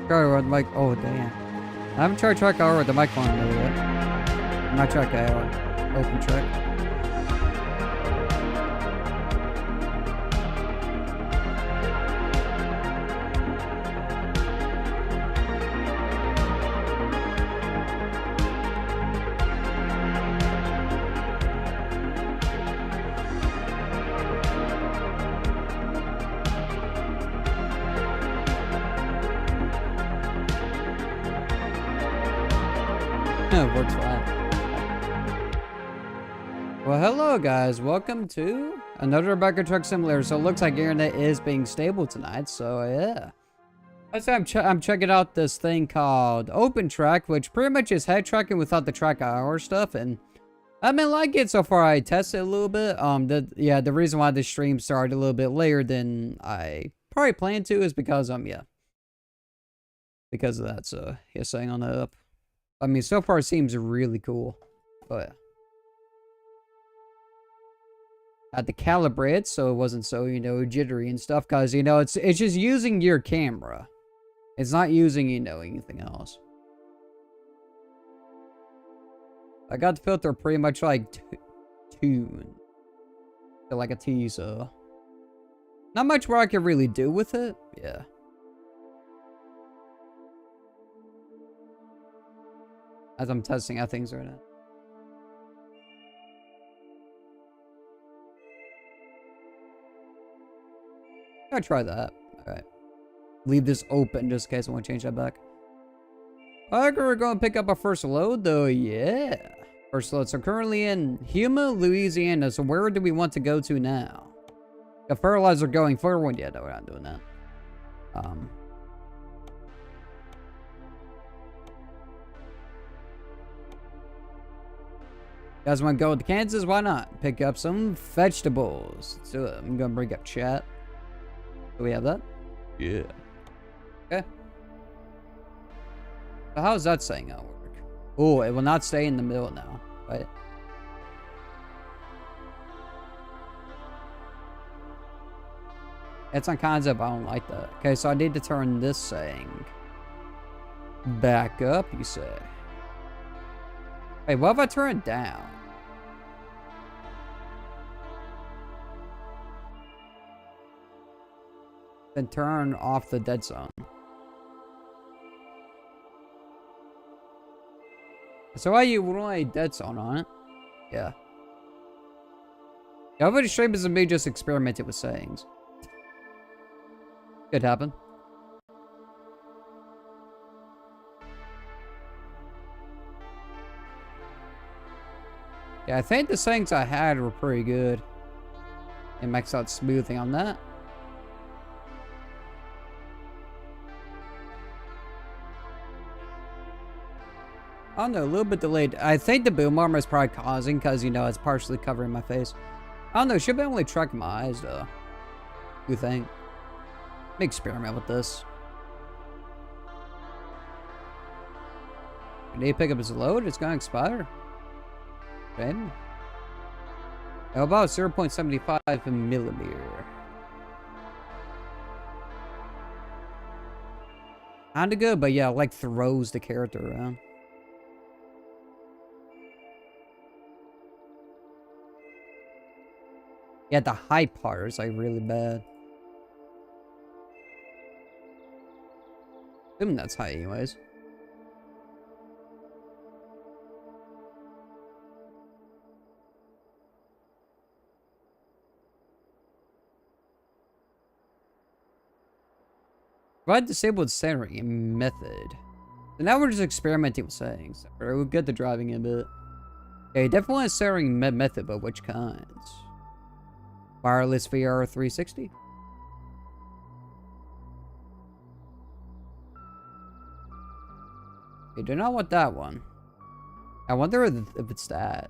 Try with mic. Oh, damn. I haven't tried track hour with the mic on though yet. Not track hour. Open track. It works fine. Well, hello guys. Welcome to another Rebecca Truck Simulator. So it looks like internet is being stable tonight. So yeah. I'm checking out this thing called Open Track, which pretty much is head tracking without the track hour stuff. And I've been liking it so far. I tested it a little bit. The reason why the stream started a little bit later than I probably planned to is because because of that. So yeah, saying on that up. I mean, so far it seems really cool. Oh yeah. Had to calibrate it so it wasn't so, jittery and stuff. Because, it's just using your camera. It's not using, anything else. I got the filter pretty much like tuned to like a T, so not much more I can really do with it. Yeah. As I'm testing out things right now. I'll try that. Alright. Leave this open just in case I want to change that back. Alright, we're going to pick up our first load though. Yeah. First load. So currently in Yuma, Louisiana. So where do we want to go to now? The fertilizer going forward. Yeah, no, we're not doing that. Guys want to go to Kansas? Why not? Pick up some vegetables. Let's do it. I'm going to bring up chat. Do we have that? Yeah. Okay. So how's that saying that'll work? Oh, it will not stay in the middle now, right? It's on concept. I don't like that. Okay, so I need to turn this saying back up, you say. Hey, what if I turn it down? Then turn off the dead zone. So why you want a dead zone on it? Yeah. Yeah, I've already streamed as me just experimented with sayings. Could happen. Yeah, I think the sayings I had were pretty good. It makes out smoothing on that. I don't know, a little bit delayed. I think the boom armor is probably causing because, it's partially covering my face. I don't know, should be only track my eyes though. You think? Let me experiment with this. When you pick up his load, it's gonna expire. Okay. How about 0.75 millimeter? Kinda good, but yeah, like throws the character around. Yeah, the high part is like really bad. Assuming that's high anyways. Provide disabled centering method. So now we're just experimenting with settings. We'll get the driving in a bit. Okay, definitely a centering method, but which kinds? Wireless VR 360? I do not want that one. I wonder if it's that.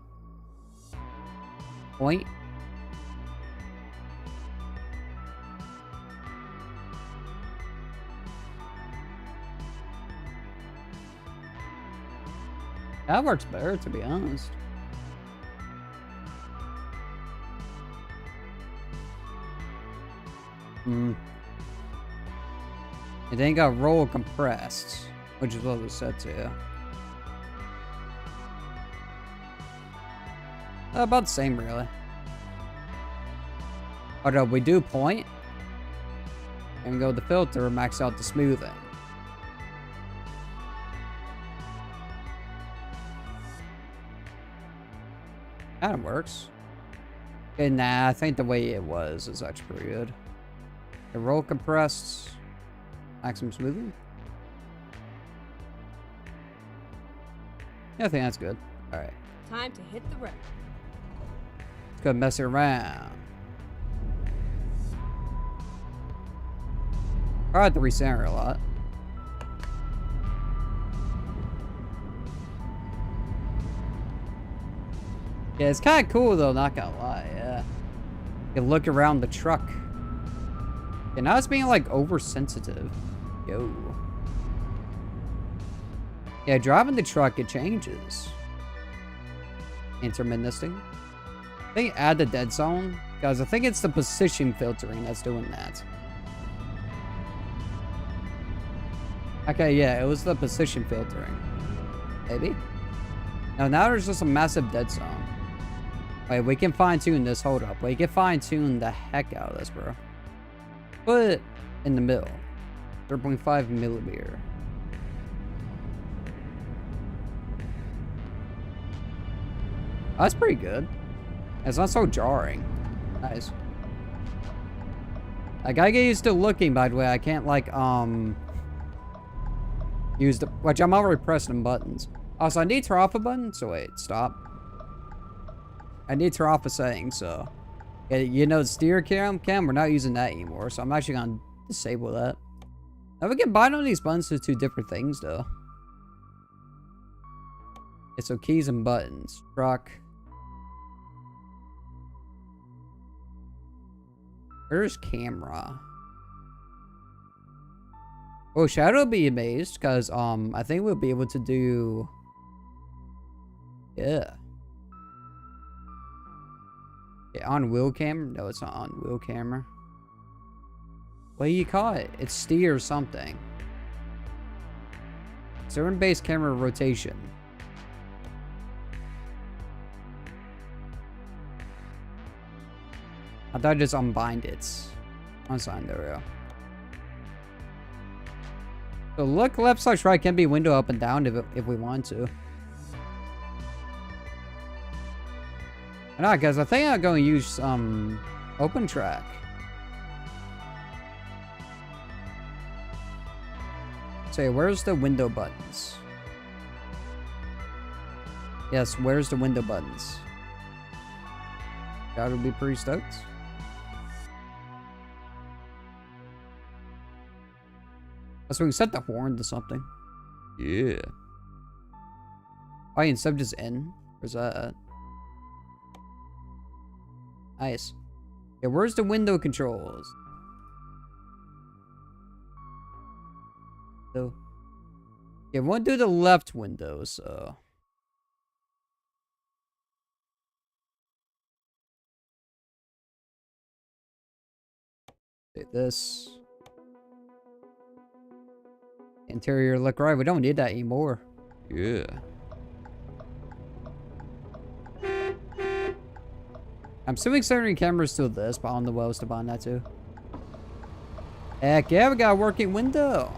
Point. That works better, to be honest. It ain't got roll compressed, which is what it was set to. About the same, really. Although we do point, and go with the filter, max out the smoothing. Kind of works. Okay, nah, I think the way it was is actually pretty good. The roll compressed, maximum smoothing. Yeah, I think that's good. All right. Time to hit the road. Let's go messing around. I had to recenter a lot. Yeah, it's kind of cool though, not gonna lie, yeah. You can look around the truck. And now it's being like oversensitive. Yo. Yeah, driving the truck, it changes. Intermittent. I think add the dead zone. Guys, I think it's the position filtering that's doing that. Okay, yeah, it was the position filtering. Maybe? No, now there's just a massive dead zone. Wait, we can fine-tune this. Hold up. We can fine-tune the heck out of this, bro. Put it in the middle. 0.5 millimeter. That's pretty good. It's not so jarring. Nice. I gotta get used to looking, by the way. I can't, like, use the... Which, I'm already pressing buttons. Also, I need to turn off a button. So, wait. Stop. I need to turn off a setting, so... Yeah, you know, the steer cam, we're not using that anymore. So, I'm actually gonna disable that. Now, we can bind on these buttons to two different things, though. Okay, so keys and buttons. Truck. Where's camera? Oh, Shadow will be amazed, because, I think we'll be able to do... Yeah. Yeah, on wheel camera? No, it's not on wheel camera. What do you call it? It's steer something. Certain base camera rotation. I thought I just unbind it. Unsigned, there we go. So look, left/right can be window up and down if we want to. Alright guys, I think I'm going to use open track. Say, where's the window buttons? Yes, where's the window buttons? Gotta be pretty stoked. So we can set the horn to something. Yeah. Oh, instead of just N? Where's that? Nice. Yeah, where's the window controls? So, yeah, we won't do the left window, so. Take this. Interior look right. We don't need that anymore. Yeah. I'm assuming certain cameras still this, but on the wells to bind that too. Heck yeah, we got a working window.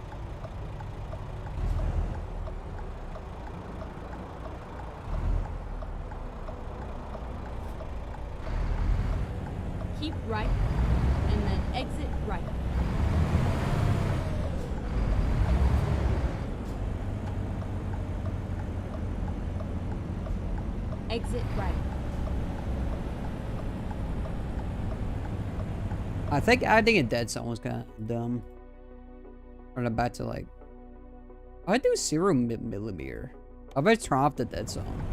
Keep right, and then exit right. Exit right. I think adding a dead zone was kind of dumb. Run it back to like... I do 0 millimeter. I bet turn off the dead zone.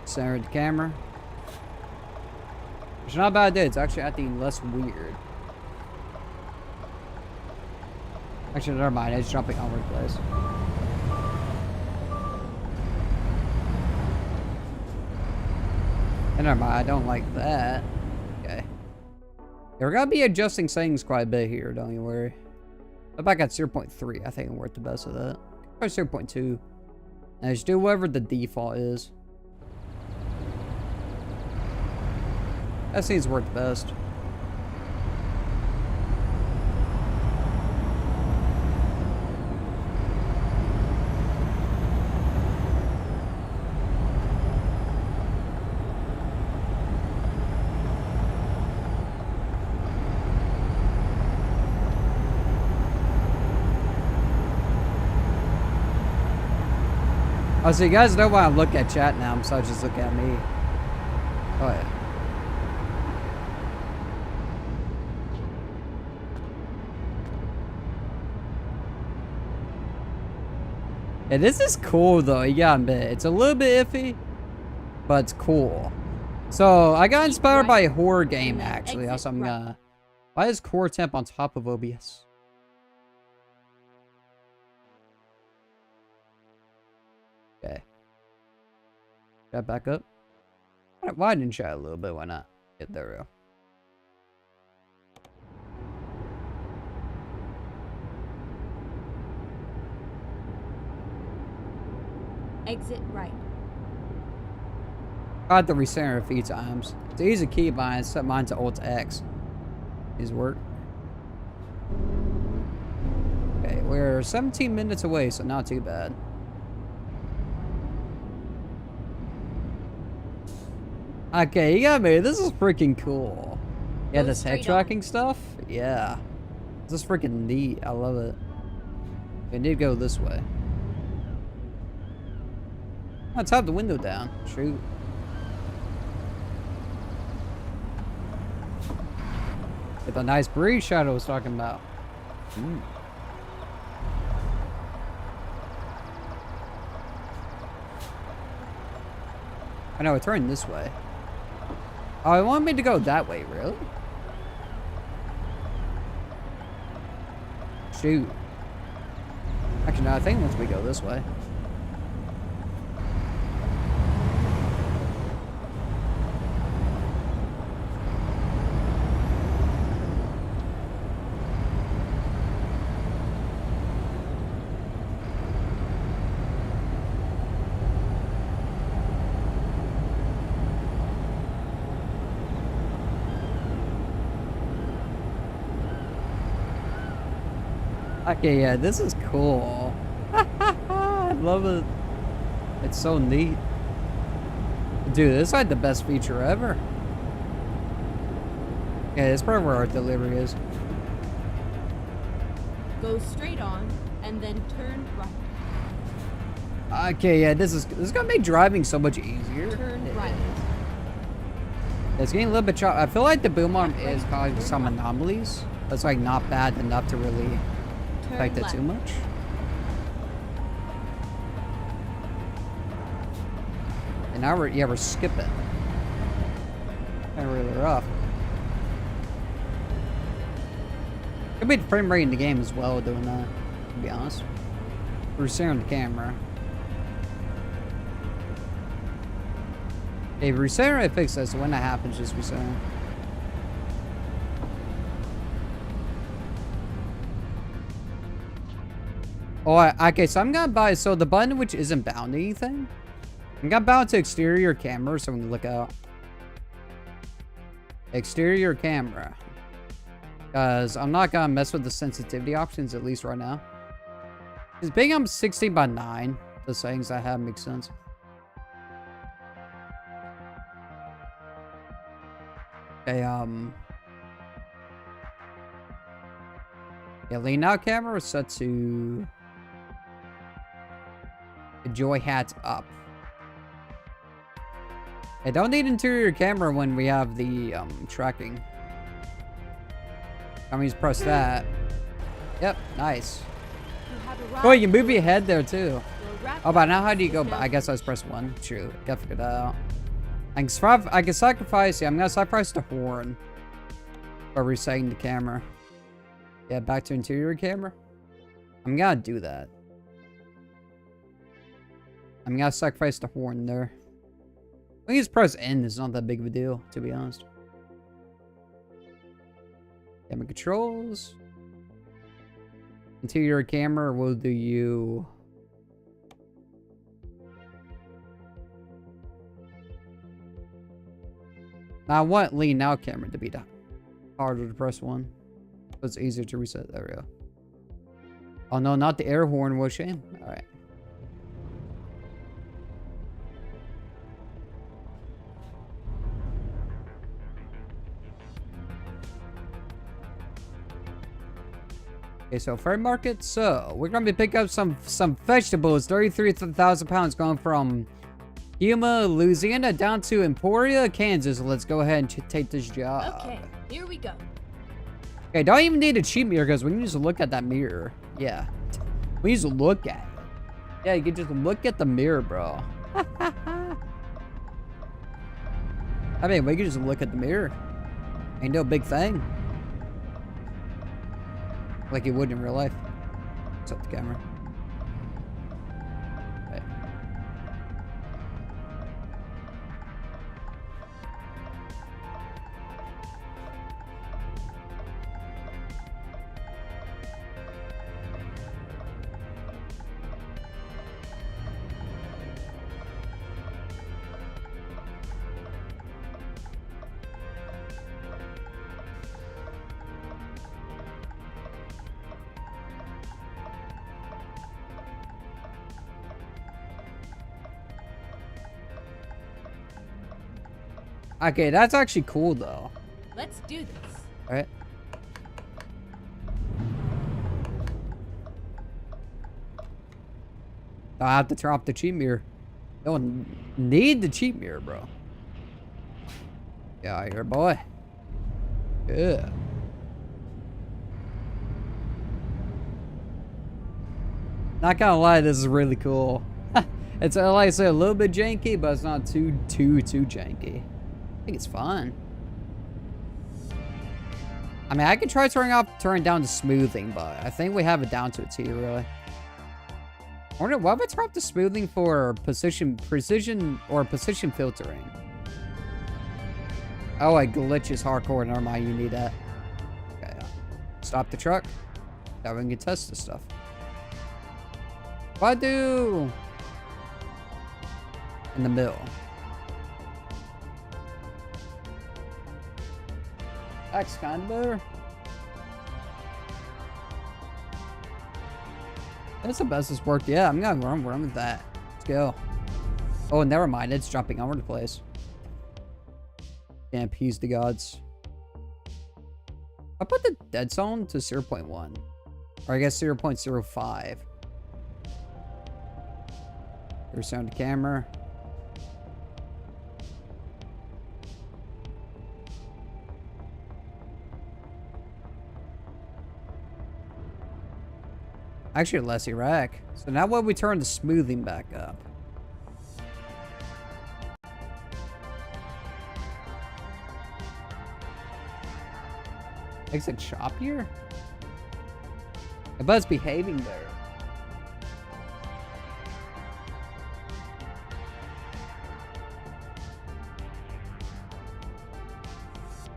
Center the camera. It's not a bad idea. It's actually acting less weird. Actually, never mind. It's jumping all over the place. And never mind. I don't like that. Okay. We're gonna be adjusting settings quite a bit here, don't you worry. If I got 0.3, I think I'm worth the best of that. Or 0.2. Now just do whatever the default is. That seems worth the best. Oh, so you guys don't want to look at chat now, so just look at me. Oh, yeah. Yeah, this is cool, though. You gotta admit. It's a little bit iffy, but it's cool. So, I got inspired by a horror game, actually. Also, I'm gonna... Why is core temp on top of OBS? Okay. Chat back up. Why didn't chat a little bit? Why not? Get there, real. Exit right. I had to recenter a few times. It's easy to keep mine. Set mine to Alt X. His work. Okay, we're 17 minutes away, so not too bad. Okay, you got me. This is freaking cool. Yeah, this head tracking stuff. Yeah, this is freaking neat. I love it. We need to go this way. Let's have the window down. Shoot. Get the nice breeze shadow I was talking about. I know, it's turning this way. Oh, I want me to go that way, really? Shoot. Actually, no, I think once we go this way. Okay, yeah, this is cool. I love it. It's so neat. Dude, this is like the best feature ever. Yeah, it's probably where our delivery is. Go straight on and then turn right. Okay, yeah, this is gonna make driving so much easier. Turn right. It's getting a little bit choppy. I feel like the boom arm is causing some anomalies. That's like not bad enough to really affect it too much. And now we're skipping. Kind of really rough. Could be the frame rate in the game as well doing that, to be honest. We're staring the camera. Hey, recenter, I fix this. When that happens, just recenter. Oh, okay, so I'm gonna buy, so the button which isn't bound to anything, I'm gonna bound to exterior camera, so I'm gonna look out. Exterior camera. Because I'm not gonna mess with the sensitivity options, at least right now. Because being I'm 16:9, the settings I have make sense. Okay, yeah, lean out camera is set to joy hats up. I don't need interior camera when we have the tracking. I'm gonna just press that. Yep, nice. Oh, you can move your head there too. Oh, but now how do you go back? I guess I was press 1. True, gotta figure that out. I can sacrifice. Yeah, I'm gonna sacrifice the horn for resetting the camera. Yeah, back to interior camera. I'm gonna do that. I'm gonna sacrifice the horn there. I think just press N is not that big of a deal, to be honest. Camera controls. Interior camera, we'll do you. Now I want lean out camera to be the harder to press one. So it's easier to reset. There we go. Oh no, not the air horn, what a shame. Alright. Okay, so fair market. So we're gonna be picking up some vegetables. 33,000 pounds going from Yuma, Louisiana down to Emporia, Kansas. Let's go ahead and take this job. Okay, here we go. Okay, don't even need a cheap mirror because we can just look at that mirror. Yeah, we just look at it. Yeah, you can just look at the mirror, bro. I mean, we can just look at the mirror. Ain't no big thing. Like you would in real life. Set the camera. Okay. Okay, that's actually cool though. Let's do this. Alright. I have to turn off the cheat mirror. Don't need the cheat mirror, bro. Yeah, here, boy. Yeah. Not gonna lie, this is really cool. It's like I said, a little bit janky, but it's not too janky. I think it's fun. I mean, I could try turning down the smoothing, but I think we have it down to a T, really. I wonder, what if I turn off the smoothing for precision filtering? Oh, it glitches hardcore. Never mind, you need that. Okay, stop the truck. Now we can test this stuff. What I do? In the middle. That's kind of better. That's the best it's worked. Yeah, I'm gonna run with that. Let's go. Oh, never mind. It's jumping over the place. Can't appease the gods. I put the dead zone to 0.1. Or I guess 0.05. Here's sound the camera. Actually, less erratic. So now when we turn the smoothing back up. Makes it choppier? But it's behaving better.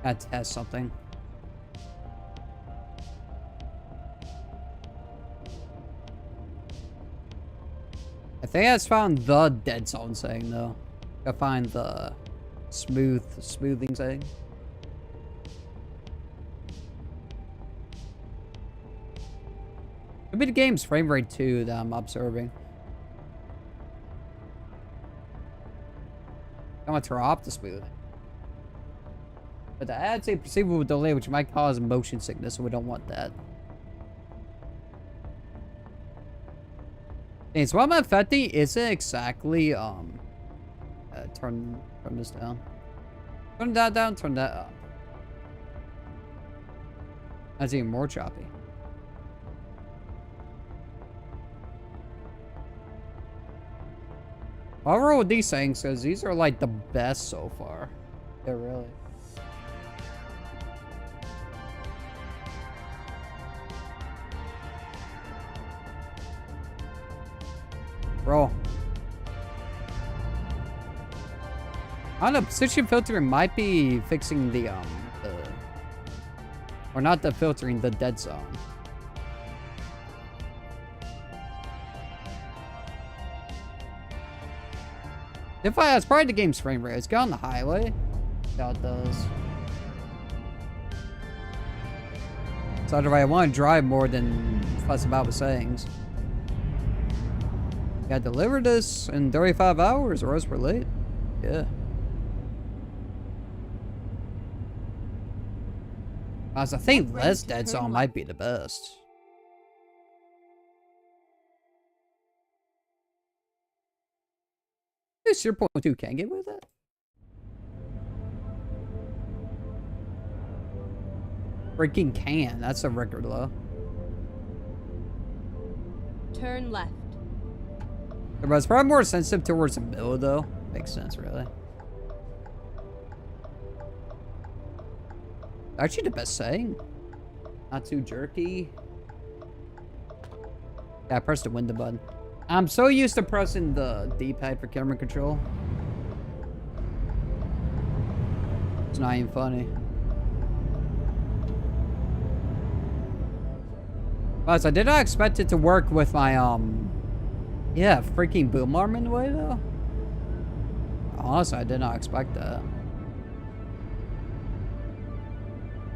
Gotta test something. I think I just found the dead zone setting though. Gotta find the smoothing setting. Could be the game's frame rate too that I'm observing. I'm gonna turn off the smoothing. But the ad's a perceivable delay, which might cause motion sickness, so we don't want that. Okay, so what I'm affecting isn't exactly turn this down. Turn that down, turn that up. That's even more choppy. I'll roll with these things because these are like the best so far. Yeah, really. Bro. I don't know, position filtering might be fixing the Or not the filtering, the dead zone. It's probably the game's frame rate. It's got on the highway. Yeah, it does. So either way, I want to drive more than fuss about with settings. Gotta deliver this in 35 hours or else we're late. Yeah. I think less dead zone might be the best. This 0.2 can get with it. Freaking can. That's a record low. Turn left. But it's probably more sensitive towards the middle, though. Makes sense, really. Actually, the best setting. Not too jerky. Yeah, I pressed the window button. I'm so used to pressing the D-pad for camera control. It's not even funny. Plus, I did not expect it to work with my, yeah, freaking boom arm in the way, though. Honestly, I did not expect that.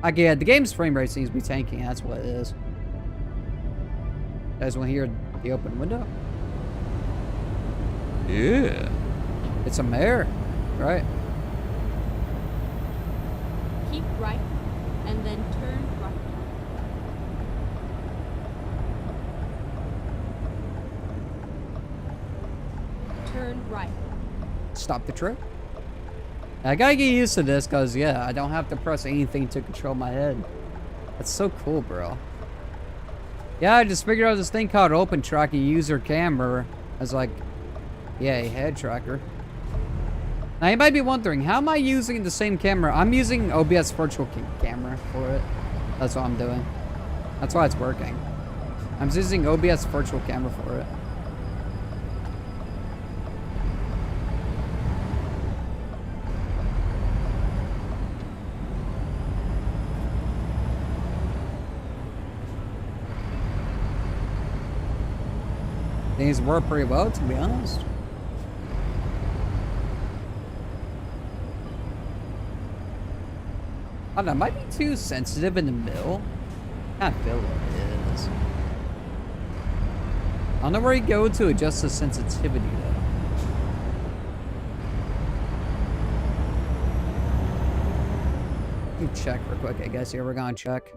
Like, yeah, the game's frame rate seems to be tanking. That's what it is. You guys want to hear the open window? Yeah. It's a mare, right? Keep right, and then turn right. Turn right. Stop the trip. I gotta get used to this because, yeah, I don't have to press anything to control my head. That's so cool, bro. Yeah, I just figured out this thing called open track. You use your camera as, like, yeah, a head tracker. Now, you might be wondering, how am I using the same camera? I'm using OBS virtual camera for it. That's what I'm doing. That's why it's working. I'm using OBS virtual camera for it. Things work pretty well, to be honest. I don't know, it might be too sensitive in the middle. I feel like it is. I don't know where you go to adjust the sensitivity, though. Let me check real quick, I guess. Here, we're gonna check.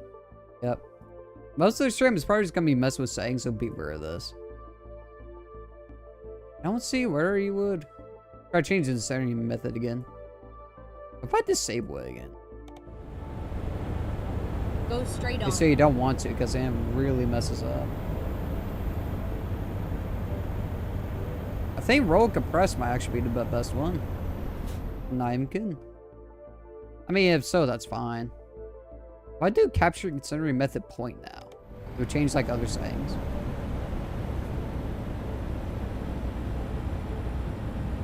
Yep. Most of the stream is probably just gonna be messing with settings, so beware of this. I don't see where you would try changing the setting method again. If I disable it again. Go straight on. You say you don't want to because it really messes up. I think roll compress might actually be the best one. I'm not even kidding. I mean, if so, that's fine. If I do capture considering method point now, it would change like other settings.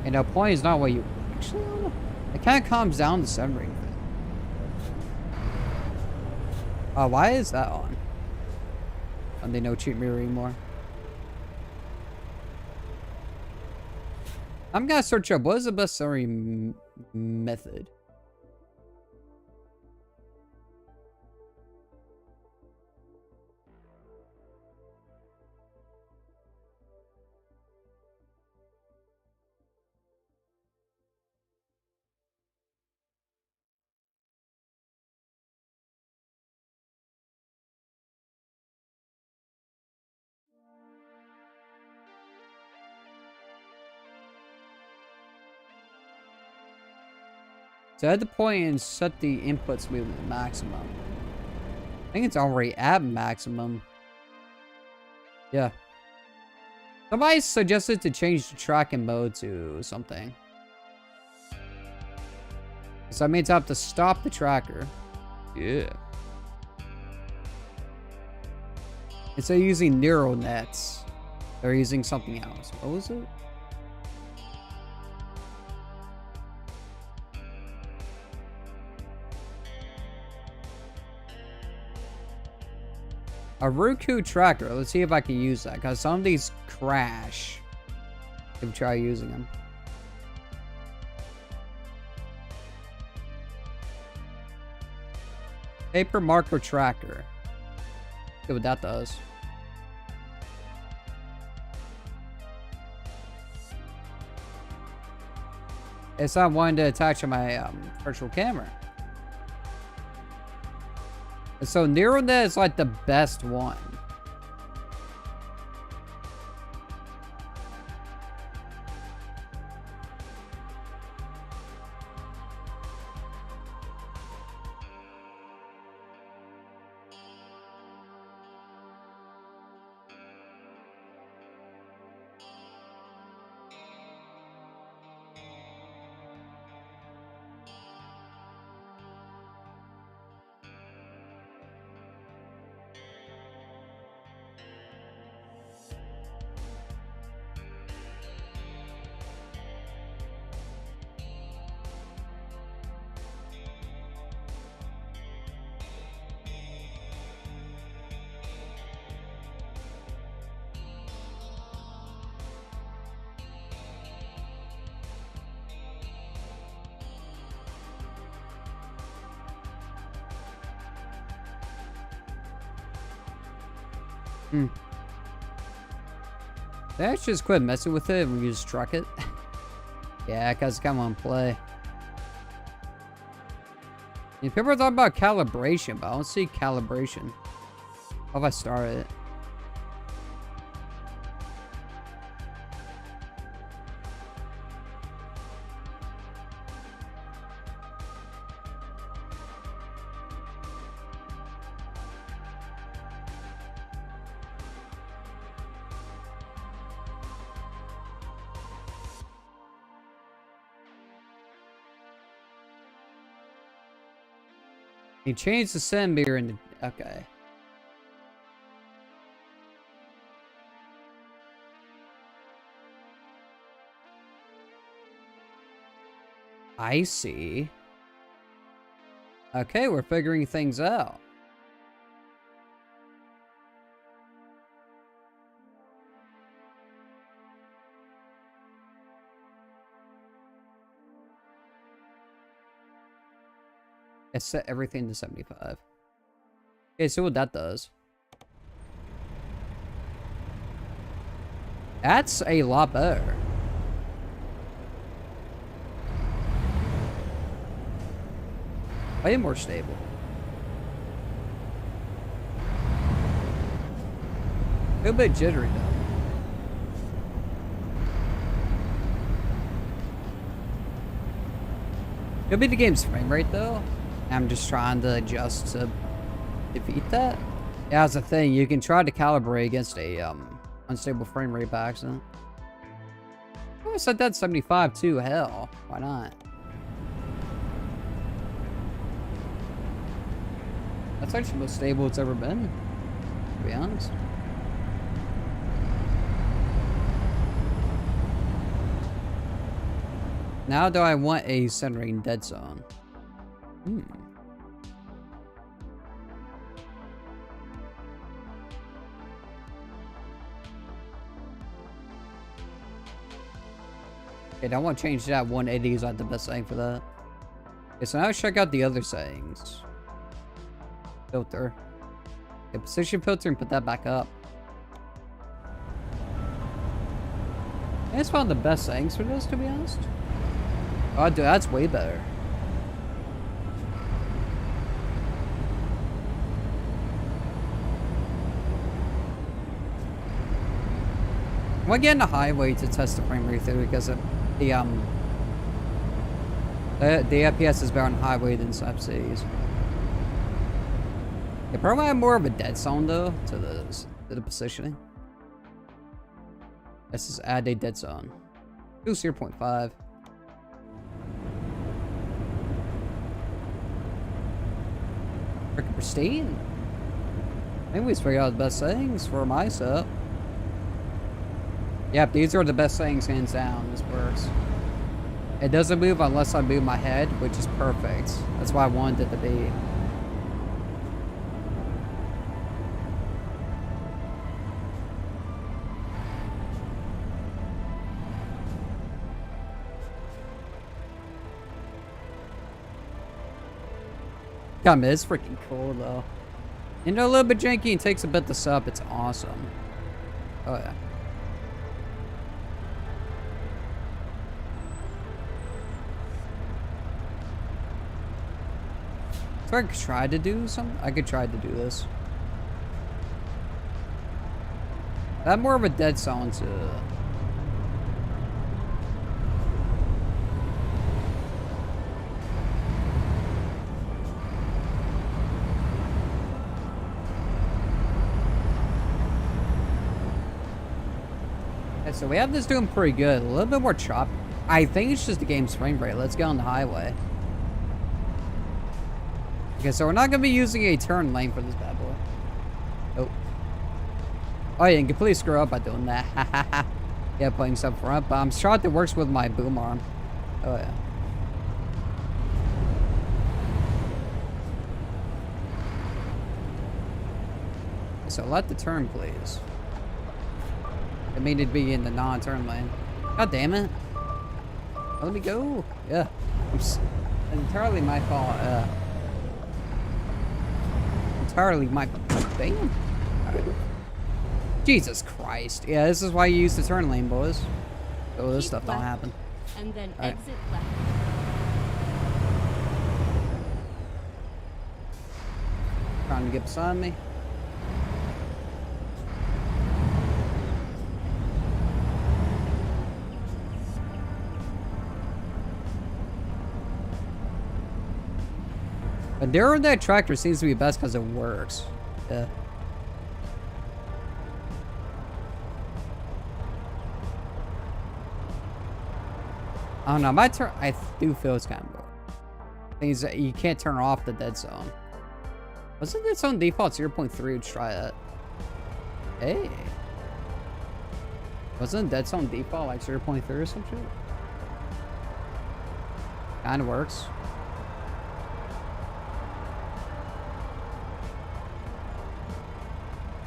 You know, point is not what you actually want. It kind of calms down the severing thing. Oh, why is that on? And they no cheat mirror anymore. I'm gonna search up what is the best severing method. So at the point and set the input speed to maximum. I think it's already at maximum. Yeah. Somebody suggested to change the tracking mode to something. So that means I have to stop the tracker. Yeah. Instead of using neural nets, they're using something else. What was it? A Roku tracker. Let's see if I can use that, because some of these crash. If we try using them. Paper marker tracker. See what that does. It's not wanting to attach to my virtual camera. And so NeuroNet is like the best one. They actually just quit messing with it and we just struck it. Yeah, because come on, play. People are talking about calibration, but I don't see calibration. How if I start it? He changed the centimeter into... Okay. I see. Okay, we're figuring things out. I set everything to 75. Okay, so what that does. That's a lot better. Way more stable. A little bit jittery though. Could be the game's frame rate though. I'm just trying to adjust to defeat that. Yeah, that's the thing. You can try to calibrate against a unstable frame rate by accident. Oh, I set that 75 too. Hell, why not? That's actually the most stable it's ever been, to be honest. Now do I want a centering dead zone? Okay, I want to change that. 180 is not the best setting for that. Okay, so now let's check out the other settings. Filter. Okay, position filter and put that back up. I just found the best settings for this, to be honest. Oh, dude, that's way better. I'm getting a highway to test the frame rate through because of the FPS is better on highway than sub cities. They probably have more of a dead zone though to the positioning. Let's just add a dead zone. Do 0.5. Freaking pristine. Maybe we figure out the best settings for my setup. Yep, these are the best settings hands down. This works. It doesn't move unless I move my head, which is perfect. That's why I wanted it to be. God, man, it's freaking cool, though. You know, a little bit janky and takes a bit to sub. It's awesome. Oh, yeah. So I could try to do something. I could try to do this. That more of a dead silence. So we have this doing pretty good. A little bit more chop. I think it's just the game's frame rate. Let's get on the highway. Okay, so we're not going to be using a turn lane for this bad boy. Oh. Oh, yeah, you can completely screw up by doing that. Yeah, putting stuff front. But I'm shocked it works with my boom arm. Oh, yeah. So let the turn, please. It needed to be in the non-turn lane. God damn it. Let me go. Yeah. It's entirely my fault. Entirely my... Damn. Right. Jesus Christ. Yeah, this is why you use the turn lane, boys. So this stuff don't happen. And then right. exit left. Trying to get beside me. But during that tractor seems to be best because it works. Yeah. I don't know. My turn. I do feel it's kind of boring. Things that you can't turn off the dead zone. Wasn't dead zone default 0.3? Let's try that. Hey. Wasn't dead zone default like 0.3 or some shit? Kind of works.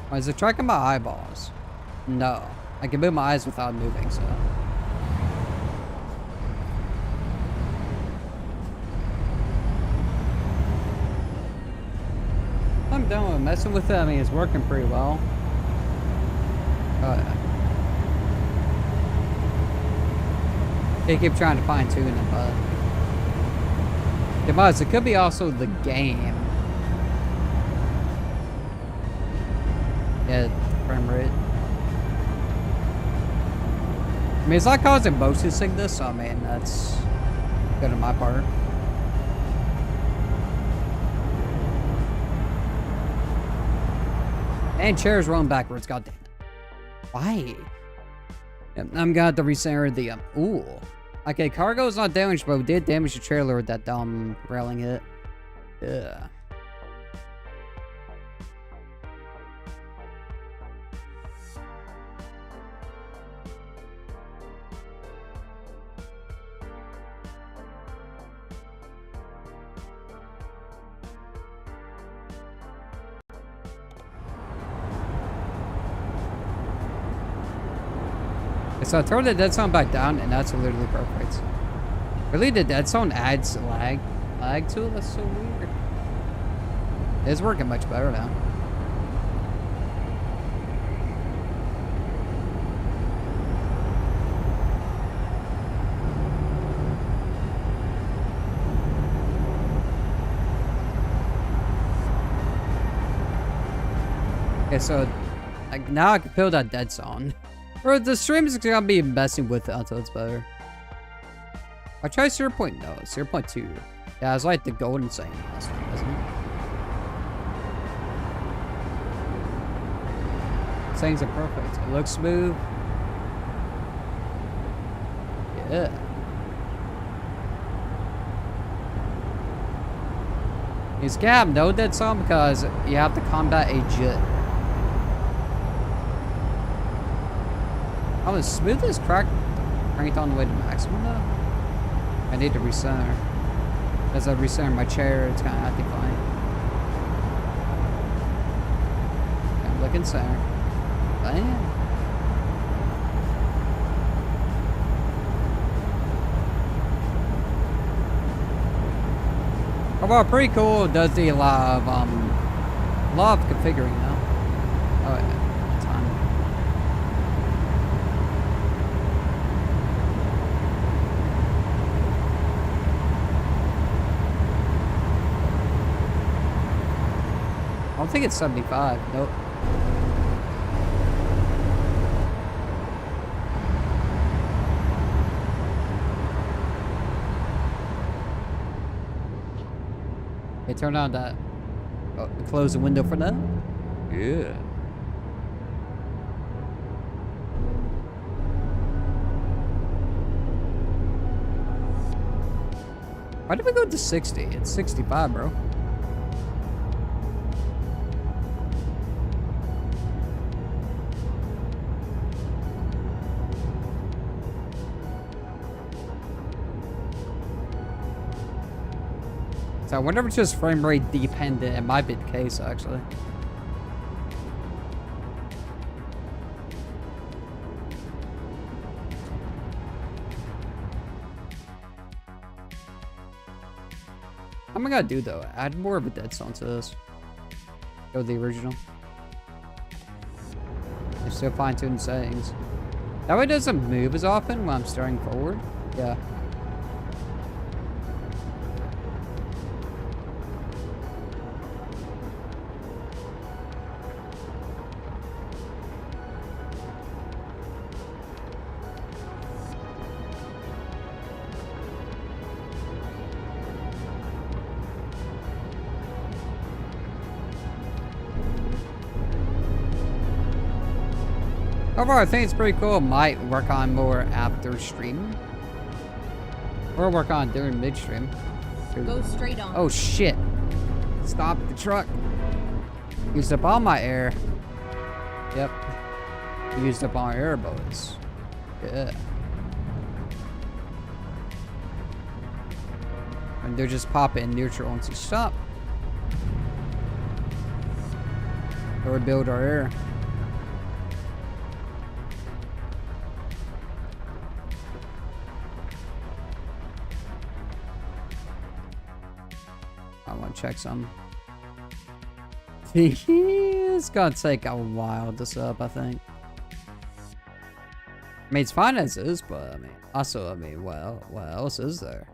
Oh, is it tracking my eyeballs? No. I can move my eyes without moving, so. I'm done with messing with it. I mean, it's working pretty well. Oh, yeah. They keep trying to fine tune it, but. It could be also the game. Yeah, frame rate. I mean, it's not causing motion sickness, so I mean, that's good on my part. And chairs rolling backwards, god damn it. Why? Yep, I'm gonna have to recenter the, ooh. Okay, cargo's not damaged, but we did damage the trailer with that dumb railing hit. Yeah. So I throw the dead zone back down, and that's literally perfect. Really, the dead zone adds lag to it? That's so weird. It's working much better now. Okay, so like now I can build that dead zone. Or the stream is gonna be messing with it until it's better. I tried 0.2. Yeah, it's like the golden saying last time, isn't it? Sayings are perfect. It looks smooth. Yeah. You can't have no dead zone because you have to combat a jit. Oh, the smoothest cranked all the way to maximum though. I need to recenter. As I recenter my chair, it's kind of acting fine. I'm looking center. Bam. Oh, well, pretty cool. Does the lot of configuring now. Oh, yeah. Time. I don't think it's 75. Nope. Okay, turn on that. Oh, close the window for now. Yeah. Why did we go to 60? It's 65, bro. So I wonder if it's just frame rate dependent. It might be the case, actually. What am I gonna do though? Add more of a dead zone to this. Go with the original. I'm still fine-tuning settings. That way it doesn't move as often when I'm staring forward. Yeah. Overall, I think it's pretty cool. Might work on more after streaming. Or work on during midstream. Go straight on. Oh shit. Stop the truck. Used up all my air. Yep. Used up all my air bullets. Yeah. And they're just popping neutral once you stop. Or build our air. I want to check some. It's gonna take a while to set up, I think. I mean, it's fine as is, but I mean, also, I mean, well, what else is there?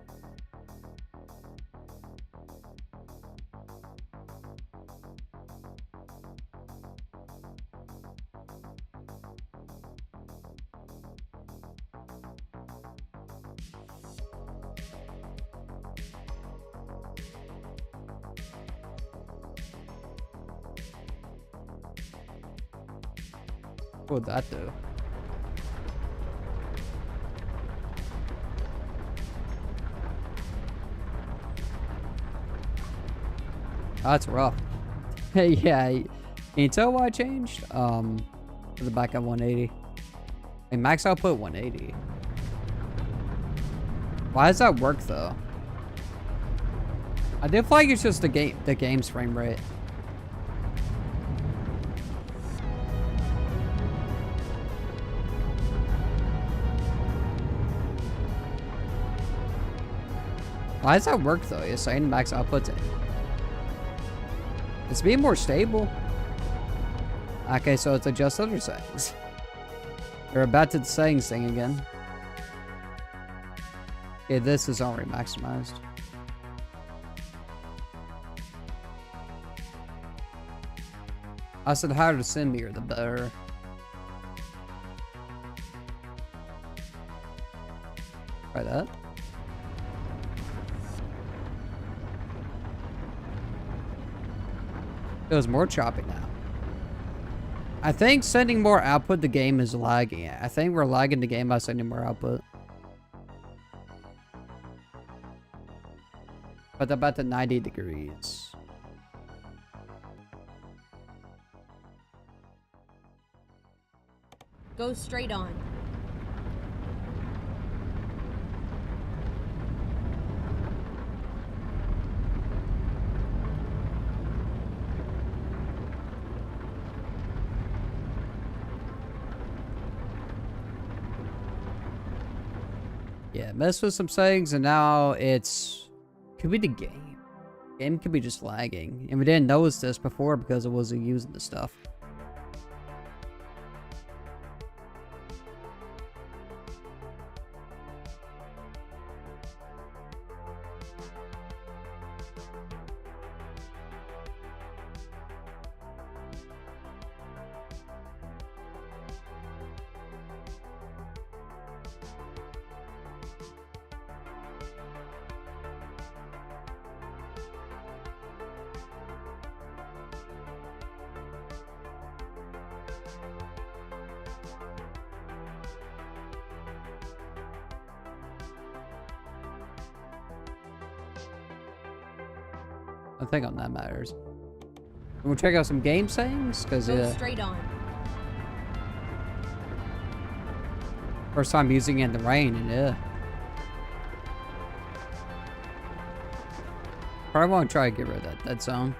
What would that do? That's rough. Yeah, can you tell why I changed? For the back at 180. And max output 180. Why does that work though? I do feel like it's just the game's frame rate. Why does that work though? You're saying max output. It's being more stable. Okay, so it's adjust other settings. We're back to the settings thing again. Okay, this is already maximized. I said the higher the sim meter, the better. Try that. Feels more choppy now. I think sending more output, the game is lagging. I think we're lagging the game by sending more output. But about the 90 degrees. Go straight on. Yeah, mess with some settings and now it's... Could be the game. Game could be just lagging. And we didn't notice this before because it wasn't using the stuff. I think on that matters. We'll check out some game settings because Straight on. first time using it in the rain and probably want to try to get rid of that dead zone.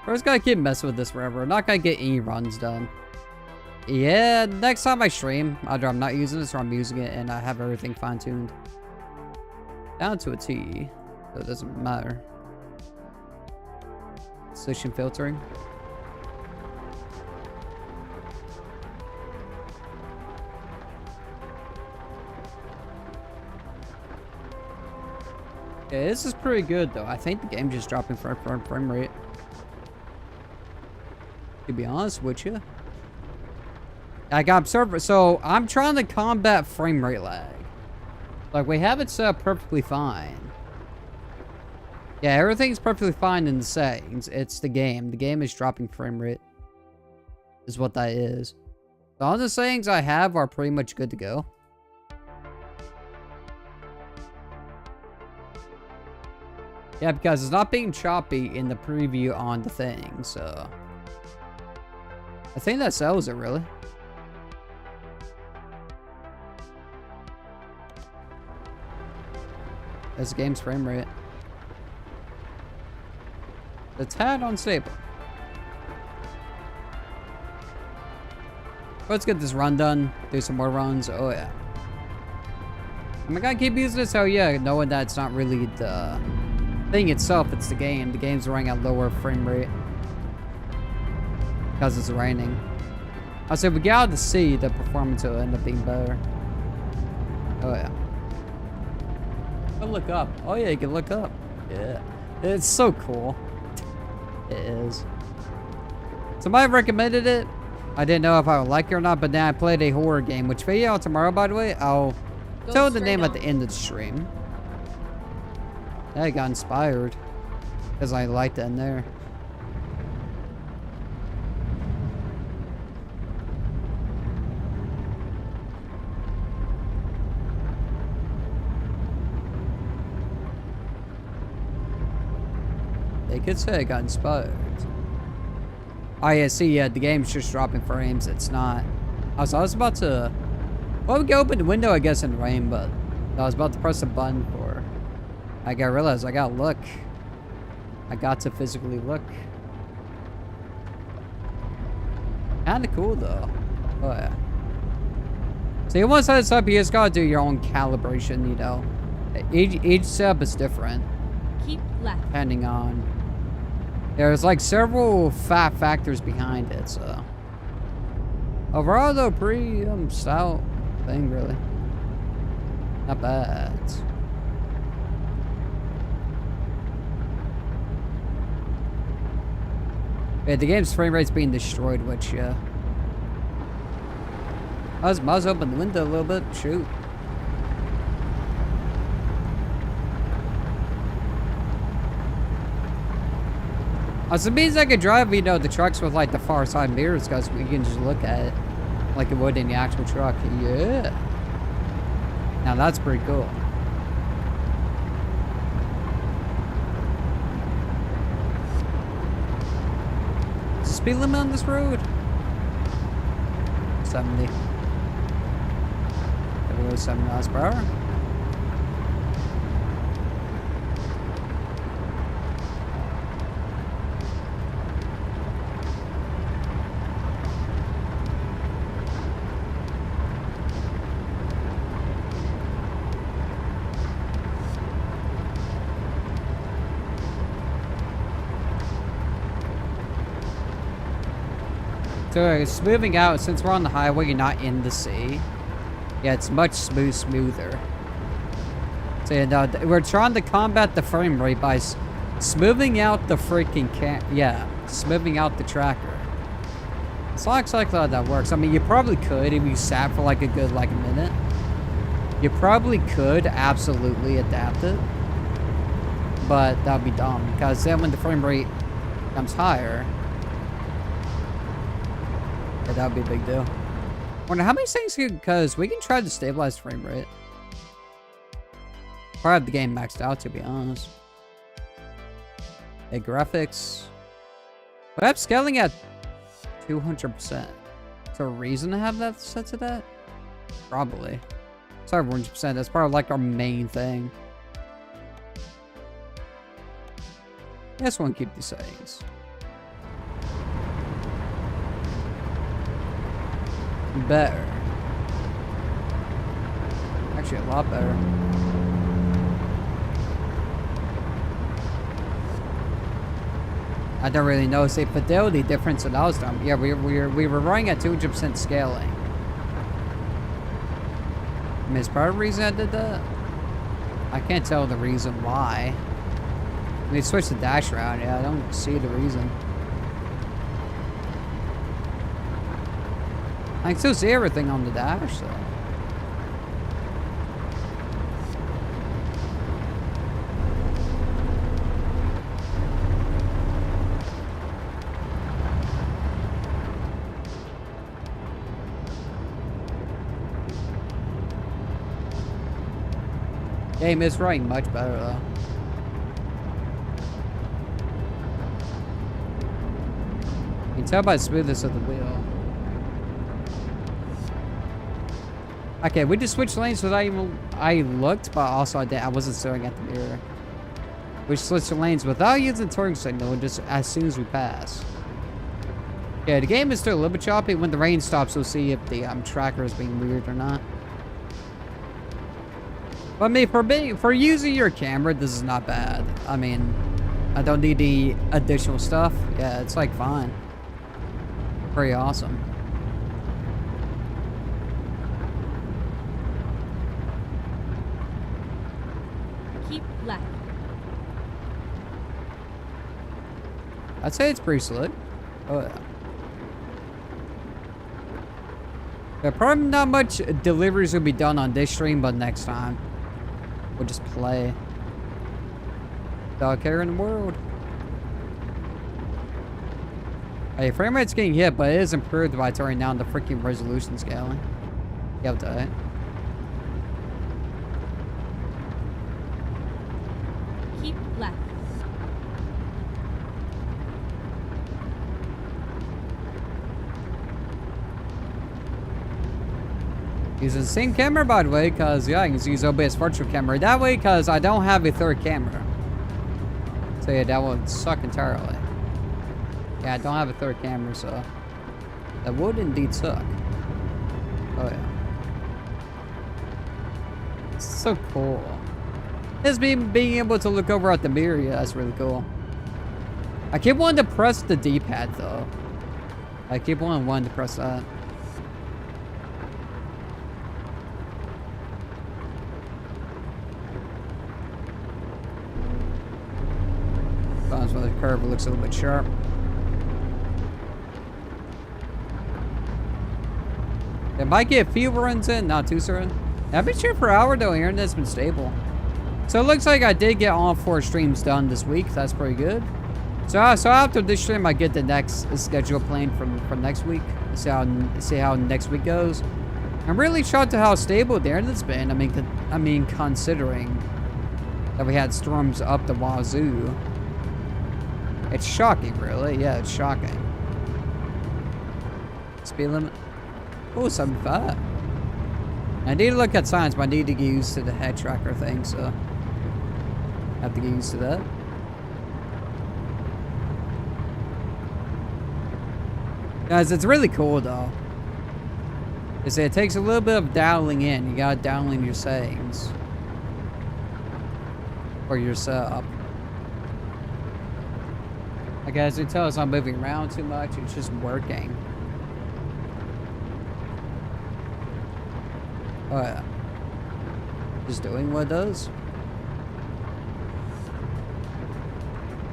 First gotta keep messing with this forever. I'm not gonna get any runs done. Yeah, next time I stream, either I'm not using this or I'm using it and I have everything fine-tuned down to a T, so it doesn't matter. Position filtering. Yeah, this is pretty good though. I think the game's just dropping frame rate. To be honest with you. I got observer, so I'm trying to combat frame rate lag. Like, we have it set up perfectly fine. Yeah, everything's perfectly fine in the settings. It's the game. The game is dropping frame rate. Is what that is. So all the settings I have are pretty much good to go. Yeah, because it's not being choppy in the preview on the thing, so... I think that sells it, really. That's the game's frame rate. The tad unstable. Let's get this run done. Do some more runs. Oh yeah. Am I gonna keep using this? Oh yeah, knowing that it's not really the thing itself, it's the game. The game's running at lower frame rate because it's raining. I said, if we get out to sea, the performance will end up being better. Oh yeah. Look up. Oh yeah, you can look up. Yeah. It's so cool. It is. Somebody recommended it. I didn't know if I would like it or not, but then I played a horror game, which video out tomorrow, by the way. I'll tell the name at the end of the stream. Yeah, I got inspired because I liked it in there. They could say I got inspired. Oh yeah, see, yeah, the game's just dropping frames. It's not. I was about to... Well, we can open the window, I guess, in rain, but I was about to press a button for... I realized I gotta look. I got to physically look. Kinda cool, though. Oh yeah. So once that's up, you just gotta do your own calibration, you know. Each setup is different. Keep left. Depending on... There's like several factors behind it, so... Overall, though, pretty stout thing, really. Not bad. Yeah, the game's frame rate's being destroyed, which, yeah. I was open the window a little bit. Shoot. So it means I could drive, you know, the trucks with, like, the far side mirrors, because we can just look at it like it would in the actual truck. Yeah. Now, that's pretty cool. Is the speed limit on this road? 70. Gotta go 70 miles per hour. So it's moving out, since we're on the highway and not in the sea. Yeah, it's much smoother. So yeah, no, we're trying to combat the frame rate by smoothing out the freaking smoothing out the tracker. It's not exactly how that works. I mean, you probably could if you sat for like a good like a minute. You probably could absolutely adapt it, but that'd be dumb because then when the frame rate comes higher, yeah, that'd be a big deal. Wonder how many things because we can try to stabilize frame rate. Probably have the game maxed out to be honest. Hey, graphics. But I'm scaling at 200%. Is there a reason to have that set to that? Probably. Sorry, 100%. That's probably like our main thing. I just want to keep these settings. Better. Actually, a lot better. I don't really notice a fidelity difference when I was done. Yeah, we were running at 200% scaling. I mean, is part of the reason I did that? I can't tell the reason why. We switched the dash around. Yeah, I don't see the reason. I can still see everything on the dash, though. Game is running much better, though. You can tell by the smoothness of the wheel. Okay, we just switched lanes without even... I looked, but also I wasn't staring at the mirror. We switched the lanes without using the turn signal, just as soon as we pass. Yeah, the game is still a little bit choppy. When the rain stops, we'll see if the tracker is being weird or not. But I mean, for using your camera, this is not bad. I mean, I don't need the additional stuff. Yeah, it's like fine. Pretty awesome. Keep left. I'd say it's pretty slick. Oh yeah. Yeah, probably not much deliveries will be done on this stream, but next time we'll just play. Dog care in the world. Hey, frame rate's getting hit, but it is improved by turning down the freaking resolution scaling. You have to. Keep left. Using the same camera, by the way, because, yeah, I can use OBS virtual camera. That way, because I don't have a third camera. So, yeah, that would suck entirely. Yeah, I don't have a third camera, so that would indeed suck. Oh, yeah. It's so cool. Just being able to look over at the mirror, yeah, that's really cool. I keep wanting to press the D-pad, though. I keep wanting to press that. Where the curve looks a little bit sharp. It might get a few runs in, not too certain. I've been shooting for an hour though, internet's been stable. So it looks like I did get all 4 streams done this week. That's pretty good. So after this stream, I get the next schedule planned from next week. See how next week goes. I'm really shocked at how stable the internet's been. I mean, considering that we had storms up the wazoo. It's shocking, really. Yeah, it's shocking. Speed limit. Oh, 75. I need to look at signs, but I need to get used to the head tracker thing, so I have to get used to that. Guys, it's really cool, though. It takes a little bit of dialing in. You gotta dial in your settings. For your setup. Like, as you tell, it's not moving around too much. It's just working. Oh yeah. Just doing what it does.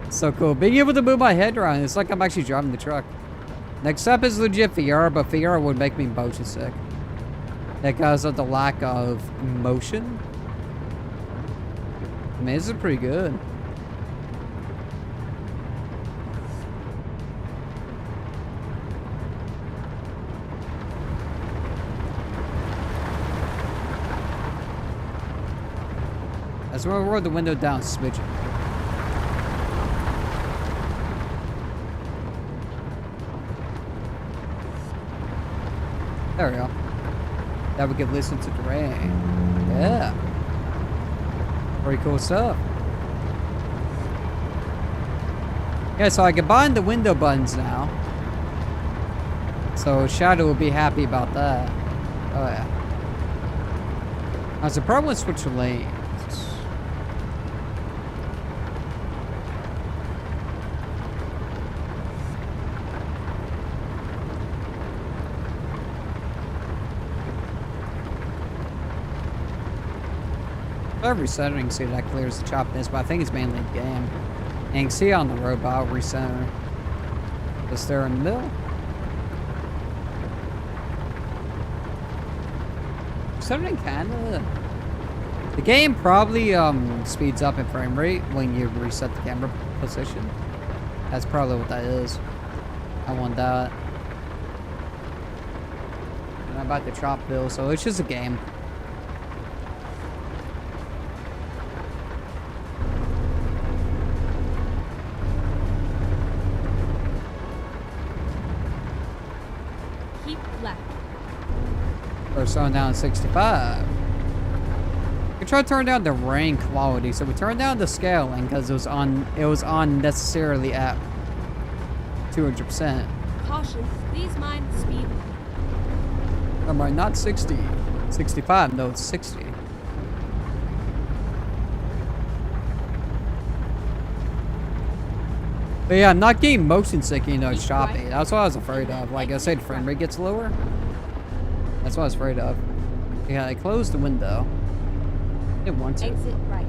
So cool. Being able to move my head around, it's like I'm actually driving the truck. Next up is legit VR, but VR would make me motion sick. Because of the lack of motion. I mean, this is pretty good. That's where we rolled the window down, smidgen. There we go. Now we can listen to the rain. Yeah. Pretty cool stuff. Yeah, so I combined the window buttons now. So Shadow will be happy about that. Oh yeah. That's the problem with switching lanes. I'll reset it and see if that clears the choppiness, but I think it's mainly the game. And you can see on the road, but I'll recenter. Just there in the middle. Recentering kinda. The game probably speeds up in frame rate when you reset the camera position. That's probably what that is. I want that. And I'm about to chop bill, so it's just a game. We're slowing down to 65. We try to turn down the rain quality, so we turned down the scaling because it was unnecessarily at 200%. Caution, please mind speed. I'm right, not 60. 65, no, it's 60. But yeah, I'm not getting motion sick, you know, it's choppy. That's what I was afraid of. Like I said, frame rate gets lower. That's what I was afraid of. Yeah, I closed the window. I didn't want to. Exit right.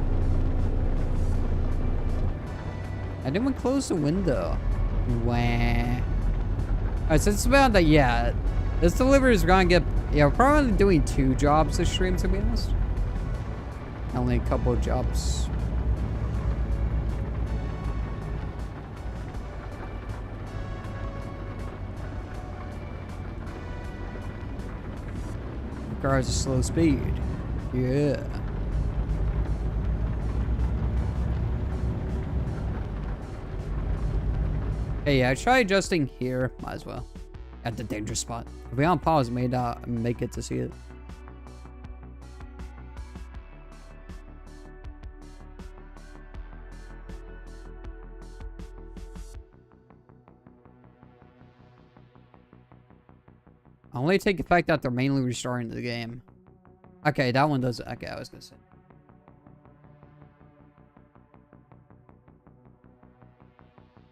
I didn't want to close the window. Wah. Alright, so it's about that, yeah. This delivery is gonna get... Yeah, we're probably doing 2 jobs this stream, to be honest. Only a couple of jobs. Cars a slow speed. Yeah. Hey, yeah, try adjusting here. Might as well. At the danger spot. If we on pause, may not make it to see it. Only take effect that they're mainly restoring the game. Okay, that one does. Okay, I was gonna say.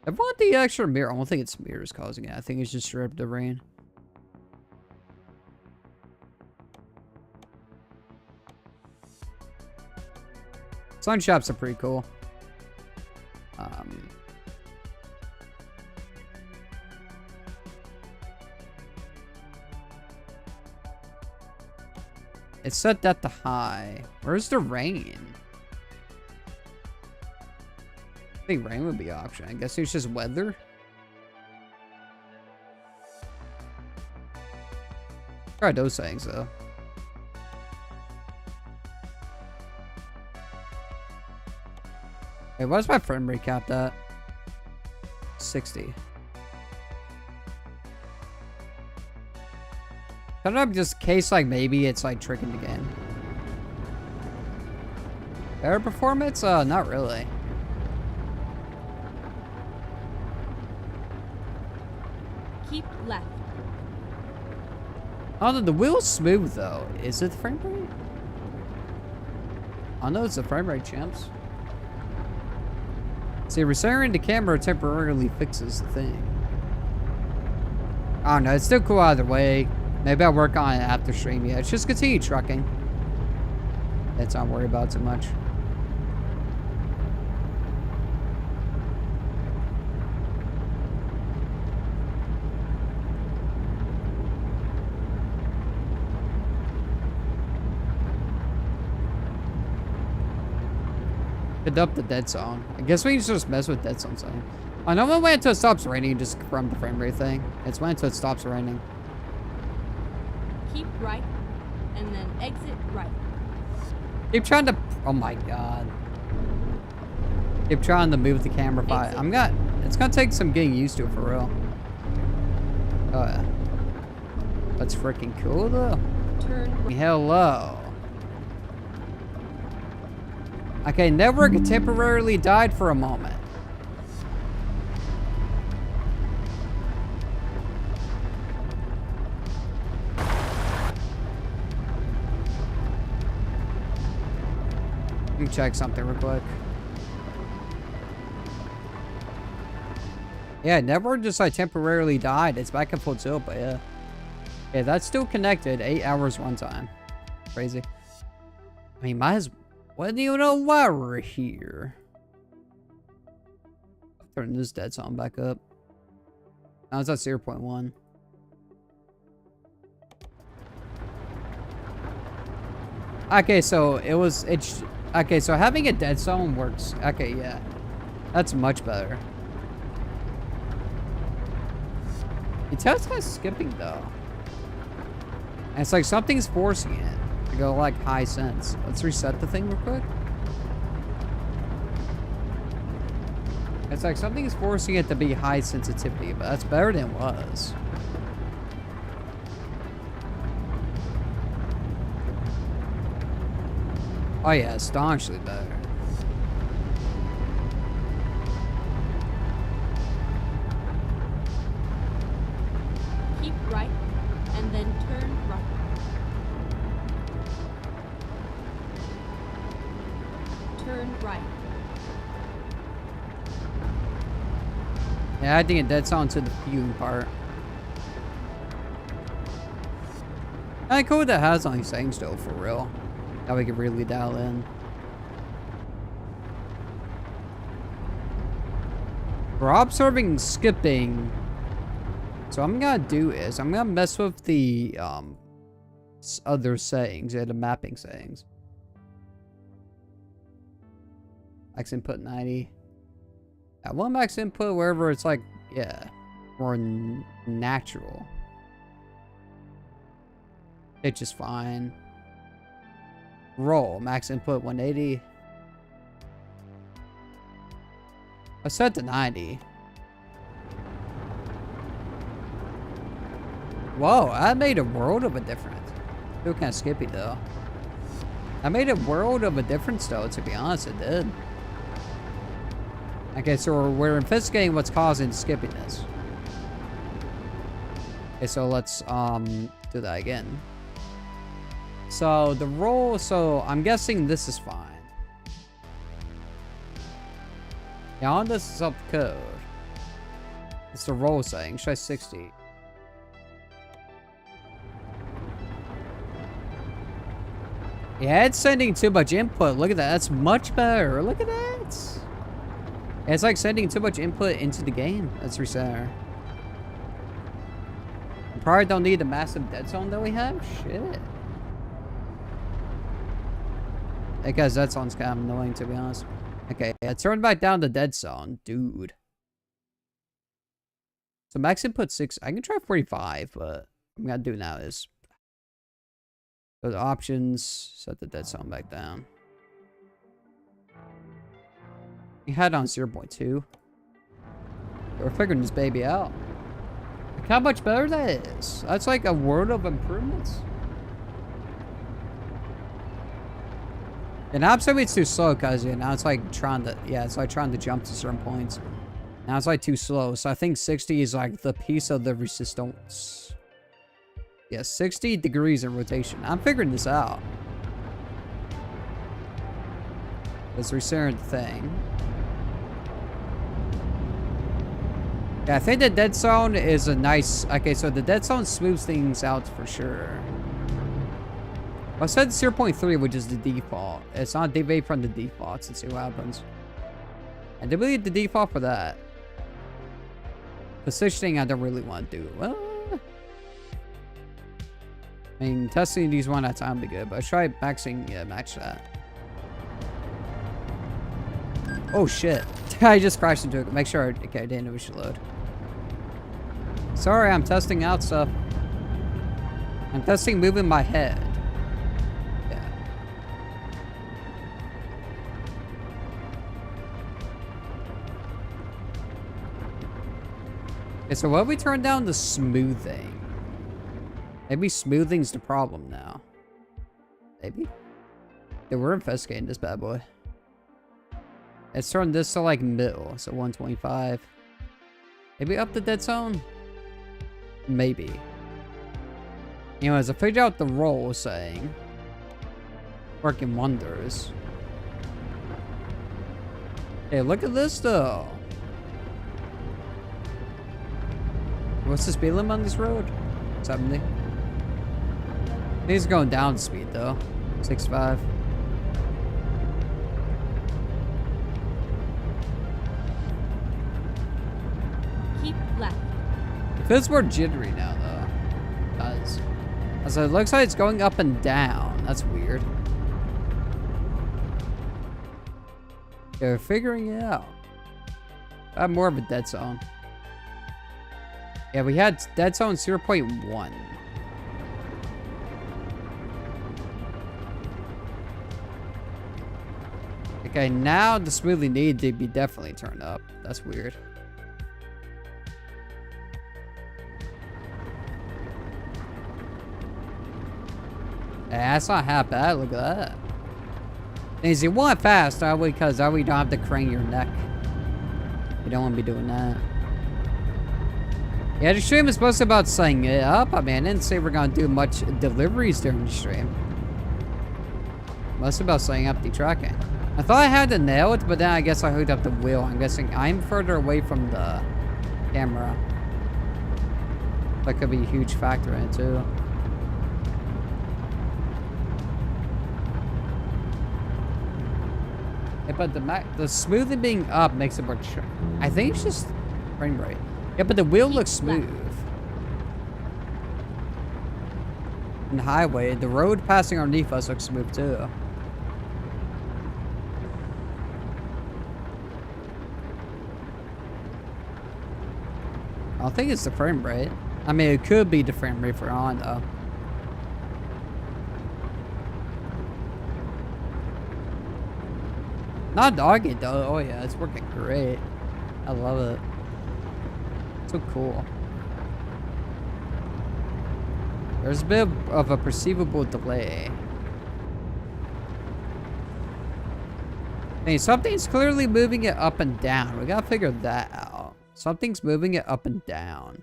I bought the extra mirror. I don't think it's mirrors causing it. I think it's just straight up the rain. Sun shops are pretty cool. It's set that to high. Where's the rain? I think rain would be an option. I guess it's just weather. Try those settings though. Wait, what's my frame rate capped at? 60. Kind of just case like maybe it's like tricking the game. Better performance? Not really. Keep left. Oh no, the wheel's smooth though. Is it the frame rate? I know it's the frame rate, champs. See, recentering the camera temporarily fixes the thing. I don't know, it's still cool either way. Maybe I'll work on it after stream. Yeah, it's just continue trucking. Let's not worry about too much. Picked up the dead zone. I guess we can just mess with dead zone setting. I know when until it stops raining, just confirm the frame rate thing. It's when until it stops raining. Keep right, and then exit right. Keep trying to. Oh my god. Keep trying to move the camera by. It's gonna take some getting used to it for real. Oh yeah. That's freaking cool though. Turn right. Hello. Okay, network temporarily died for a moment. Let me check something real quick. Yeah, network just like temporarily died. It's back in full tilt, but yeah. Yeah, that's still connected. 8 hours runtime. Crazy. I mean, why do you know why we're here? Turn this dead zone back up. Now it's at 0.1. Okay, so okay, so having a dead zone works. Okay, yeah. That's much better. It tells us skipping though. And it's like something's forcing it to go like high sense. Let's reset the thing real quick. It's like something's forcing it to be high sensitivity, but that's better than it was. Oh yeah, astonishingly better. Keep right, and then turn right. Turn right. Yeah, I think it dead zone to the viewing part. I cool that has on these settings though, for real. That we can really dial in. We're observing skipping. So I'm gonna do is I'm gonna mess with the other settings, yeah, the mapping settings. Max input 90. I want max input wherever it's like, yeah, more natural. It's just fine. Roll max input 180. I set to 90. Whoa, that made a world of a difference. Still kind of skippy though. That made a world of a difference though, to be honest, it did. Okay, so we're investigating what's causing skippiness. Okay, so let's do that again. So the roll, so I'm guessing this is fine. Yeah, on this is up code. It's the roll setting. Should I 60? Yeah, it's sending too much input. Look at that. That's much better. Look at that. Yeah, it's like sending too much input into the game. Let's reset. Probably don't need the massive dead zone that we have. Shit. Because that zone's kind of annoying, to be honest. Okay, yeah, turn back down the dead zone. Dude. So max input 6. I can try 45, but what I'm going to do now is go to options, set the dead zone back down. We had on 0.2. We're figuring this baby out. Look how much better that is. That's like a world of improvements. And now I'm saying it's too slow because now it's like trying to, yeah, it's like trying to jump to certain points. Now it's like too slow. So I think 60 is like the piece of the resistance. Yeah, 60 degrees in rotation. I'm figuring this out. Let's reset the thing. Yeah, I think the dead zone is a nice... Okay, so the dead zone smooths things out for sure. I said 0.3, which is the default. It's not deviate from the default. Let's see what happens. I do believe the default for that. Positioning, I don't really want to do. Well, I mean, testing these one at a time would be good, but I try maxing, yeah, match that. Oh shit. I just crashed into it. Make sure, okay, I didn't know we should load. Sorry, I'm testing out stuff. I'm testing moving my head. Yeah. Okay, so what if we turn down the smoothing? Maybe smoothing's the problem now. Maybe? Yeah, we're investigating this bad boy. Let's turn this to like middle, so 125. Maybe up the dead zone? Maybe. Anyways, I figured out the roll saying. Working wonders. Hey, look at this though. What's the speed limit on this road? 70. I think it's going down speed though. 65. Keep left. It feels more jittery now though. It does. So it looks like it's going up and down. That's weird. They're figuring it out. I have more of a dead zone. Yeah, we had dead zone 0.1. Okay, now the smoothing need to be definitely turned up. That's weird. Yeah, that's not half bad. Look at that. Things you want fast, because that way you don't have to crane your neck. You don't want to be doing that. Yeah, the stream is supposed about setting it up. I mean, I didn't say we're gonna do much deliveries during the stream. Mostly about setting up the tracking. I thought I had it nailed, but then I guess I hooked up the wheel. I'm guessing I'm further away from the camera. That could be a huge factor in it too. Yeah, but the smoothing being up makes it more. I think it's just frame rate. Yeah, but the wheel looks smooth. In the highway, the road passing underneath us looks smooth too. I don't think it's the frame rate. I mean, it could be the frame rate for on though. Not dogging though. Oh yeah, it's working great. I love it. So cool. There's a bit of a perceivable delay. Hey, something's clearly moving it up and down. We gotta figure that out. Something's moving it up and down.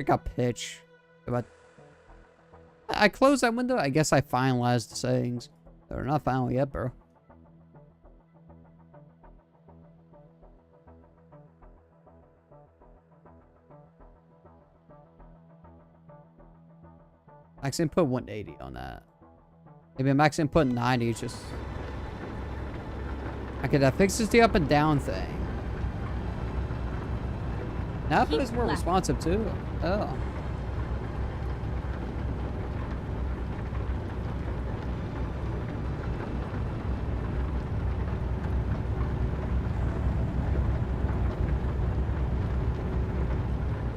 I got pitch. But I closed that window. I guess I finalized the settings. They're not final yet, bro. Max input 180 on that. Maybe max input 90 is just... Okay, that fixes the up and down thing. Now it is more responsive too. Oh.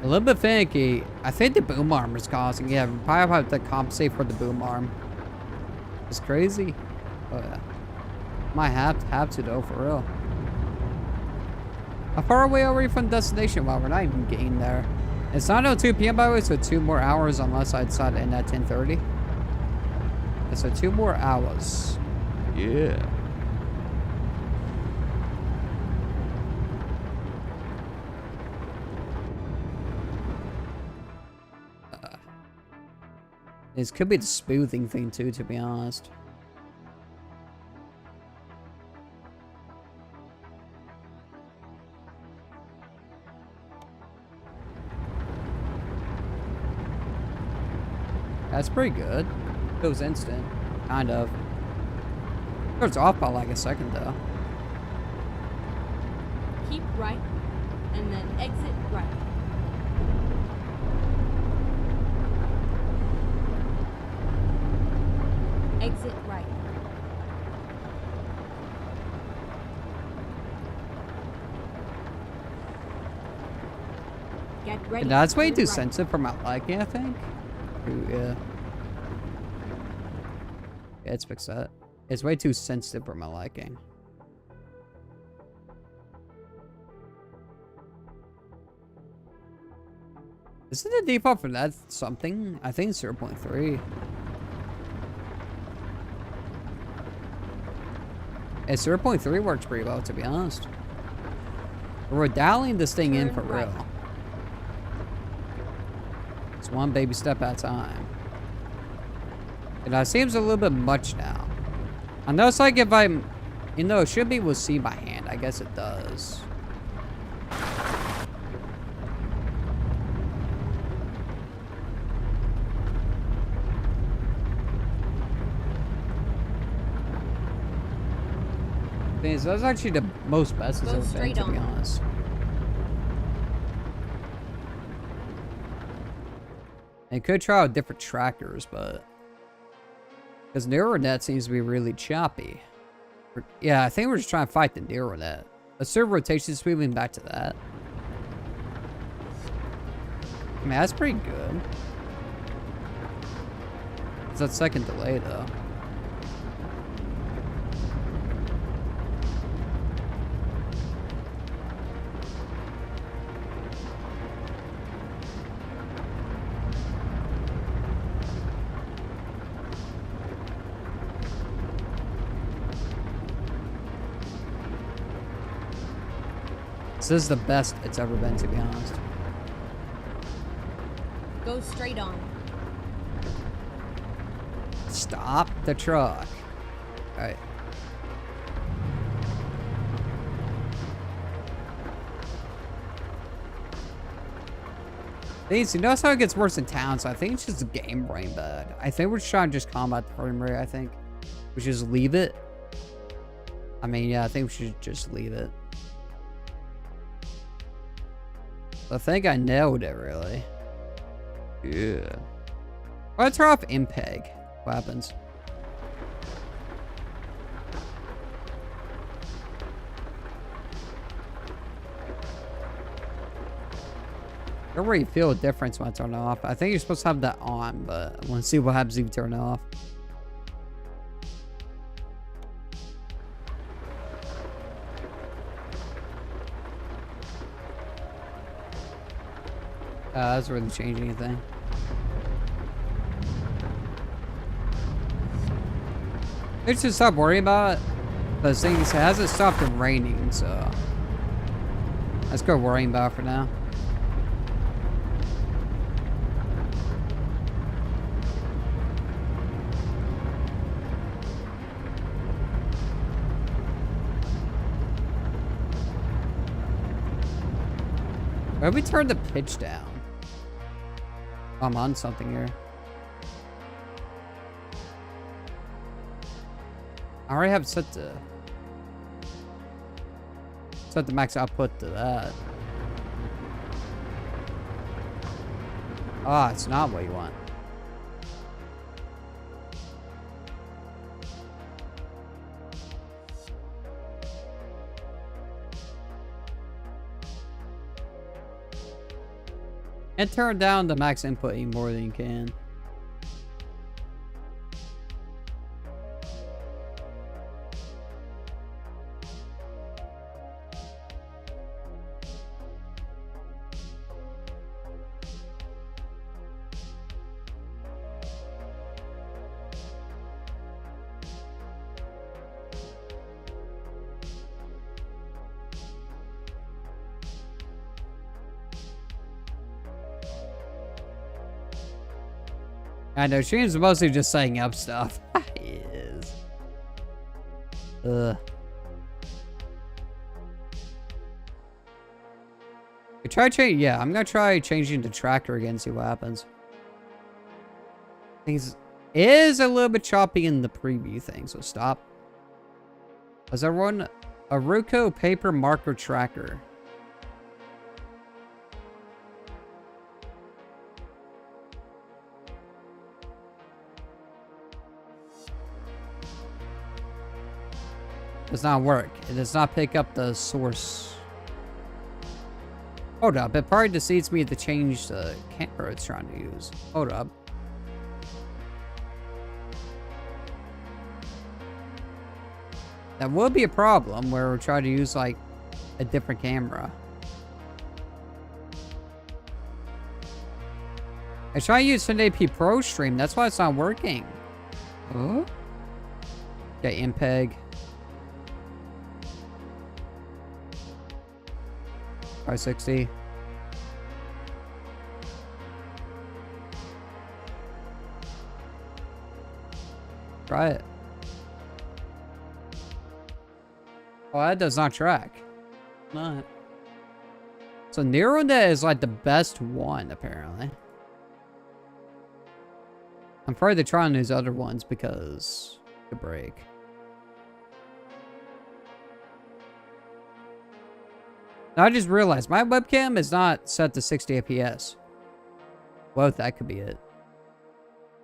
A little bit finicky. I think the boom arm is causing. Yeah, we probably have to compensate for the boom arm. It's crazy. Oh yeah. Might have to though, for real. How far away are we from destination? Well, we're not even getting there. It's not until 2 p.m. by the way, so 2 more hours unless I decide to end at 10:30. So 2 more hours. Yeah. This could be the smoothing thing too, to be honest. That's pretty good. It was instant. Kind of. It was off by like a second though. Keep right, and then exit right. Exit right. Get ready. That's way turn too right. sensitive for my liking, I think. Ooh, yeah. Yeah, let's fix that. It's way too sensitive for my liking. Isn't the default for that something? I think it's 0.3. It's 0.3 works pretty well, to be honest. We're dialing this thing in for Turn right. real. It's one baby step at a time. And that seems a little bit much now. I know it's like if I'm... You know, it should be with C by hand. I guess it does. That's actually the most best it's ever been, to be honest. It could try out different trackers, but... Because neural net seems to be really choppy. Yeah, I think we're just trying to fight the neural net. Let's do rotation sweeping back to that. I mean, that's pretty good. It's that second delay, though. This is the best it's ever been, to be honest. Go straight on. Stop the truck. Alright. You notice how it gets worse in town, so I think it's just a game brain bad. I think we're just trying to just combat the frame rate, I think. We should just leave it. I mean, yeah, I think we should just leave it. I think I nailed it, really. Yeah. Let's turn off MPEG. What happens? I don't really feel a difference when I turn it off. I think you're supposed to have that on, but I want to see what happens if you turn it off. That doesn't really change anything. Let's just stop worrying about it. The thing is, it hasn't stopped raining, so let's go worrying about it for now. Why did we turn the pitch down? I'm on something here. I already have set the max output to that. Ah, it's not what you want. And turn down the max input any more than you can. I know, stream's mostly just setting up stuff. It is. Ugh. Yeah, I'm gonna try changing the tracker again, see what happens. Things is a little bit choppy in the preview thing, so stop. Does everyone a Ruko paper marker tracker? Does not work. It does not pick up the source. Hold up. It probably just needs me to change the camera it's trying to use. Hold up. That would be a problem where we're trying to use like a different camera. I try to use 1080p Pro Stream. That's why it's not working. Oh. Okay, MPEG. 560. Try it. Oh, that does not track. Not. So NeuroNet is like the best one, apparently. I'm afraid to try on these other ones because the break. Now I just realized my webcam is not set to 60 FPS. Well, that could be it.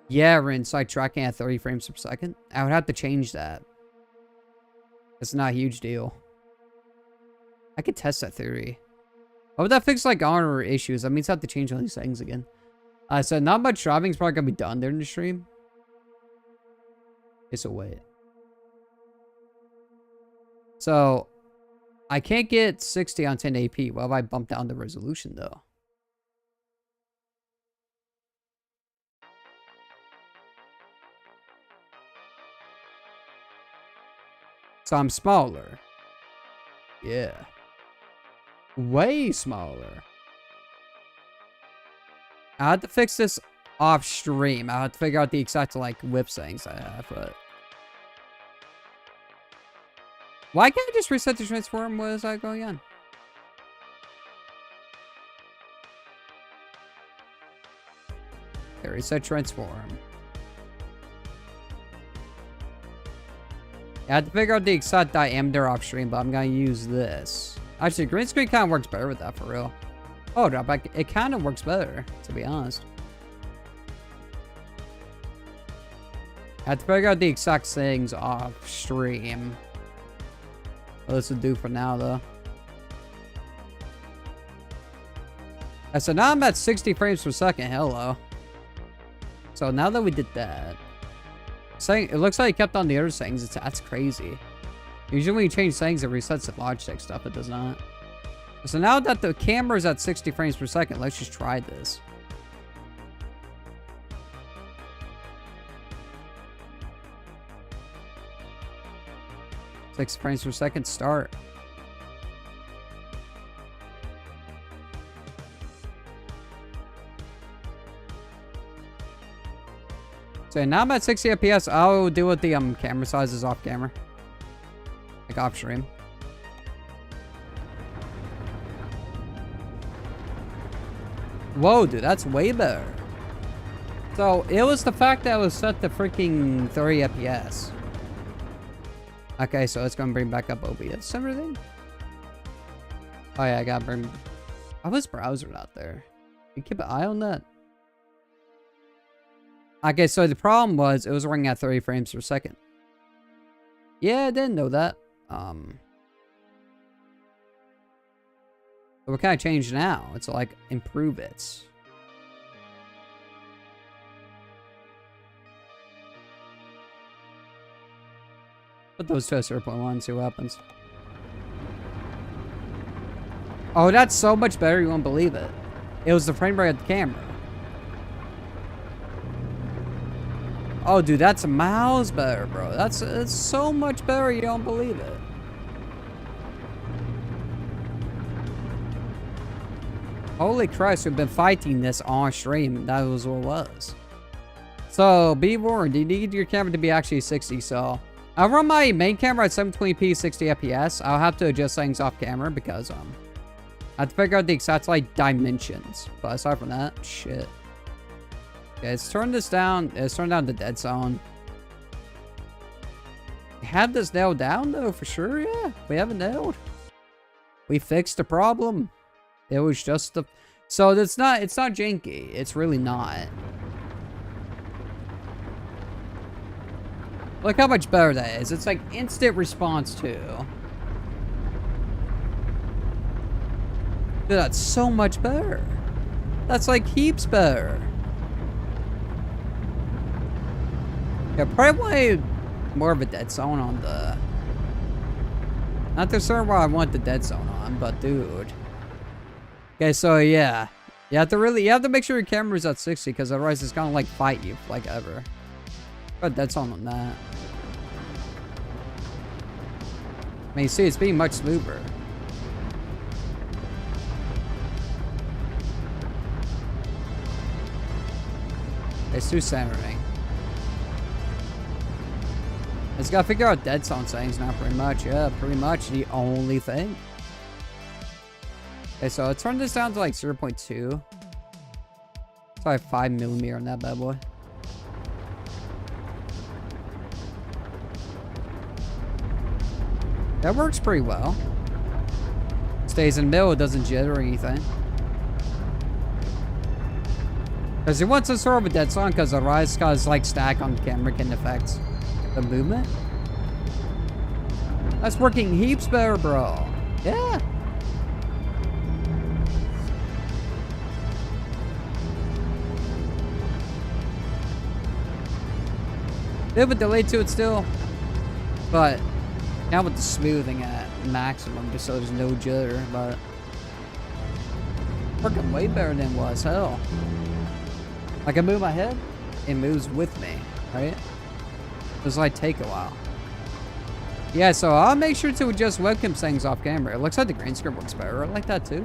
Yeah, we're inside tracking at 30 frames per second. I would have to change that. It's not a huge deal. I could test that theory. Oh, would that fix like honor issues? That means I have to change all these things again. So not much driving is probably gonna be done during the stream. Okay, so wait. So I can't get 60 on 1080p. What if I bump down the resolution though? So I'm smaller. Yeah. Way smaller. I had to fix this off stream. I had to figure out the exact like whip settings I have, but why can't I just reset the transform? What is that going on? Okay, reset transform. I had to figure out the exact diameter off stream, but I'm gonna use this. Actually, green screen kind of works better with that for real. Oh, drop back. It kind of works better, to be honest. I had to figure out the exact things off stream. What this would do for now, though. So now I'm at 60 frames per second. Hello. So now that we did that, it looks like it kept on the other settings. That's crazy. Usually when you change settings, it resets the Logitech stuff. It does not. So now that the camera's at 60 frames per second, let's just try this. Six frames per second, start. So now I'm at 60 FPS. I'll deal with the camera sizes off camera. Like off stream. Whoa, dude, that's way better. So it was the fact that it was set to freaking 30 FPS. Okay, so it's gonna bring back up OBS and everything. Oh yeah, I gotta bring. I was browser not there. You keep an eye on that. Okay, so the problem was it was running at 30 frames per second. Yeah, I didn't know that. So what can I change now? It's like improve it. Put those to a 0.1, see what happens. Oh, that's so much better, you won't believe it. It was the frame rate of the camera. Oh, dude, that's miles better, bro. It's so much better, you don't believe it. Holy Christ, we've been fighting this on stream. That was what it was. So, be warned, you need your camera to be actually 60, so I'll run my main camera at 720p 60 FPS. I'll have to adjust things off camera because I have to figure out the exact like dimensions. But aside from that, shit. Okay, let's turn this down. Let's turn down the dead zone. We have this nailed down though, for sure, yeah. We have it nailed. We fixed the problem. It was just the... So it's not janky. It's really not. Look how much better that is. It's like instant response too. Dude, that's so much better. That's like heaps better. Yeah, probably wanted more of a dead zone on the... Not the server I want the dead zone on, but dude. Okay, so yeah. You have to make sure your camera's at 60, because otherwise it's gonna like fight you like ever. But dead zone on that. I mean, you see, it's being much smoother. It's too centering. It's gotta figure out dead zone settings now, pretty much. Yeah, pretty much the only thing. Okay, so let's turn this down to like 0.2. It's like 5mm on that bad boy. That works pretty well. Stays in the middle, it doesn't jitter or anything. Because it wants a sort of a dead zone, because the rise cause like stack on the camera can affect the movement. That's working heaps better, bro. Yeah. Bit of a delay to it still, but now with the smoothing at maximum, just so there's no jitter, but working way better than it was. Hell, like I move my head, it moves with me, right? Just like take a while. Yeah, so I'll make sure to adjust webcam settings off camera. It looks like the green screen works better. I like that too.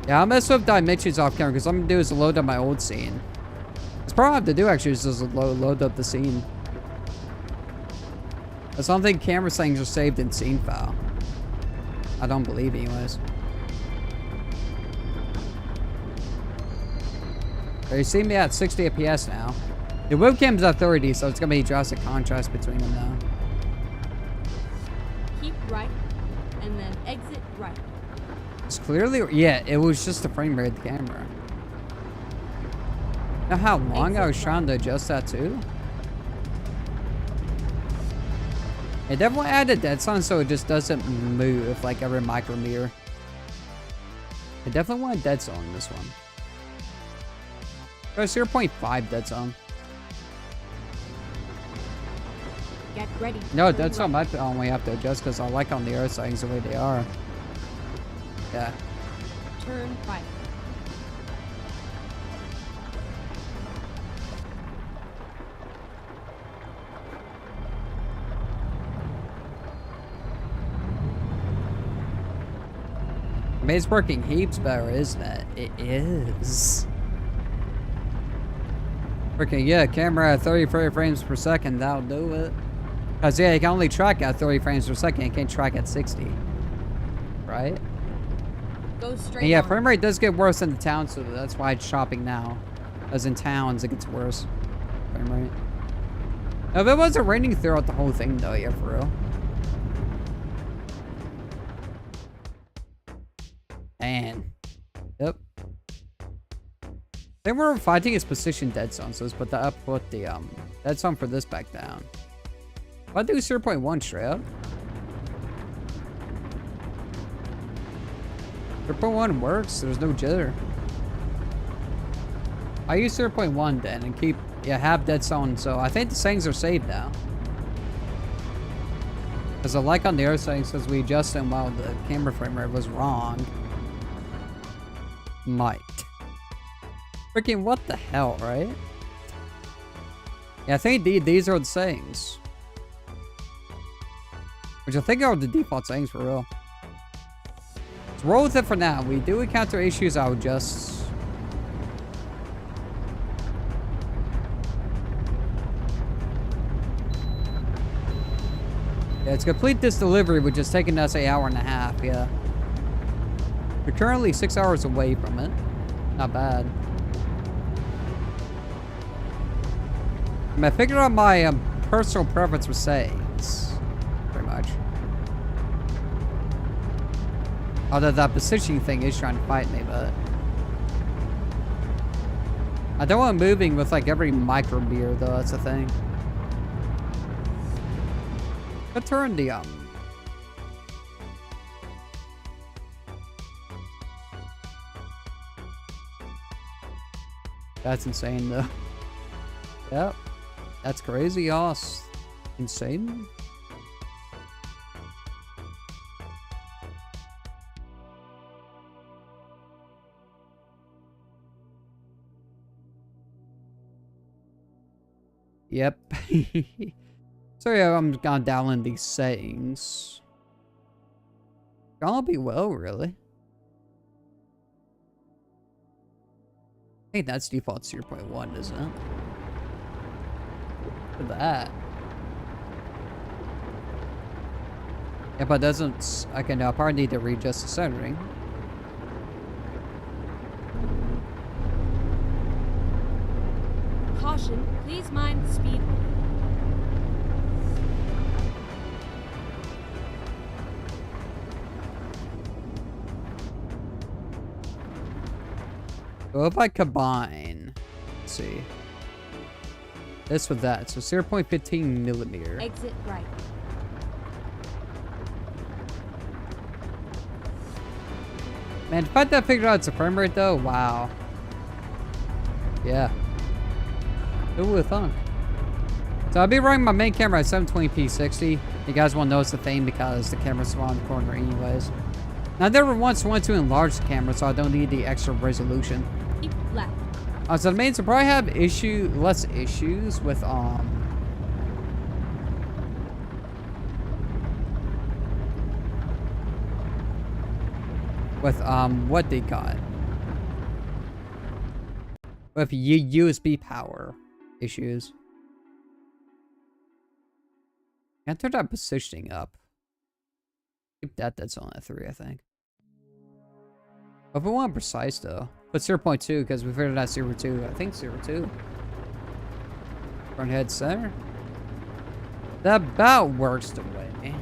Yeah, I'll mess with dimensions off camera, because what I'm gonna do is load up my old scene. That's probably what I have to do actually, is just load up the scene. I don't think camera settings are saved in scene file. I don't believe anyways. So you see me at 60 FPS now. The webcam's at 30, so it's gonna be drastic contrast between them now. Keep right, and then exit right. It's clearly, yeah, it was just the frame rate of the camera. Know how long I was trying to adjust that too? It definitely added dead zone so it just doesn't move like every micrometer. I definitely want a dead zone in this one. Go 0.5 dead zone. Get ready. No, dead zone might only have to adjust because I like on the other settings the way they are. Yeah. Turn right. I mean, it's working heaps better, isn't it? It is. Freaking yeah, camera at 30 frames per second, that'll do it. Because yeah, you can only track at 30 frames per second, you can't track at 60. Right? Go straight. And yeah, on. frame rate does get worse in the town, so that's why it's chopping now. As in towns, it gets worse. Frame rate. Now, if it wasn't raining throughout the whole thing, though, yeah, for real. Man. Yep. They were fighting its position dead zone, so let's put that up, put the dead zone for this back down. If I do 0.1 straight up. 0.1 works, there's no jitter. I use 0.1 then and keep, yeah, have dead zone, so I think the settings are saved now. Because I like on the other settings, because we adjusted them while the camera frame rate was wrong. Might. Freaking what the hell, right? Yeah, I think these are the settings. Which I think are the default settings for real. Let's roll with it for now. We do encounter issues, I'll just... Yeah, it's complete this delivery, which is taking us an hour and a half, yeah. We're currently 6 hours away from it. Not bad. mean, I figured out my personal preference for settings, pretty much. Although that positioning thing is trying to fight me, but I don't want moving with like every micro mirror though. That's the thing. But turn the That's insane though. Yep. That's crazy, Yoss. Insane. Yep. So yeah, I'm gonna download these settings. Gonna be well, really. I think that's default 0.1, isn't it? Look at that. Yeah, but doesn't... Okay, no, I probably need to readjust the centering. Caution, please mind the speed limit. So if I combine, let's see, this with that, so 0.15 millimeter. Exit right. Man, if I had that figured out, it's a frame rate though. Wow. Yeah. Who would have thunk? So I'll be running my main camera at 720p 60. You guys won't notice the thing because the camera's around the corner anyways. Now, I never once wanted to enlarge the camera, so I don't need the extra resolution. Keep left. So that means I probably have less issues with what they got with USB power issues. I turned that positioning up. Keep that's on at 3, I think. If we want precise though, put 0.2 because we figured out 0.2. I think 0.2. Front head center. That about works the way.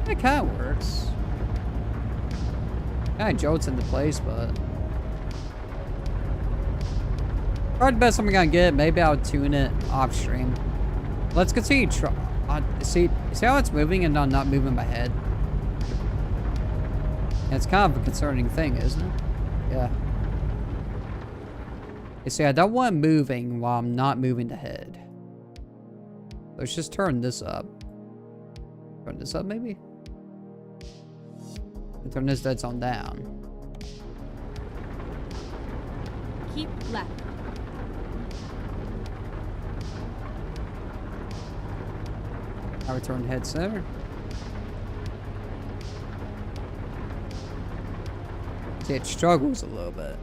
It kind of works. Kind of jolts into place, but probably the best I'm gonna get. Maybe I'll tune it off stream. Let's continue. See how it's moving and I'm not moving my head. It's kind of a concerning thing, isn't it? Yeah. You see, I don't want moving while I'm not moving the head. Let's just turn this up. Turn this up, maybe? And turn this dead zone down. Keep left. I return head center. See, it struggles a little bit.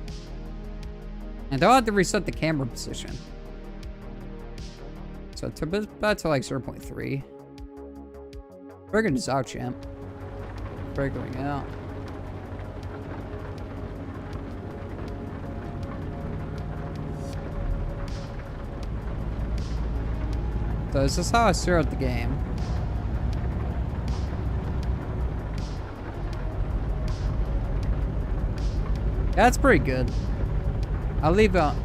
And I'll have to reset the camera position. So back to like 0.3. Figuring this out, champ. Figuring it out. So this is how I start the game. That's pretty good. I'll leave it on.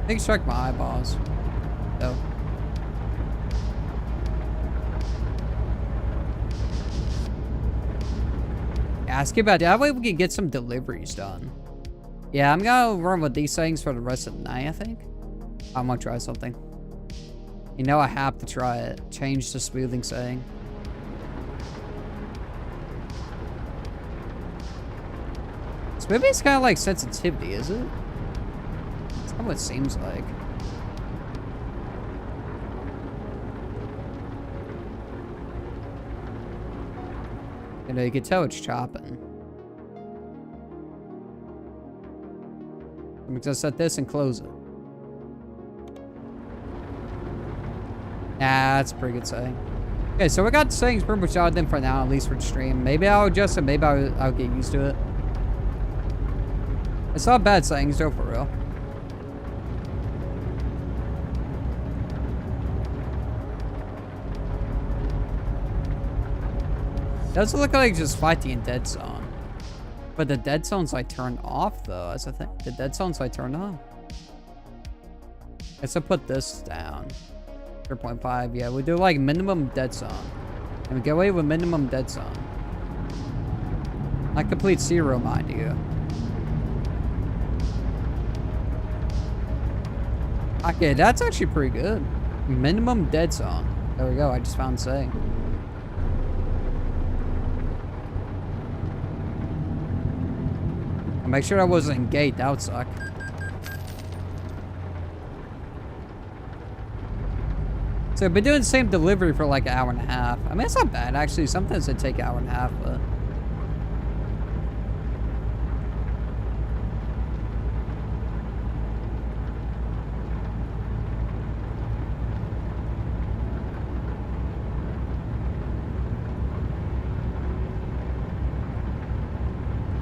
I think strike my eyeballs. No. Yeah, skip out. That way we can get some deliveries done. Yeah, I'm gonna run with these things for the rest of the night, I think. I'm gonna try something. You know I have to try it. Change the smoothing setting. Maybe it's kind of like sensitivity, is it? That's kind of what it seems like. You know, you can tell it's chopping. I'm gonna set this and close it. Nah, that's a pretty good setting. Okay, so we got the settings pretty much out then for now, at least for the stream. Maybe I'll adjust it, maybe I'll get used to it. It's not bad settings though, for real. Doesn't look like just fighting in dead zone. But the dead zone's like turned off though, as I think. The dead zone's like turned on. Guess I'll put this down. 0.5, yeah, we do like minimum dead zone. And we get away with minimum dead zone. Not complete zero, mind you. Okay, that's actually pretty good. Minimum dead zone. There we go, I just found saying. I'll make sure I wasn't gate, that would suck. So I've been doing the same delivery for like an hour and a half. I mean, it's not bad actually. Sometimes it take an hour and a half, but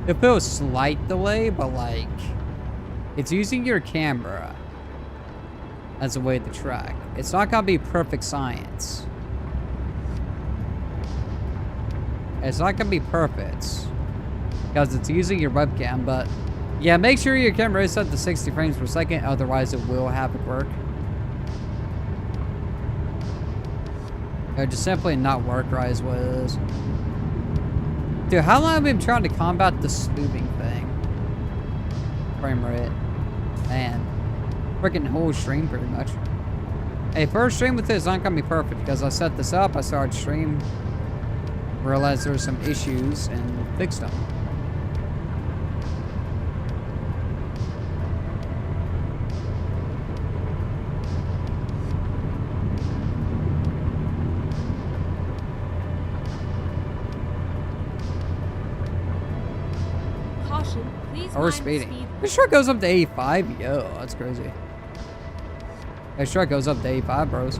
it feels slight delay, but like it's using your camera as a way to track. It's not gonna be perfect science. It's not gonna be perfect because it's using your webcam, but yeah, make sure your camera is set to 60 frames per second, otherwise it will have it work. It'll just simply not work right is what it is. Dude, how long have I been trying to combat the smoothing thing? Frame rate. Man. Freaking whole stream pretty much. Hey, first stream with this is not gonna be perfect because I set this up, I started stream, realized there were some issues and fixed them. Caution, please Oh, we're mind speeding. speed. This truck goes up to 85. Yo, that's crazy. This truck goes up to 85, bros.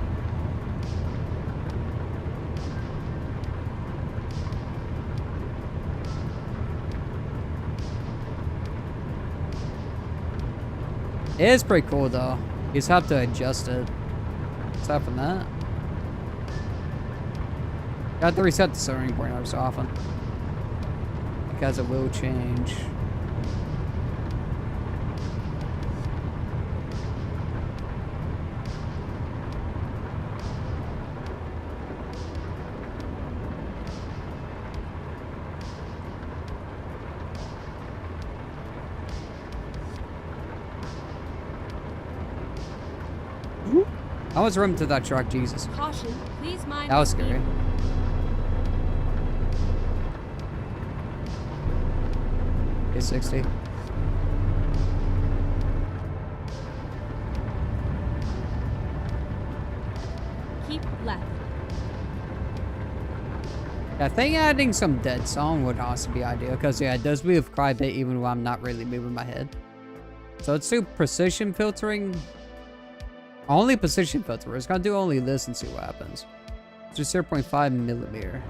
It is pretty cool though. You just have to adjust it. Aside from that, got to reset the starting point every so often because it will change. I was running to that truck, Jesus. Caution, please mind That was speed. scary. Okay, 60. Keep left. Yeah, I think adding some dead zone would also be ideal because yeah, it does move quite a bit even when I'm not really moving my head. So let's do precision filtering. Only precision filter. It's gonna do only this and see what happens. Just 0.5 millimeter.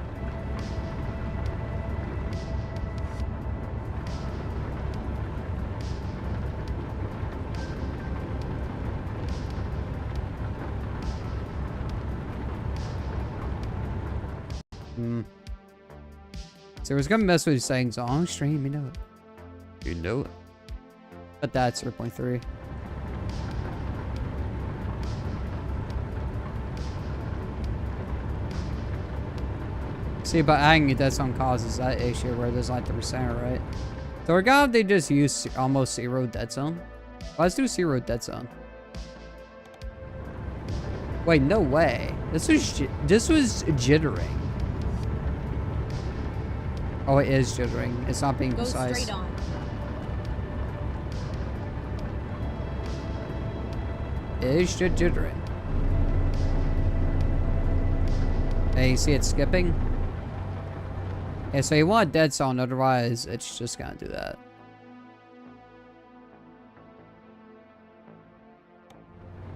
So it's gonna mess with these settings on stream, you know it. You know it. But that's 0.3. See, but adding a dead zone causes that issue where there's like the percent, right? So we're gonna have to just use almost zero dead zone. Let's do zero dead zone. Wait, no way. This was jittering. Oh, it is jittering. It's not being Go precise. straight on. It is jittering. Hey, you see it skipping? Yeah, so you want a dead zone, otherwise it's just gonna do that.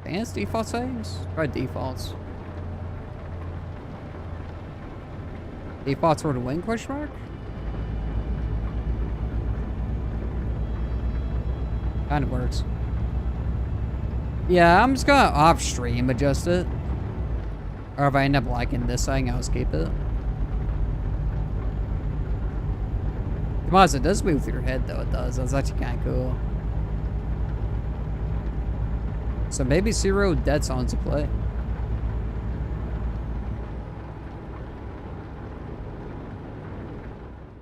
Advanced default settings? Try defaults. Defaults for the wing question mark? Kind of works. Yeah, I'm just gonna off stream adjust it. Or if I end up liking this thing, I'll just keep it. Come on, it does move with your head though, it does. That's actually kind of cool. So maybe 0 dead zones to play.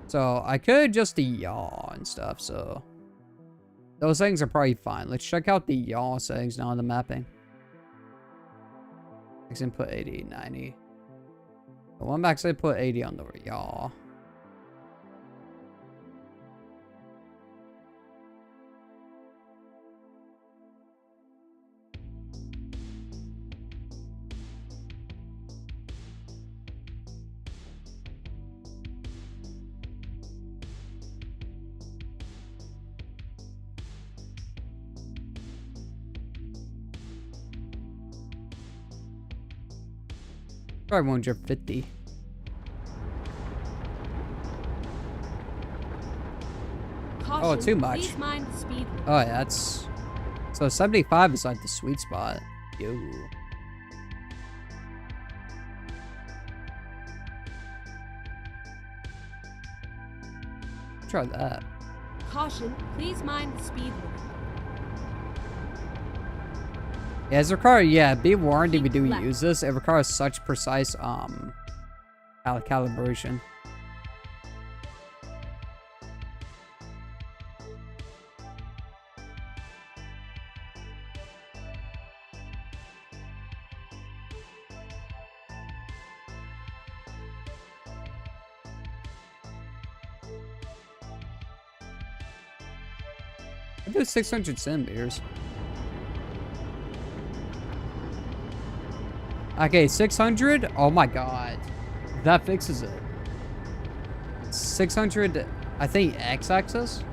So I could adjust the yaw and stuff, so those things are probably fine. Let's check out the yaw settings now on the mapping. Max input 80, 90. The one max input 80 on the yaw. Probably 150. Caution, Oh, too much. Please mind the speed. Oh, yeah, that's... So 75 is like the sweet spot. Yo. Try that. Caution, please mind the speed limit. Yeah, it's required, yeah, be warned if you do Left. use this, it requires such precise, calibration. I do 600 centimeters. Okay, 600? Oh my god. That fixes it. 600, I think x-axis?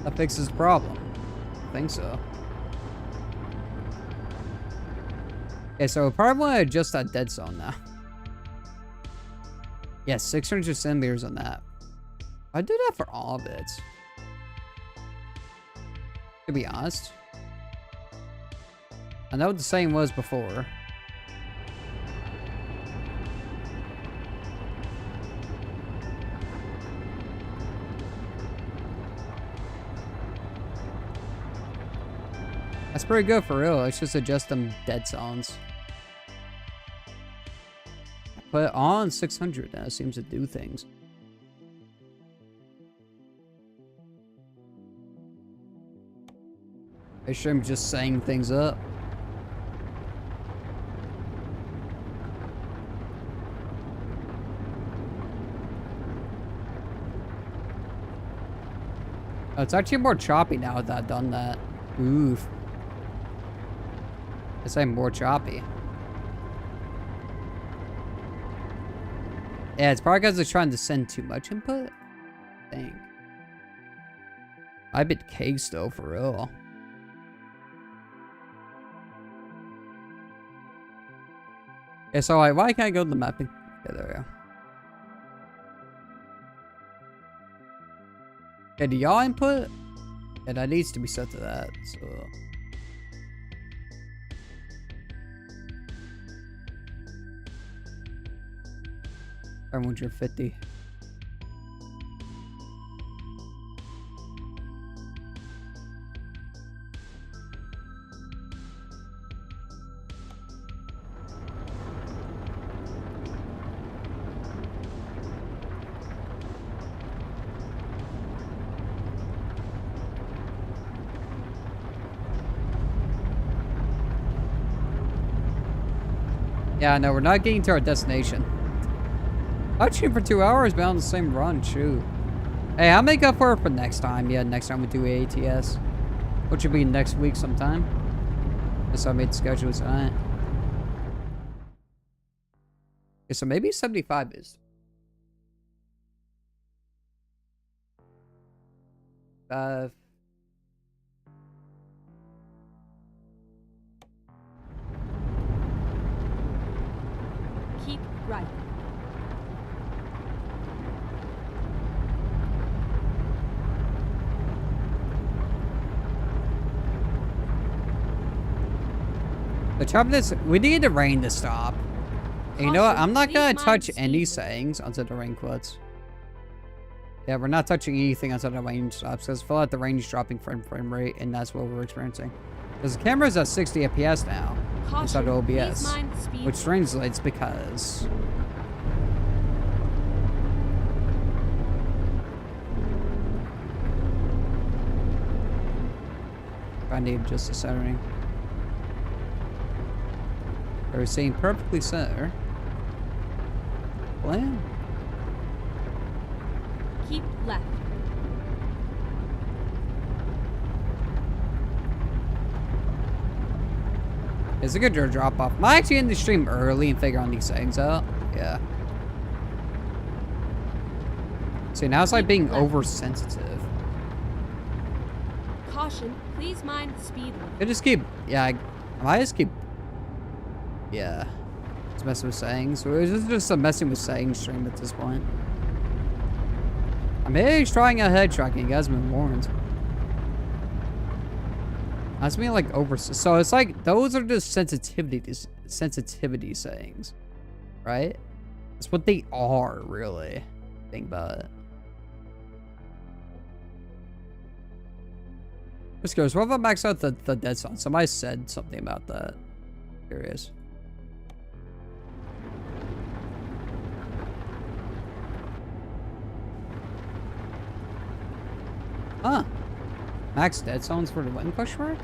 That fixes the problem. I think so. Okay, so we probably want to adjust that dead zone now. Yeah, 600 centimeters on that. I do that for all of it. To be honest. I know what the same was before. That's pretty good for real. Let's just adjust them dead zones. Put it on 600. That seems to do things. Make sure I'm just saying things up. Oh, it's actually more choppy now that I've done that. Oof. It's like more choppy. Yeah, it's probably because it's trying to send too much input. I think. I bet cakes though, for real. Yeah, so why can't I go to the mapping? Yeah, there we go. Okay, do y'all input? Yeah, that needs to be set to that, so... 150. Yeah, no, we're not getting to our destination. I'll shoot for 2 hours, but on the same run, shoot. Hey, I'll make up for it for next time. Yeah, next time we do AATS. Which will be next week sometime. Guess I made the schedule tonight. Okay, so maybe 75 is. Keep right. The trouble is, we need the rain to stop. And you know what? I'm not gonna Please touch mind any speed. settings until the rain quits. Yeah, we're not touching anything until the rain stops, because I feel like the rain is dropping frame rate, and that's what we're experiencing. Because the camera's at 60 FPS now inside Caution, of please OBS, mind the speed which translates because I need just a centering. We're seeing perfectly center. Plan. Keep left. It's a good drop off. Am I actually in the stream early and figure on these settings out? Yeah. See, now it's like being Left. oversensitive. Caution, please mind the speed limit. I just keep, yeah, I just keep, yeah. It's messing with settings. So it's just a messing with settings stream at this point. I'm trying a head tracking. You guys have been warned. That's me like over. So it's like those are just sensitivity settings, right? That's what they are, really. Think about it. This goes. What if I max out the dead zone? Somebody said something about that. Curious. Huh. Max dead zones for the win question mark?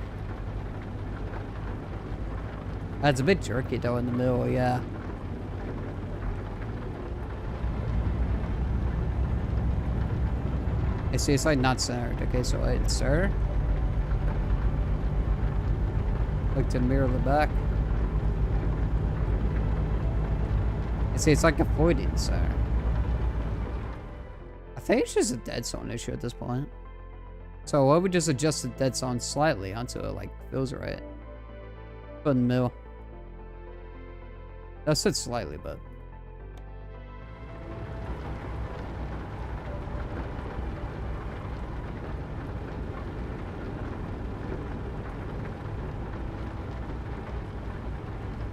That's a bit jerky though in the middle, yeah. I see it's like not centered. Okay, so it's center. Look to the mirror of the back. I see it's like avoiding center. I think it's just a dead zone issue at this point. So what would just adjust the dead zone slightly until it like feels right? Put in the middle. That's it slightly, but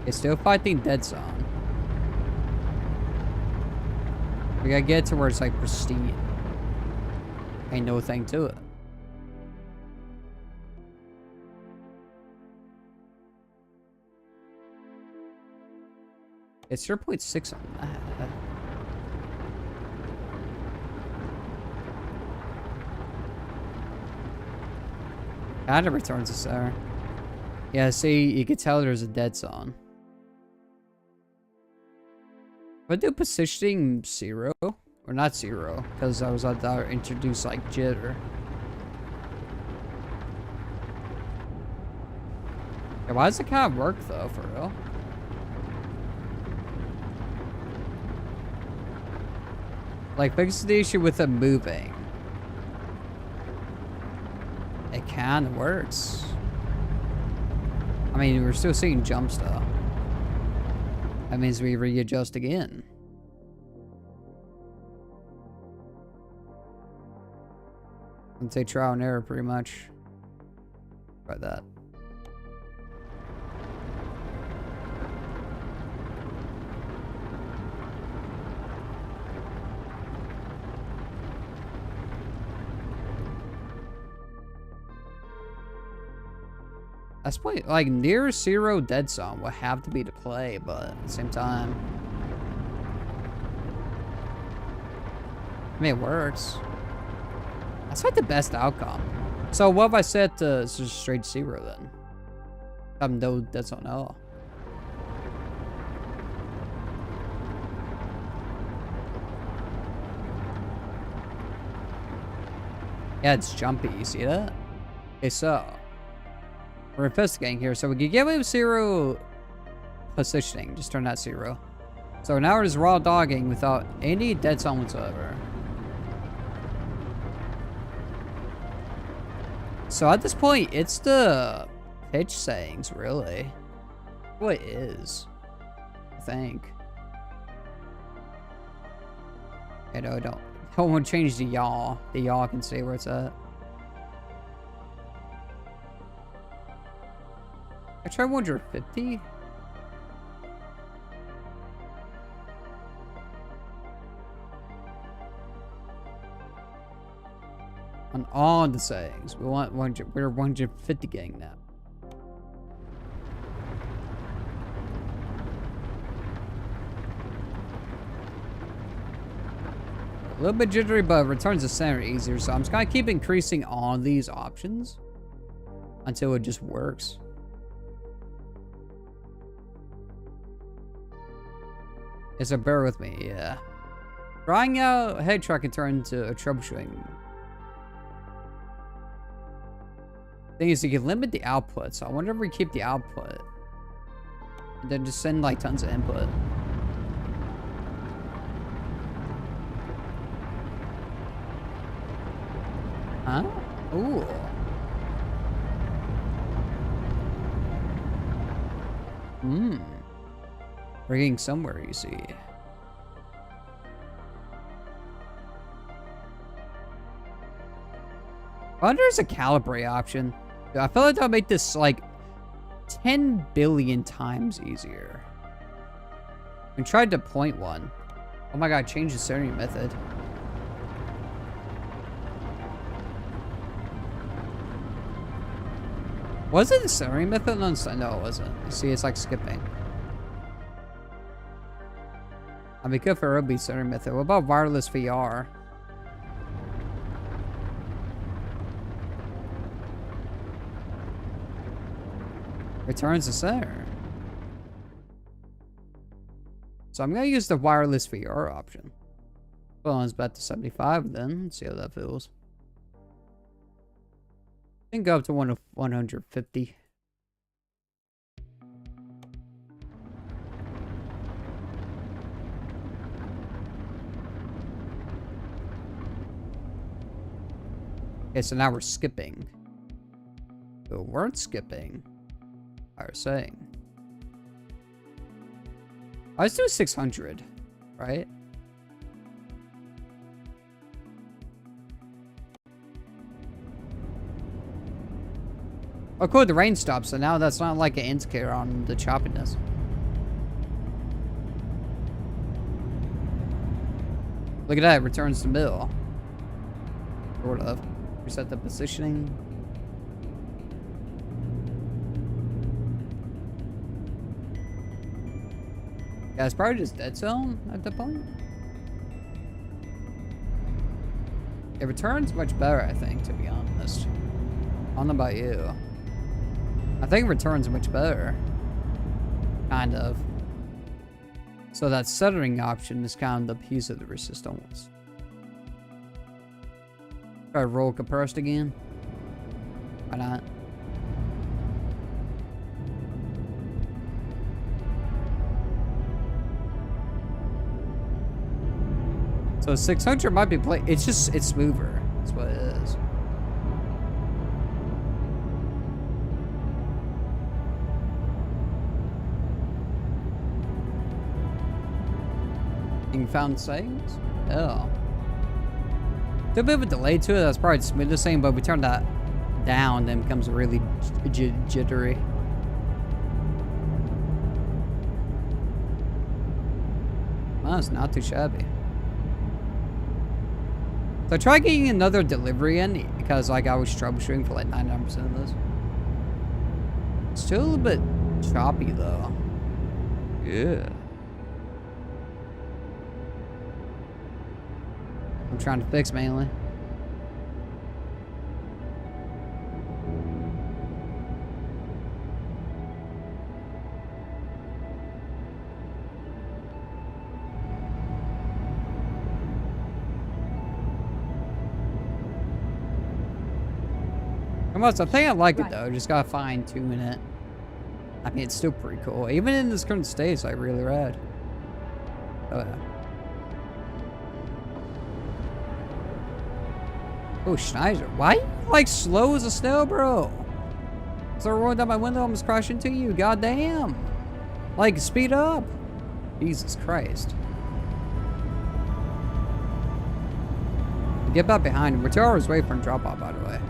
it's still fighting dead zone. We gotta get to where it's like pristine. Ain't no thing to it. It's 0.6 on that. Kinda returns a center. Yeah, see, you can tell there's a dead zone. If I do positioning 0, or not 0, because I was about to introduce like jitter. Yeah, why does it kind of work though, for real? Like, fix the issue with it moving. It kind of works. I mean, we're still seeing jumps though. That means we readjust again. I'd say trial and error pretty much. Try that. That's point like near 0 dead zone would have to be to play, but at the same time, I mean, it works. That's like the best outcome. So what if I set to just straight 0 then? I'm no dead zone at all. Yeah, it's jumpy. You see that? Okay, so we're investigating here, so we can get away with 0 positioning. Just turn that 0. So now we're just raw dogging without any dead zone whatsoever. So at this point, it's the pitch settings, really. What it is, I think. You know, don't want to change the yaw. The yaw can stay where it's at. I tried 150. On all the settings, we want 100. We're 150 gang now. A little bit jittery, but returns to center easier. So I'm just gonna keep increasing all these options until it just works. Yeah, so bear with me, yeah. Trying out head track can turn into a troubleshooting. Thing is, you can limit the output, so I wonder if we keep the output and then just send like tons of input. Huh? Ooh. We're getting somewhere, you see. I wonder if there's a calibrate option. I feel like that'll make this like 10 billion times easier. We tried to point one. Oh my god, change the centering method. Was it the centering method? No, it wasn't. You see, it's like skipping. I mean, good for Ruby centering method. What about wireless VR? Returns to center. So I'm gonna use the wireless VR option. Well, it's back to 75 then. Let's see how that feels. I think go up to 150. Okay, so now we're skipping. But we weren't skipping. I was saying. Let's do 600, right? Oh, cool, the rain stopped, so now that's not like an indicator on the choppiness. Look at that, it returns to middle. Sort of. Reset the positioning. Yeah, it's probably just dead zone at that point. It returns much better, I think, to be honest. I don't know about you. I think it returns much better. Kind of. So that centering option is kind of the piece of the resistance. Try roll compressed again. Why not? So 600 might be play. It's smoother. That's what it is. You found settings? Oh. There's a bit of a delay to it. That's probably the smoothest thing, but if we turn that down, then it becomes really jittery. Well, it's not too shabby. So I tried getting another delivery in because like I was troubleshooting for like 99% of this. It's still a little bit choppy though. Yeah. I'm trying to fix mainly. I think I like it though. Just gotta fine tune it. I mean, it's still pretty cool. Even in this current state, it's like really rad. Oh yeah. Oh, Schneider. Why are you like slow as a snail, bro? So rolling down my window, I almost crashed into you. God damn. Like, speed up. Jesus Christ. Get back behind him. We're 2 hours away from drop off, by the way.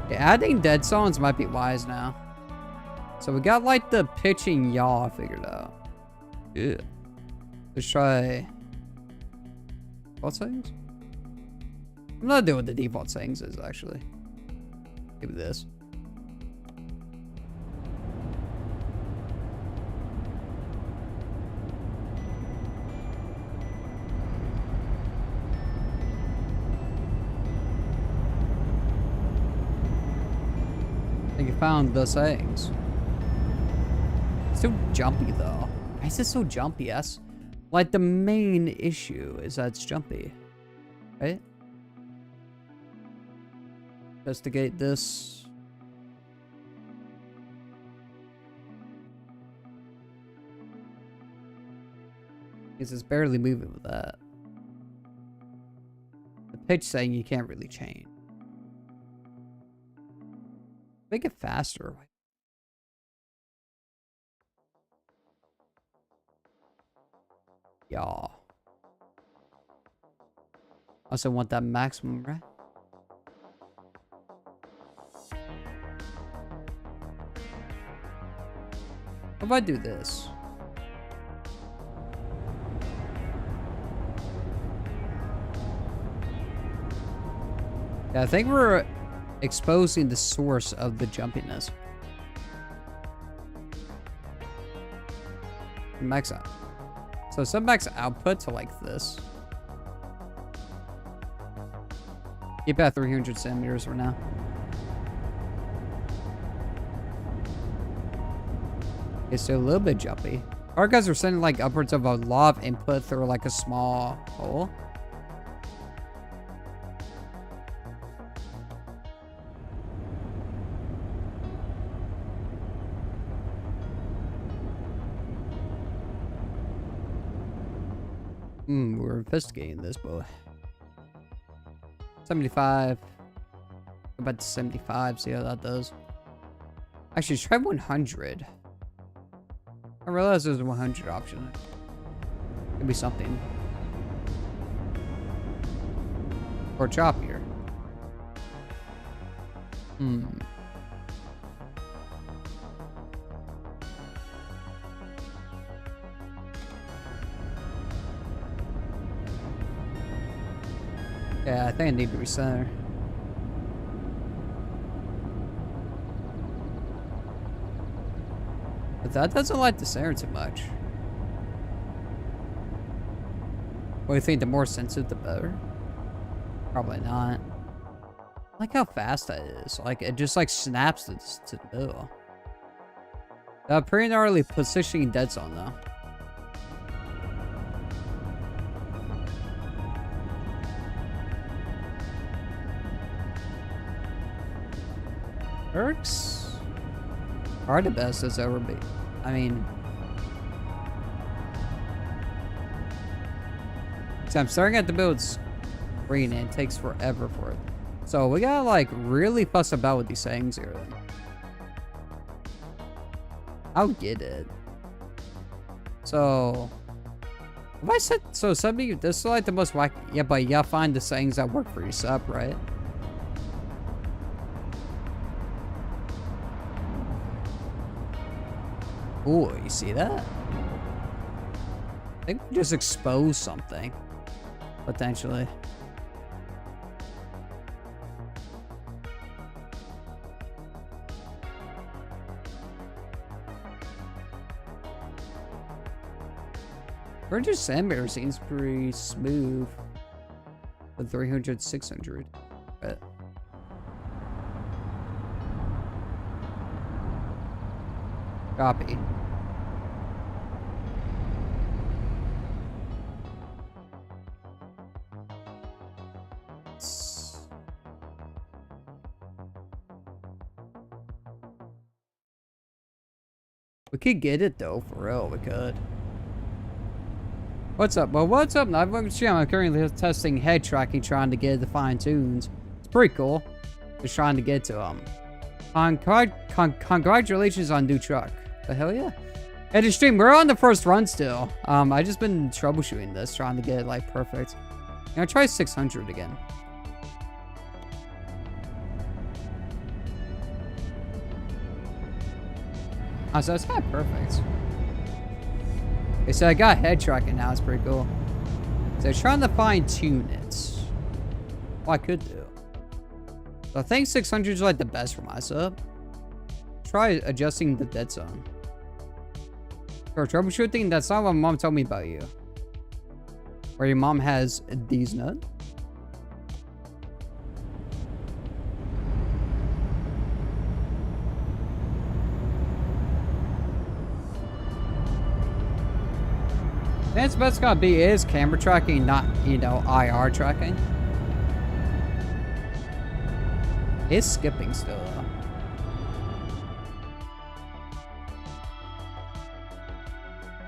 Okay, adding dead zones might be wise now. So we got like the pitching yaw figured out. Yeah. Let's try default settings. I'm not doing what the default settings is actually. Maybe this. I think I found the settings. It's too jumpy though. Why is it so jumpy? Yes. Like the main issue is that it's jumpy. Right? Investigate this. Because it's barely moving with that. The pitch setting you can't really change. Make it faster. Yeah. Also want that maximum, right? What if I do this? Yeah, I think we're exposing the source of the jumpiness. Max out. So set max output to like this. Keep at 300 centimeters for now. It's still a little bit jumpy. Our guys are sending like upwards of a lot of input through like a small hole. We're investigating this, boy. 75. About 75, see how that does. Actually, try 100. I realize there's a 100 option. Could be something. Or choppier. Yeah, I think I need to recenter. But that doesn't like the center too much. What do you think? The more sensitive, the better? Probably not. I like how fast that is. Like, it just like snaps to the middle. Pretty gnarly positioning dead zone though. Works are the best as ever be. I mean, so I'm staring at the build screen and it takes forever for it. So we gotta like really fuss about with these settings here. Then. I'll get it. So if I said so, somebody this is like the most wacky. Yeah, but you gotta find the settings that work for your sub, right? Ooh, you see that? I think we just exposed something. Potentially. Virgin Sandbar seems pretty smooth. With 300, 600. But copy. We could get it though, for real, we could. What's up? Well, what's up? I'm currently testing head tracking, trying to get the fine tunes. It's pretty cool. Just trying to get to congratulations on new truck. The hell yeah. Hey, the stream, we're on the first run still. I just been troubleshooting this, trying to get it like perfect. I'm gonna try 600 again. Oh, so it's kind of perfect. Okay, so I got head tracking now. It's pretty cool. So I'm trying to fine tune it. What I could do. So I think 600 is like the best for my sub. Try adjusting the dead zone. For troubleshooting, that's not what mom told me about you. Where your mom has these nuts. That's best gonna be is camera tracking, not, you know, IR tracking. It's skipping still though.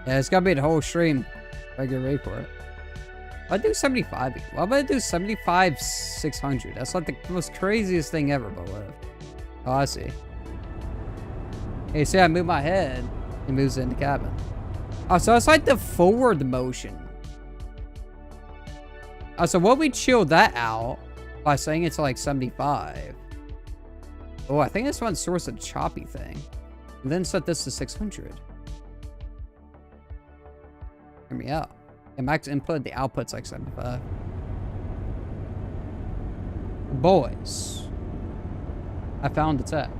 Yeah, it's gotta be the whole stream. I get ready for it. I do 75. Why would I do 75 600? That's like the most craziest thing ever, but whatever. Oh, I see. Hey, see, I move my head. It moves in the cabin. Oh, so it's like the forward motion. Oh, so what we chilled that out by saying it's like 75. Oh, I think this one's source of choppy thing. And then set this to 600. Hear me out. The max input, the output's like 75. Boys. I found the tech.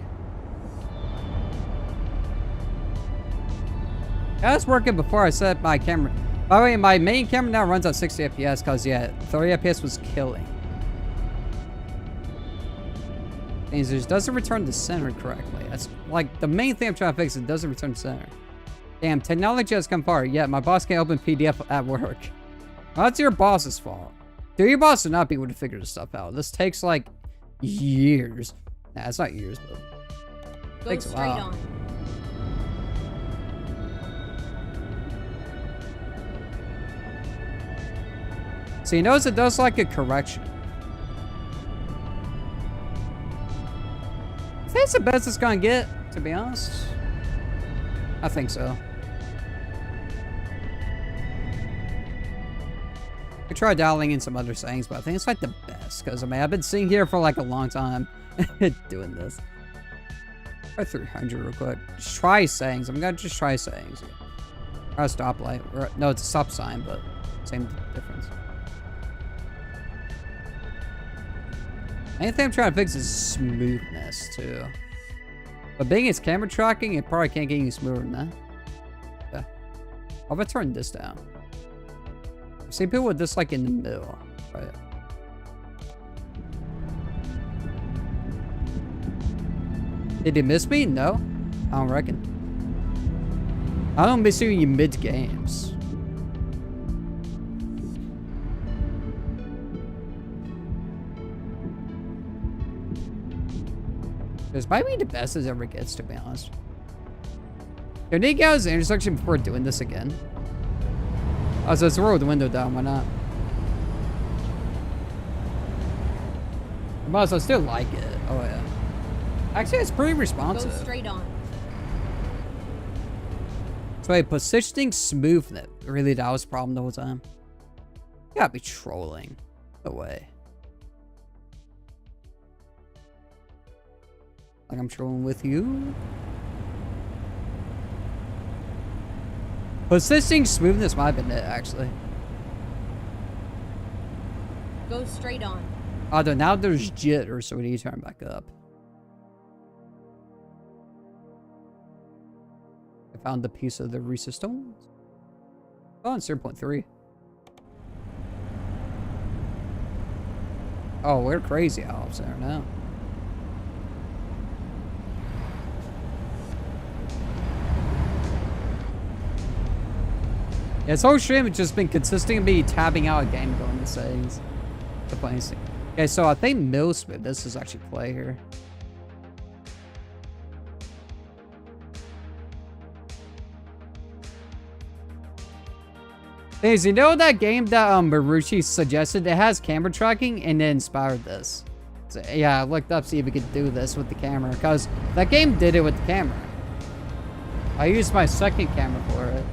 Yeah, that's working before I set my camera. By the way, my main camera now runs at 60 FPS because, yeah, 30 FPS was killing. Means it doesn't return to center correctly. That's like the main thing I'm trying to fix. It doesn't return to center. Damn, technology has come far. Yeah, my boss can't open PDF at work. Well, that's your boss's fault. Dude, your boss should not be able to figure this stuff out. This takes like years. Nah, it's not years, but it takes a while. On. So you notice it does like a correction. I think it's the best it's gonna get, to be honest. I think so. I tried dialing in some other settings, but I think it's like the best. Because, I mean, I've been sitting here for like a long time doing this. Try 300 real quick. Just try settings. I'm gonna just try settings. Or a stoplight. Or, no, it's a stop sign, but same difference. Anything I'm trying to fix is smoothness, too. But being it's camera tracking, it probably can't get any smoother than that. Yeah. How about turn this down? I see people with this like in the middle. Right. Did he miss me? No. I don't reckon. I don't miss you mid-games. This might be the best it ever gets, to be honest. Do I need to get out of the intersection before doing this again? Oh, so let's roll the window down, why not? But I still like it. Oh, yeah. Actually, it's pretty responsive. Go straight on. So, wait, positioning smoothness. Really, that was the problem the whole time. You gotta be trolling. No way. Like I'm trolling with you. Positioning smoothness might have been it, actually. Go straight on. Although now there's jitter, so we need to turn back up. I found the piece of the resistance. Oh, it's 0.3. Oh, we're crazy elves there now. Yeah, this whole stream has just been consistently tabbing out a game going to settings. The funniest thing. Okay, so I think mill smooth. This is actually play here. Things, you know that game that Marucci suggested? It has camera tracking and it inspired this. So, yeah, I looked up to see if we could do this with the camera because that game did it with the camera. I used my second camera for it.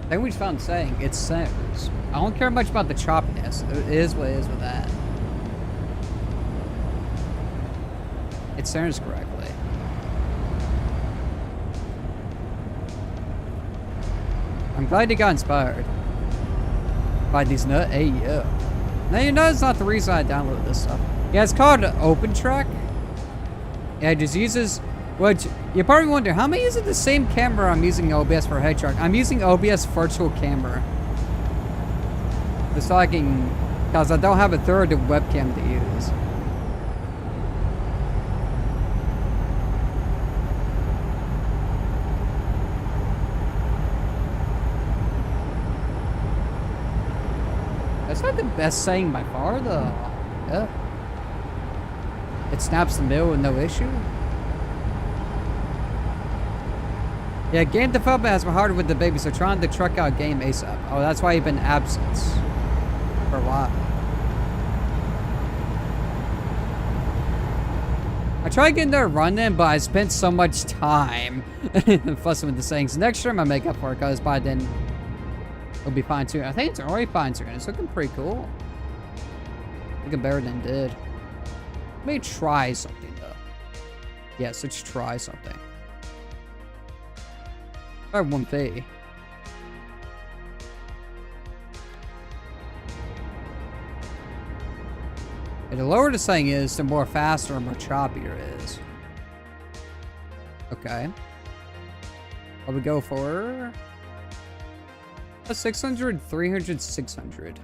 I think we just found saying it's centers. I don't care much about the choppiness. It is what it is with that. it centers correctly. I'm glad you got inspired by these nut. Hey, yeah. Now you know it's not the reason I downloaded this stuff. Yeah, it's called OpenTrack. Yeah, it just uses, which you probably wonder, how am I using the same camera I'm using OBS for head track? I'm using OBS virtual camera. Just so I can, because I don't have a third webcam to use. That's not the best saying by far, though. Yeah. It snaps the middle with no issue. Yeah, game development has been harder with the baby, so trying to truck out game ASAP. Oh, that's why you've been absent for a while. I tried getting there running, but I spent so much time fussing with the settings. Next stream I make up for it, because by then it'll be fine tuned. I think it's already fine tuned. It's looking pretty cool. Looking better than it did. Let me try something though. Yes, let's try something. Try 1P. And the lower the setting is, the more faster and more choppier it is. Okay. What we go for? 600, 300, 600.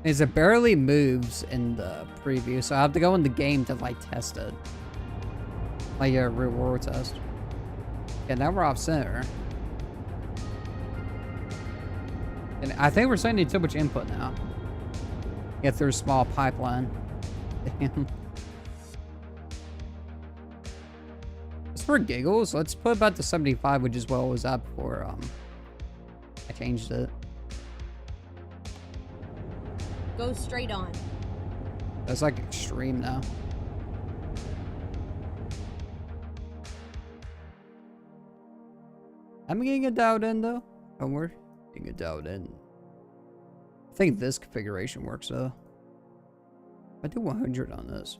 Is it barely moves in the preview, so I have to go in the game to like test it. Like a reward test. Okay, now we're off center. And I think we're sending too much input now. Get through a small pipeline. Damn. Just for giggles, let's put about to 75, which is what was at before I changed it. Go straight on. That's like extreme now. I'm getting it dialed in though. Don't worry. Getting it dialed in. I think this configuration works though. I do 100 on this.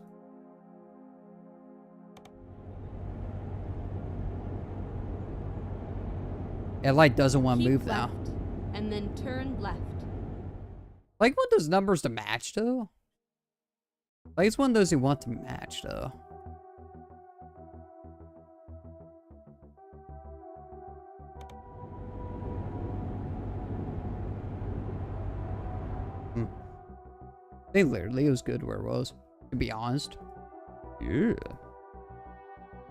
It like doesn't want to move now. And then turn left. Like want those numbers to match though. Like it's one of those you want to match though. I think literally it was good where it was, to be honest. Yeah.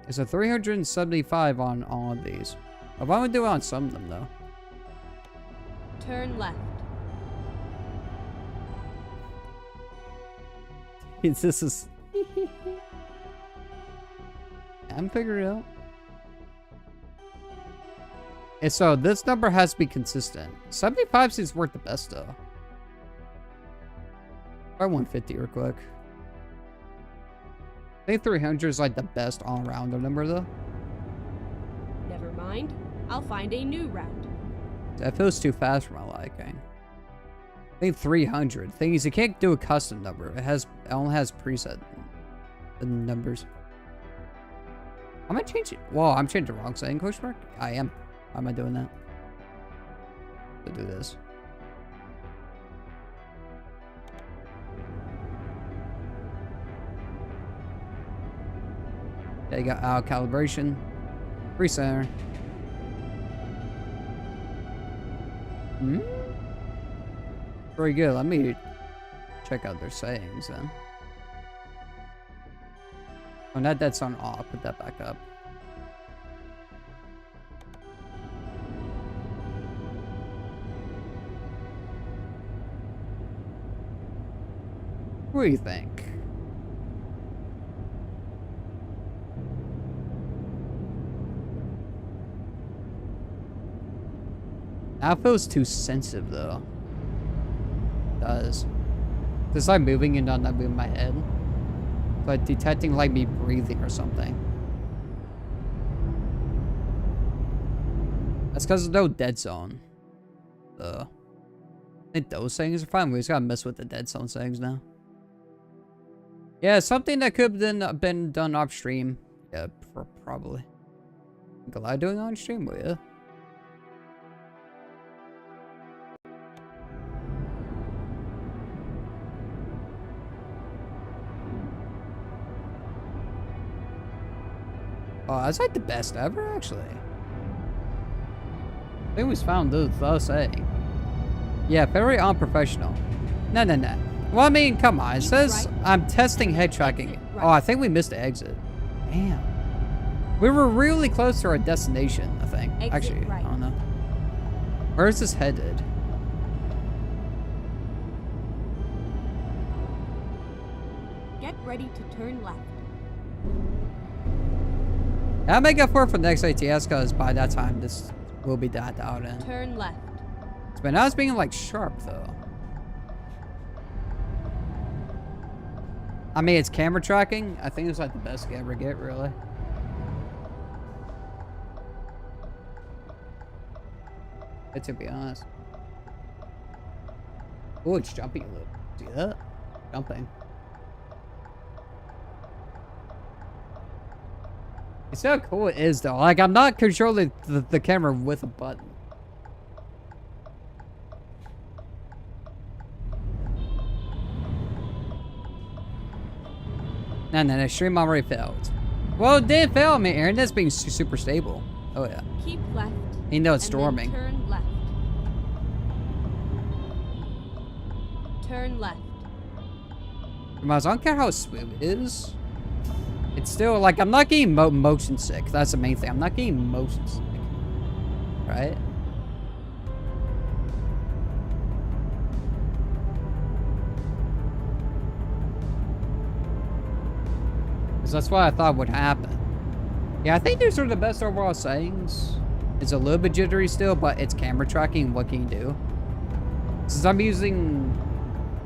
It's a 375 on all of these. I would do it on some of them though. Turn left. This is... I'm figuring it out. And so this number has to be consistent. 75 seems worth the best though. Try 150 real quick. I think 300 is like the best all-rounder number though. Never mind. I'll find a new route. That feels too fast for my liking. I think 300. Thing is, you can't do a custom number. It only has preset numbers. Am I changing? Whoa, I'm changing the wrong setting, question mark? I am. Why am I doing that? To do this. Yeah, you got out calibration. Recenter. Very good. Let me check out their settings then. Oh, not that's on off. Put that back up. What do you think? That feels too sensitive though. It does. It's like moving and not moving my head. Like detecting like me breathing or something. That's because there's no dead zone. I think those things are fine. We just gotta mess with the dead zone settings now. Yeah, something that could have been done off stream. Yeah, probably. Glad doing on stream, will ya? Oh, that's like the best ever, actually. I think we found the saying. Yeah, very unprofessional. No. Well, I mean, come on. It says I'm testing head tracking. Oh, I think we missed the exit. Damn. We were really close to our destination, I think. Actually, I don't know. Where is this headed? Get ready to turn left. I'll make up for it for the next ATS because by that time this will be that out in. Turn left. But now it's being like sharp though. I mean, it's camera tracking. I think it's like the best you ever get, really. To be honest. Oh, it's jumping a little. See that? Jumping. It's how cool it is though. Like, I'm not controlling the camera with a button. No, stream already failed. Well, it did fail. I mean, Aaron, that's being super stable. Oh yeah. Keep left. You know it's storming. Turn left. Turn left. I don't care how smooth it is. It's still like I'm not getting motion sick. That's the main thing. I'm not getting motion sick. Right? Because that's what I thought would happen. Yeah, I think these are the best overall sayings. It's a little bit jittery still, but it's camera tracking. What can you do? Since I'm using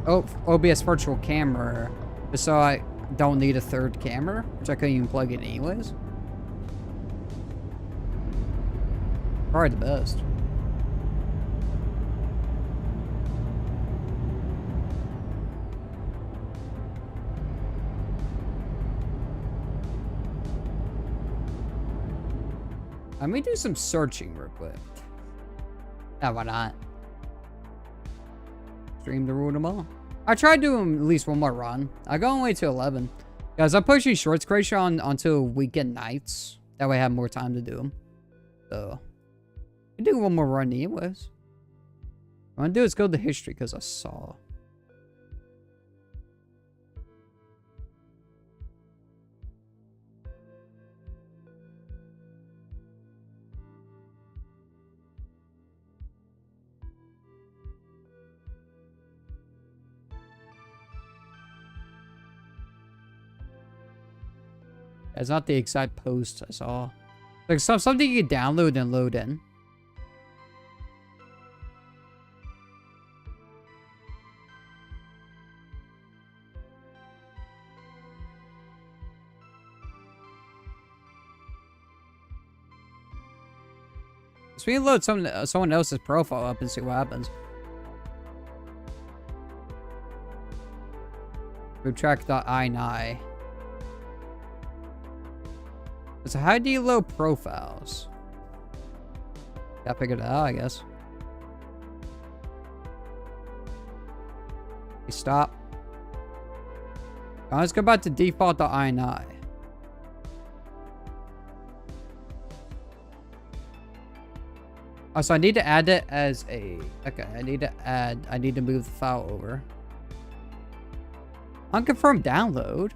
OBS virtual camera, so I don't need a third camera, which I couldn't even plug in anyways. Probably the best. Let me do some searching real quick. Yeah, why not? Stream the rule them all. I tried doing at least one more run. I go all the way to 11. Guys, I'm pushing shorts creation onto weekend nights. That way I have more time to do them. So, I do one more run anyways. What I want to do is go to history because I saw. It's not the exact post I saw. Like something you can download and load in. So we can load someone else's profile up and see what happens. Retract.ini. So how do you load profiles? Gotta figure that out, I guess. You stop. Let's go back to default.ini. Oh, so I need to add it as a... Okay, I need to move the file over. Unconfirmed download?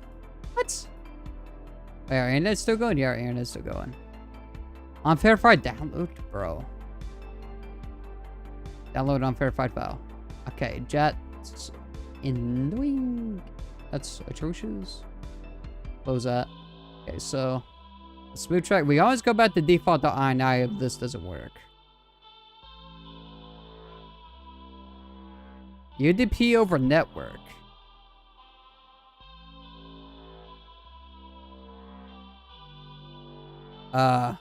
What? Wait, our internet's still going? Yeah, our internet's still going. Unverified download? Bro. Download unverified file. Okay, Jet's annoying. That's atrocious. Close that. Okay, so... Smooth track. We always go back to default.ini if this doesn't work. UDP over network. I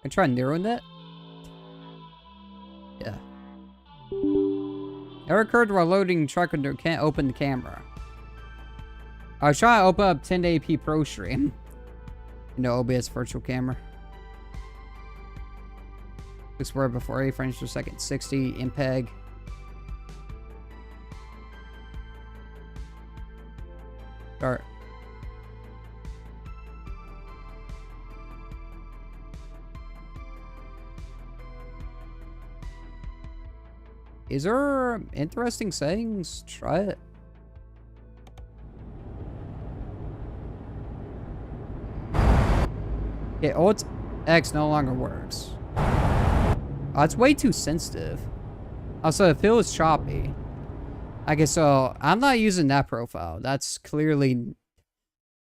try narrowing it. Yeah. Error occurred while loading truck window. Can't open the camera. I was trying to open up 1080p Pro Stream. You know, OBS virtual camera. Explorer before 8 frames per second. 60 MPEG. Start. Is there interesting settings? Try it. Okay, Alt X no longer works. Oh, it's way too sensitive. Also, it feels choppy. Okay, so I'm not using that profile. That's clearly...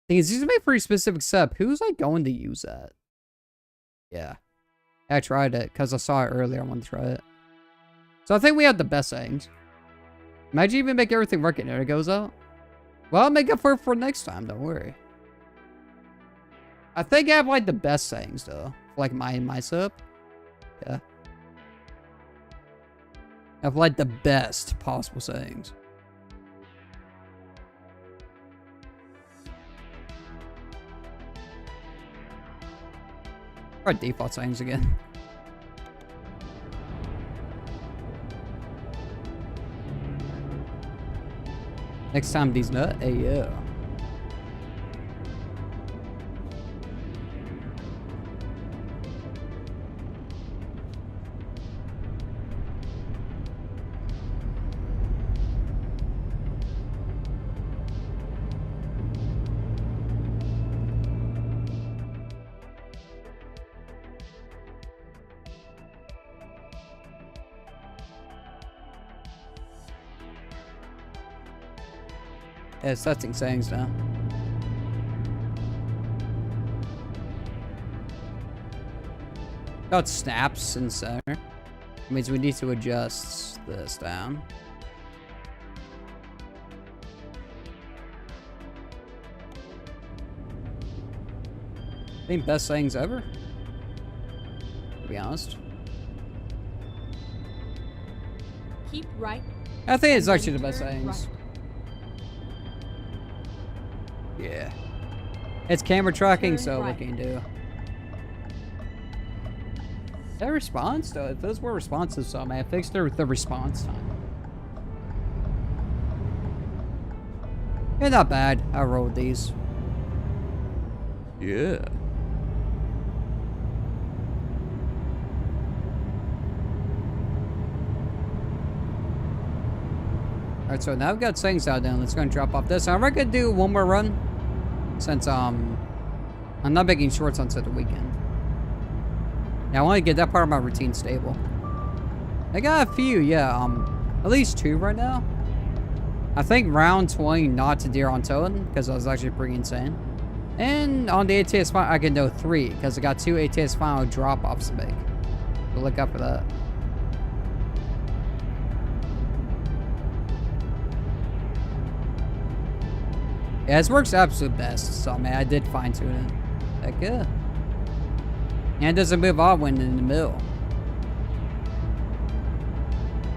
It's used to be a pretty specific setup. Who's like going to use that? Yeah. I tried it because I saw it earlier. I wanted to try it. So I think we have the best settings. Imagine even make everything work and it goes out. Well, I'll make up for it for next time. Don't worry. I think I have like the best settings though. Like my setup. Yeah. I have like the best possible settings. Try default settings again. Next time these nut, hey yeah. Yeah, it's setting settings now. Got snaps in center. It means we need to adjust this down. I think best settings ever. To be honest. Keep right. I think it's actually the best settings. Right. Yeah. It's camera tracking, Turn so right. what can you do? That response though, if those were responsive, so I fixed the response time. Yeah, not bad. I rolled these. Yeah. Alright, so now I've got settings out down. Let's go and drop off this. I'm gonna do one more run. Since I'm not making shorts on such a weekend. Yeah, I want to get that part of my routine stable. I got a few, yeah, at least 2 right now. I think round 20 not to deer on towing, because I was actually pretty insane. And on the ATS final, I can do 3, because I got 2 ATS final drop-offs to make. So look out for that. Yeah, this works absolute best, so man, I did fine-tune it. Heck yeah. And it doesn't move odd when in the middle.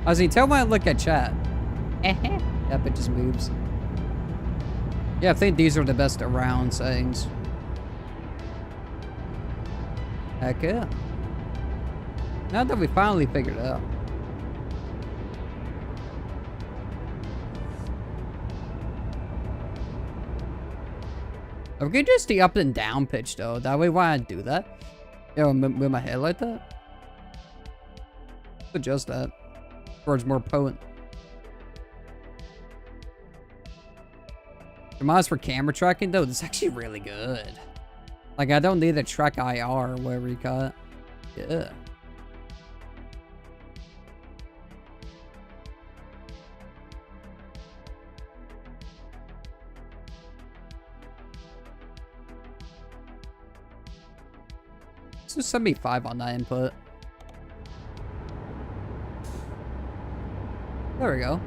I was tell when I look at chat. Yep, it just moves. Yeah, I think these are the best around settings. Heck yeah. Now that we finally figured it out. We could just the up and down pitch though. That way, why I do that? Yeah, with my head like that. Adjust that. Or it's more potent. The mods for camera tracking though, this is actually really good. Like I don't need to track IR or whatever you call it. Yeah. This is 75 on that input. There we go.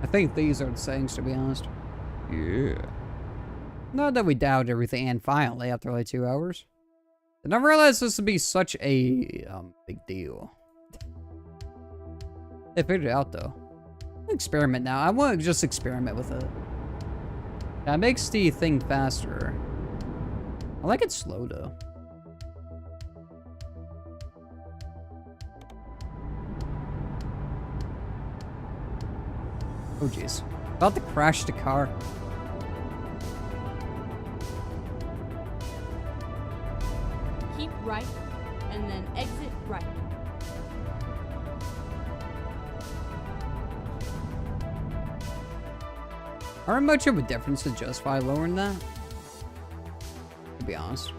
I think these are the settings, to be honest. Yeah. Not that we doubted everything, and finally, after like 2 hours. I never realized this would be such a big deal. They figured it out though. Experiment now. I want to just experiment with it. That makes the thing faster. I like it slow though. Oh jeez. About to crash the car. Keep right, and then exit right. Aren't much of a difference to justify lowering that, to be honest.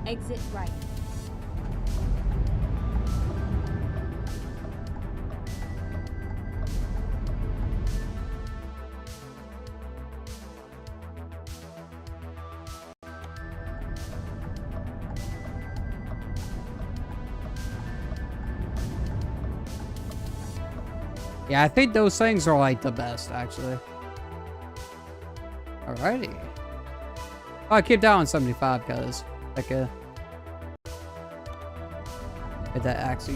Exit right. Yeah, I think those things are like the best, actually. Alrighty. Oh, I keep down on 75 because like a hit that axle.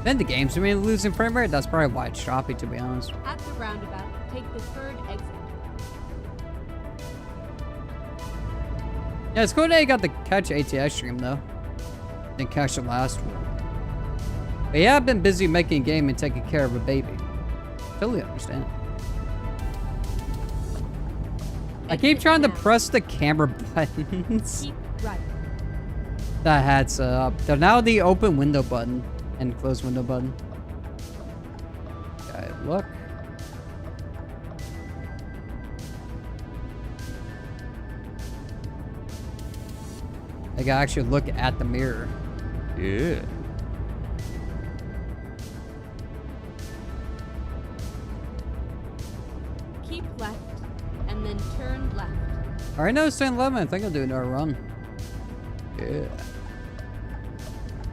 Then the game's losing frame rate. That's probably why it's choppy, to be honest. At the roundabout, take the third exit. Yeah, it's cool that you got the catch ATX stream though. Didn't catch the last one. But yeah, I've been busy making a game and taking care of a baby. Totally understand. I keep trying to press the camera buttons. Keep right. That hat's up. They're now the open window button and close window button. Okay, look. I gotta actually look at the mirror. Yeah. Keep left, and then turn left. Alright, no, it's 10-11. I think I'll do another run. Yeah.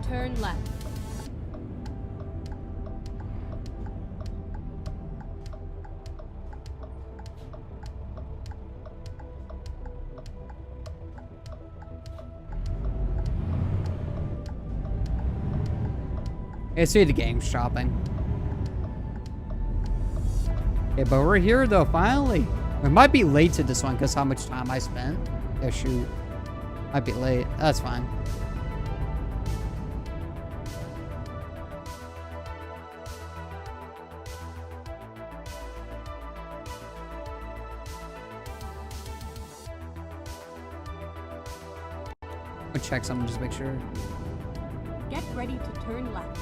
Turn left. I see the game shopping. Okay, but we're here though, finally. We might be late to this one because how much time I spent. Yeah, shoot. Might be late. That's fine. I'll check something just to make sure. Get ready to turn left.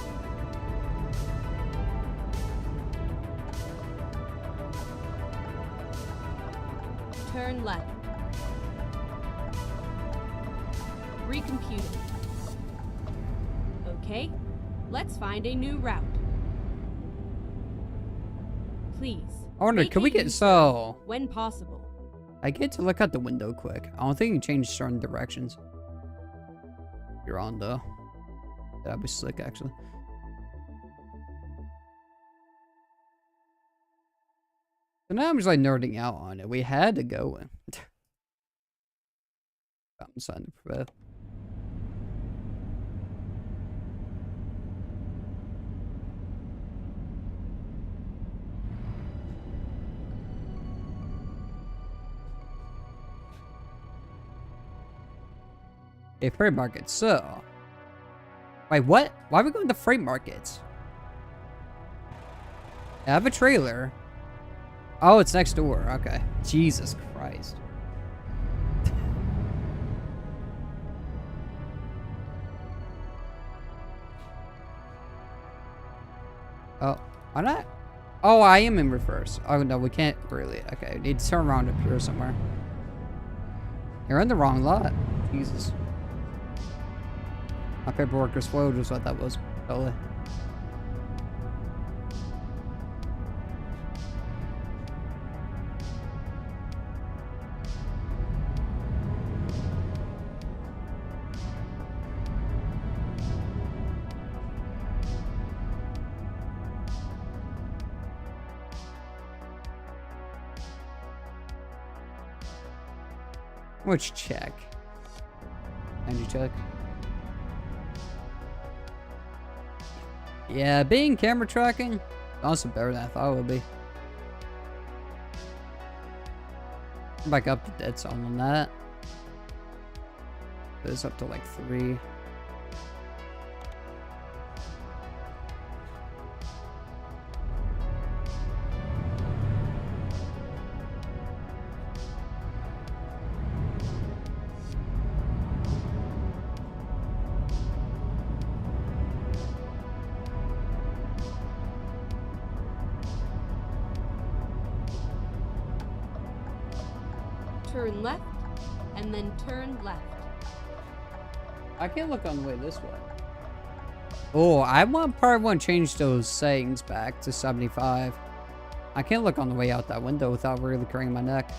Turn left. Recomputing. Okay, let's find a new route. Please. I wonder, make can a we get U-turn so? when possible? I get to look out the window quick. I don't think you can change certain directions. You're on though. That'd be slick, actually. So now I'm just like nerding out on it. We had to go in. I'm signing to prepare. A freight market, so. Wait, what? Why are we going to freight markets? I have a trailer. Oh, it's next door. Okay. Jesus Christ. Oh, why not? Oh, I am in reverse. Oh, no, we can't really. Okay, we need to turn around up here somewhere. You're in the wrong lot. Jesus. My paperwork exploded is what that was. Totally. Which check? Energy check. Yeah, being camera tracking, honestly better than I thought it would be. Back up to dead zone on that. It's up to like 3. Turn left, and then turn left. I can't look on the way this way. Oh, I probably want to change those settings back to 75. I can't look on the way out that window without really craning my neck.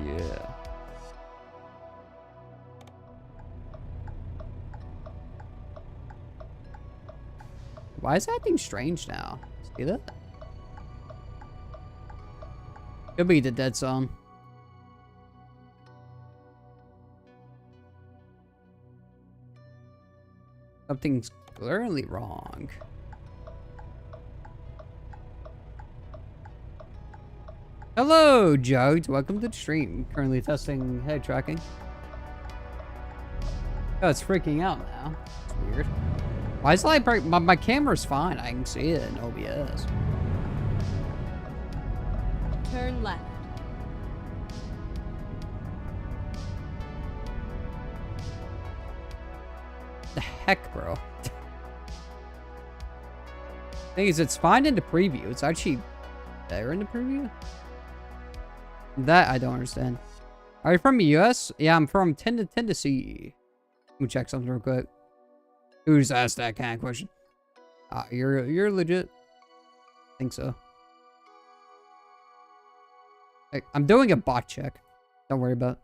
Yeah. Why is that thing strange now? See that? Could be the dead zone. Something's clearly wrong. Hello, Jodes. Welcome to the stream. Currently testing head tracking. Oh, it's freaking out now. It's weird. Why is it like my camera's fine? I can see it in OBS. Turn left. The heck, bro? Thing is, it's fine in the preview. It's actually better in the preview. That I don't understand. Are you from the US? Yeah, I'm from Tennessee. Let me check something real quick. Who's asked that kind of question? You're legit. I think so. Hey, I'm doing a bot check. Don't worry about it.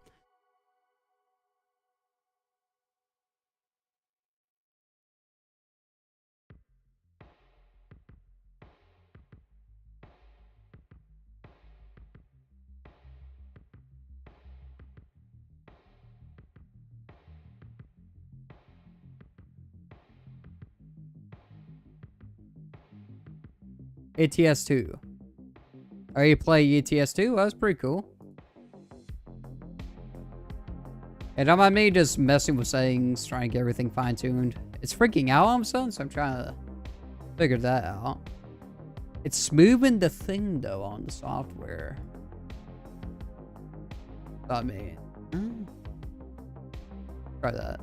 ATS 2. Are you playing ATS 2? That was pretty cool. And don't mind me just messing with settings, trying to get everything fine-tuned. It's freaking out all of a sudden, so I'm trying to figure that out. It's smoothing the thing, though, on the software. I mean, try that.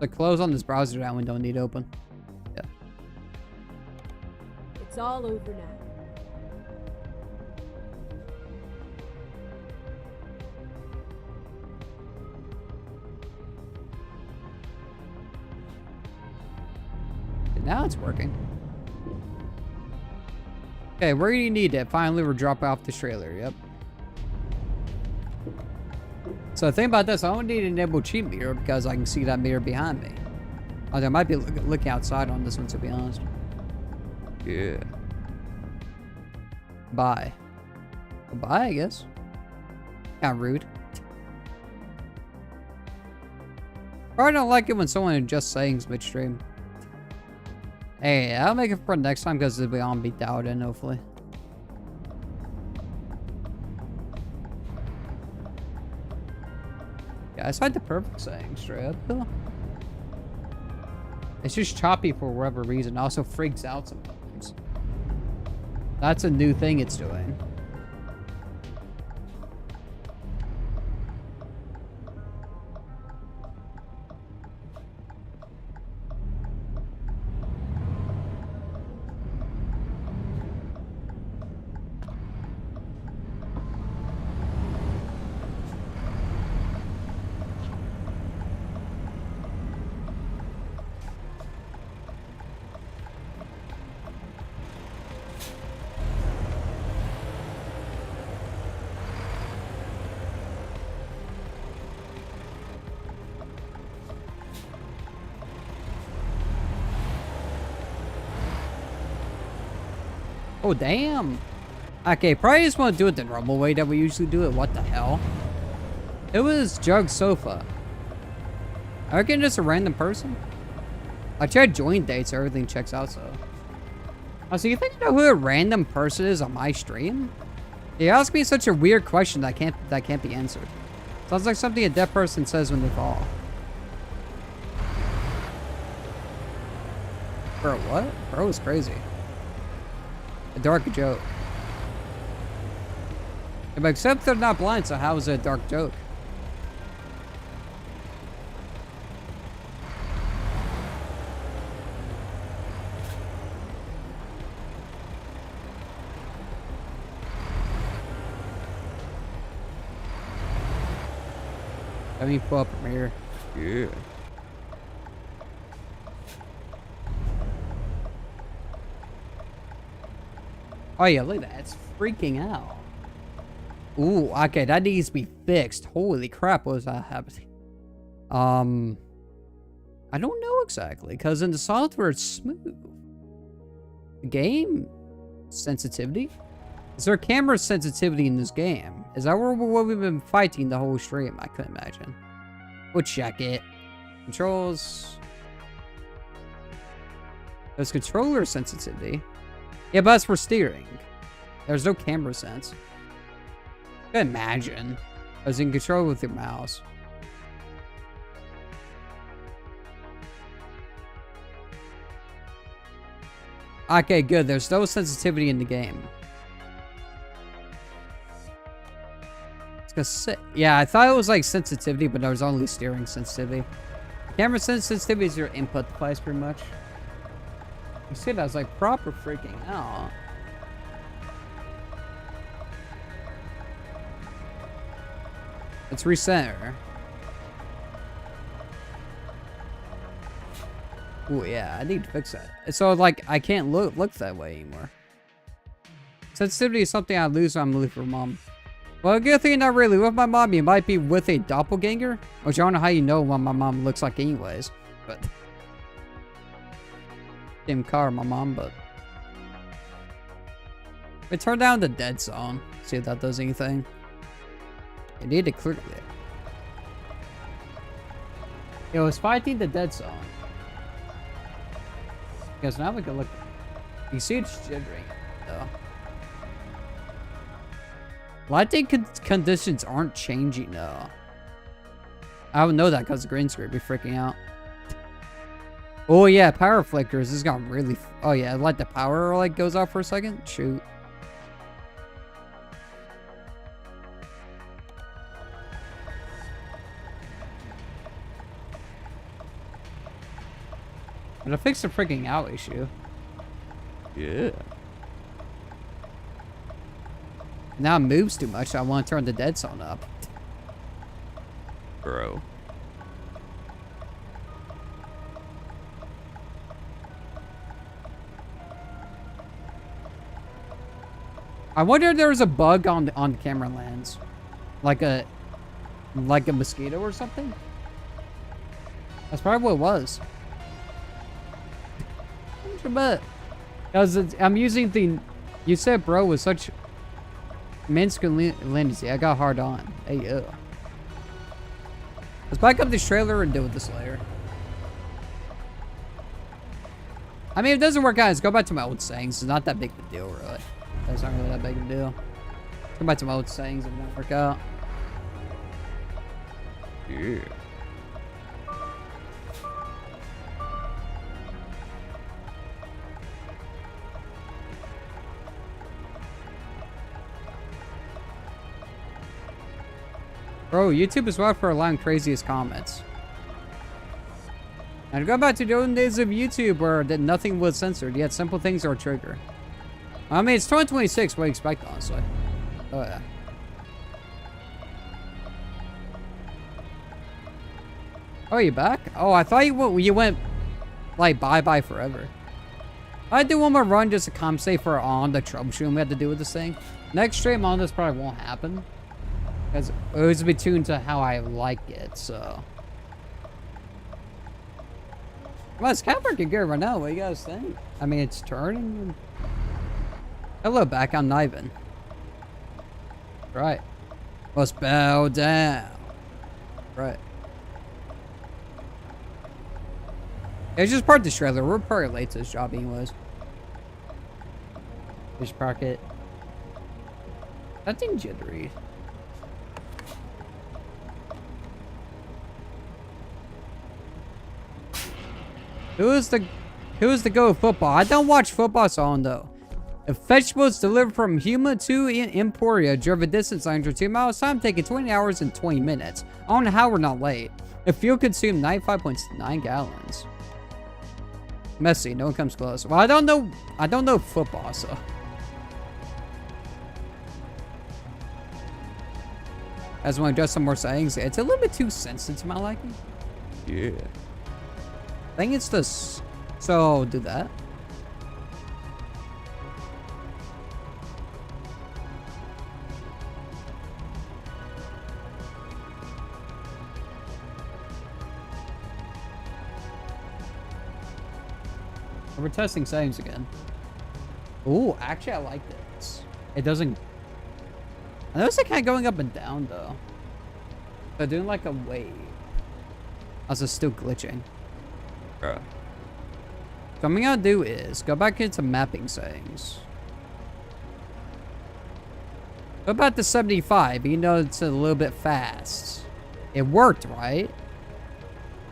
The close on this browser that window need open. Yeah. It's all over now. Now it's working. Okay, where do you need it? Finally, we're dropping off this trailer. Yep. So the thing about this, I don't need to enable cheat meter because I can see that meter behind me. Although I might be looking outside on this one, to be honest. Yeah. Bye. Well, bye, I guess. Kinda rude. Probably don't like it when someone adjusts settings midstream. Hey, I'll make it for next time because it'll be on beat out in, hopefully. Yeah, it's like the perfect setting straight up though. It's just choppy for whatever reason. It also freaks out sometimes. That's a new thing it's doing. Oh, damn. Okay, probably just want to do it the normal way that we usually do it. What the hell? It was Jug Sofa. I reckon just a random person. I tried join dates, so everything checks out, so. Oh, so you think I know who a random person is on my stream? You ask me such a weird question that can't be answered. Sounds like something a deaf person says when they fall. Bro, what? Bro is crazy. A dark joke. Yeah, but except they're not blind, so how is it a dark joke? Let me pull up from here. Yeah. Oh yeah, look at that. It's freaking out. Ooh, okay, that needs to be fixed. Holy crap, what was that happening? I don't know exactly, because in the software it's smooth. The game sensitivity? Is there camera sensitivity in this game? Is that what we've been fighting the whole stream? I couldn't imagine. We'll check it. Controls. There's controller sensitivity. Yeah, but that's for steering. There's no camera sense. I can imagine. As you can control with your mouse. Okay, good. There's no sensitivity in the game. Yeah, I thought it was like sensitivity, but there was only steering sensitivity. Camera sensitivity is your input device, pretty much. You see, that was like proper freaking out. Let's recenter. Oh yeah, I need to fix that. So like, I can't look that way anymore. Sensitivity is something I lose when I'm looking for mom. Well, good thing not really with my mom. You might be with a doppelganger, which I don't know how you know what my mom looks like anyways. But same car, my mom. But we turn down the dead zone. See if that does anything. You need to clear it. It was fighting the dead zone. Because now we can look. You see it's jittering though. Lighting conditions aren't changing though. I would know that because the green screen be freaking out. Oh yeah, power flickers. This got really. Oh yeah, like the power like goes off for a second. Shoot. But I fixed the freaking out issue. Yeah. Now it moves too much, so I want to turn the dead zone up. Bro. I wonder if there was a bug on the camera lens. Like a mosquito or something? That's probably what it was. But because I'm using the, you said bro with such masculinity. I got hard on. Hey yo. Let's back up this trailer and deal with this later. I mean, if it doesn't work out, let's go back to my old sayings. It's not that big of a deal, really. That's not really that big of a deal. Go back to my old sayings if it don't work out. Yeah. Bro, YouTube is wild for allowing craziest comments. And go back to the olden days of YouTube where nothing was censored, yet simple things are a trigger. I mean, it's 2026, what do you expect, honestly? Oh, yeah. Oh, you back? Oh, I thought you went like, bye-bye forever. I do one more run just to compensate for all the troubleshooting we had to do with this thing. Next stream on this probably won't happen. Because it was be tuned to how I like it, so. Well, it's kind of working good right now. What do you guys think? I mean, it's turning. Hello, back. I'm Niven. Right. Let's bow down. Right. It's just park this trailer. We're probably late to this job anyways. Just park it. That thing jittery. Who is the go of football? I don't watch football song though. If vegetables delivered from Huma to Emporia drove a distance under 2 miles, time taking 20 hours and 20 minutes. I don't know how we're not late. If fuel consumed 95.9 gallons. Messy, no one comes close. Well, I don't know football, so. As when I address some more settings, it's a little bit too sensitive to my liking. Yeah. I think it's this. So, do that. We're testing settings again. Ooh, actually, I like this. It doesn't. I noticed it kind of going up and down though. So doing like a wave. Also, still glitching. So what I'm gonna do is go back into mapping settings. Go back to 75. You know it's a little bit fast. It worked, right?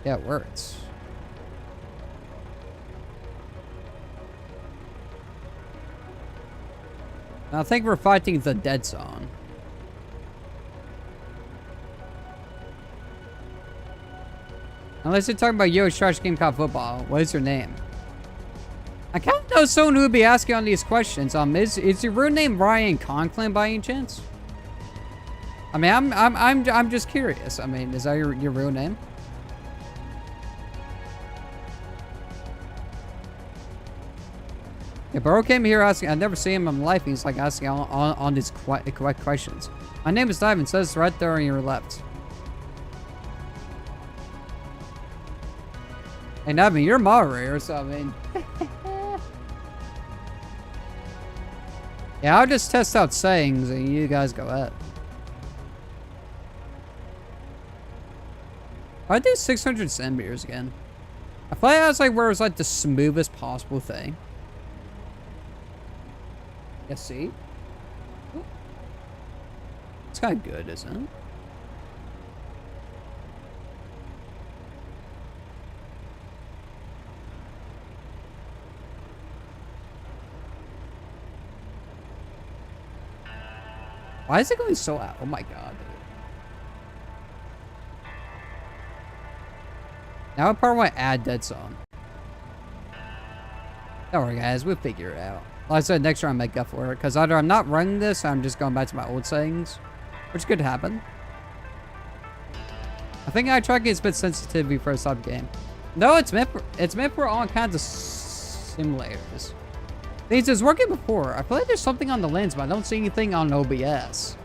Yeah, it works. I think we're fighting the dead zone. Unless you're talking about Yo's trash game called football. What is your name? I kind of know someone who would be asking on these questions. Is your real name Ryan Conklin by any chance? I mean, I'm just curious. I mean, is that your real name? Yeah, Burrow came here asking. I've never seen him in life. He's like asking on these correct questions. My name is Diamond. Says right there on your left. And I mean, you're moderator, so I mean. Yeah, I'll just test out settings and you guys go ahead. I do 600 centimeters again. I feel like that's like where it's like the smoothest possible thing. Yeah, see? It's kind of good, isn't it? Why is it going so out? Oh my god, dude. Now I probably want to add dead zone. Don't worry, guys. We'll figure it out. Like I said, next round I make up for it. Because either I'm not running this or I'm just going back to my old settings. Which could happen. I think I try to get a bit sensitivity for a sub game. No, it's meant for all kinds of simulators. Things is working before. I feel like there's something on the lens, but I don't see anything on OBS.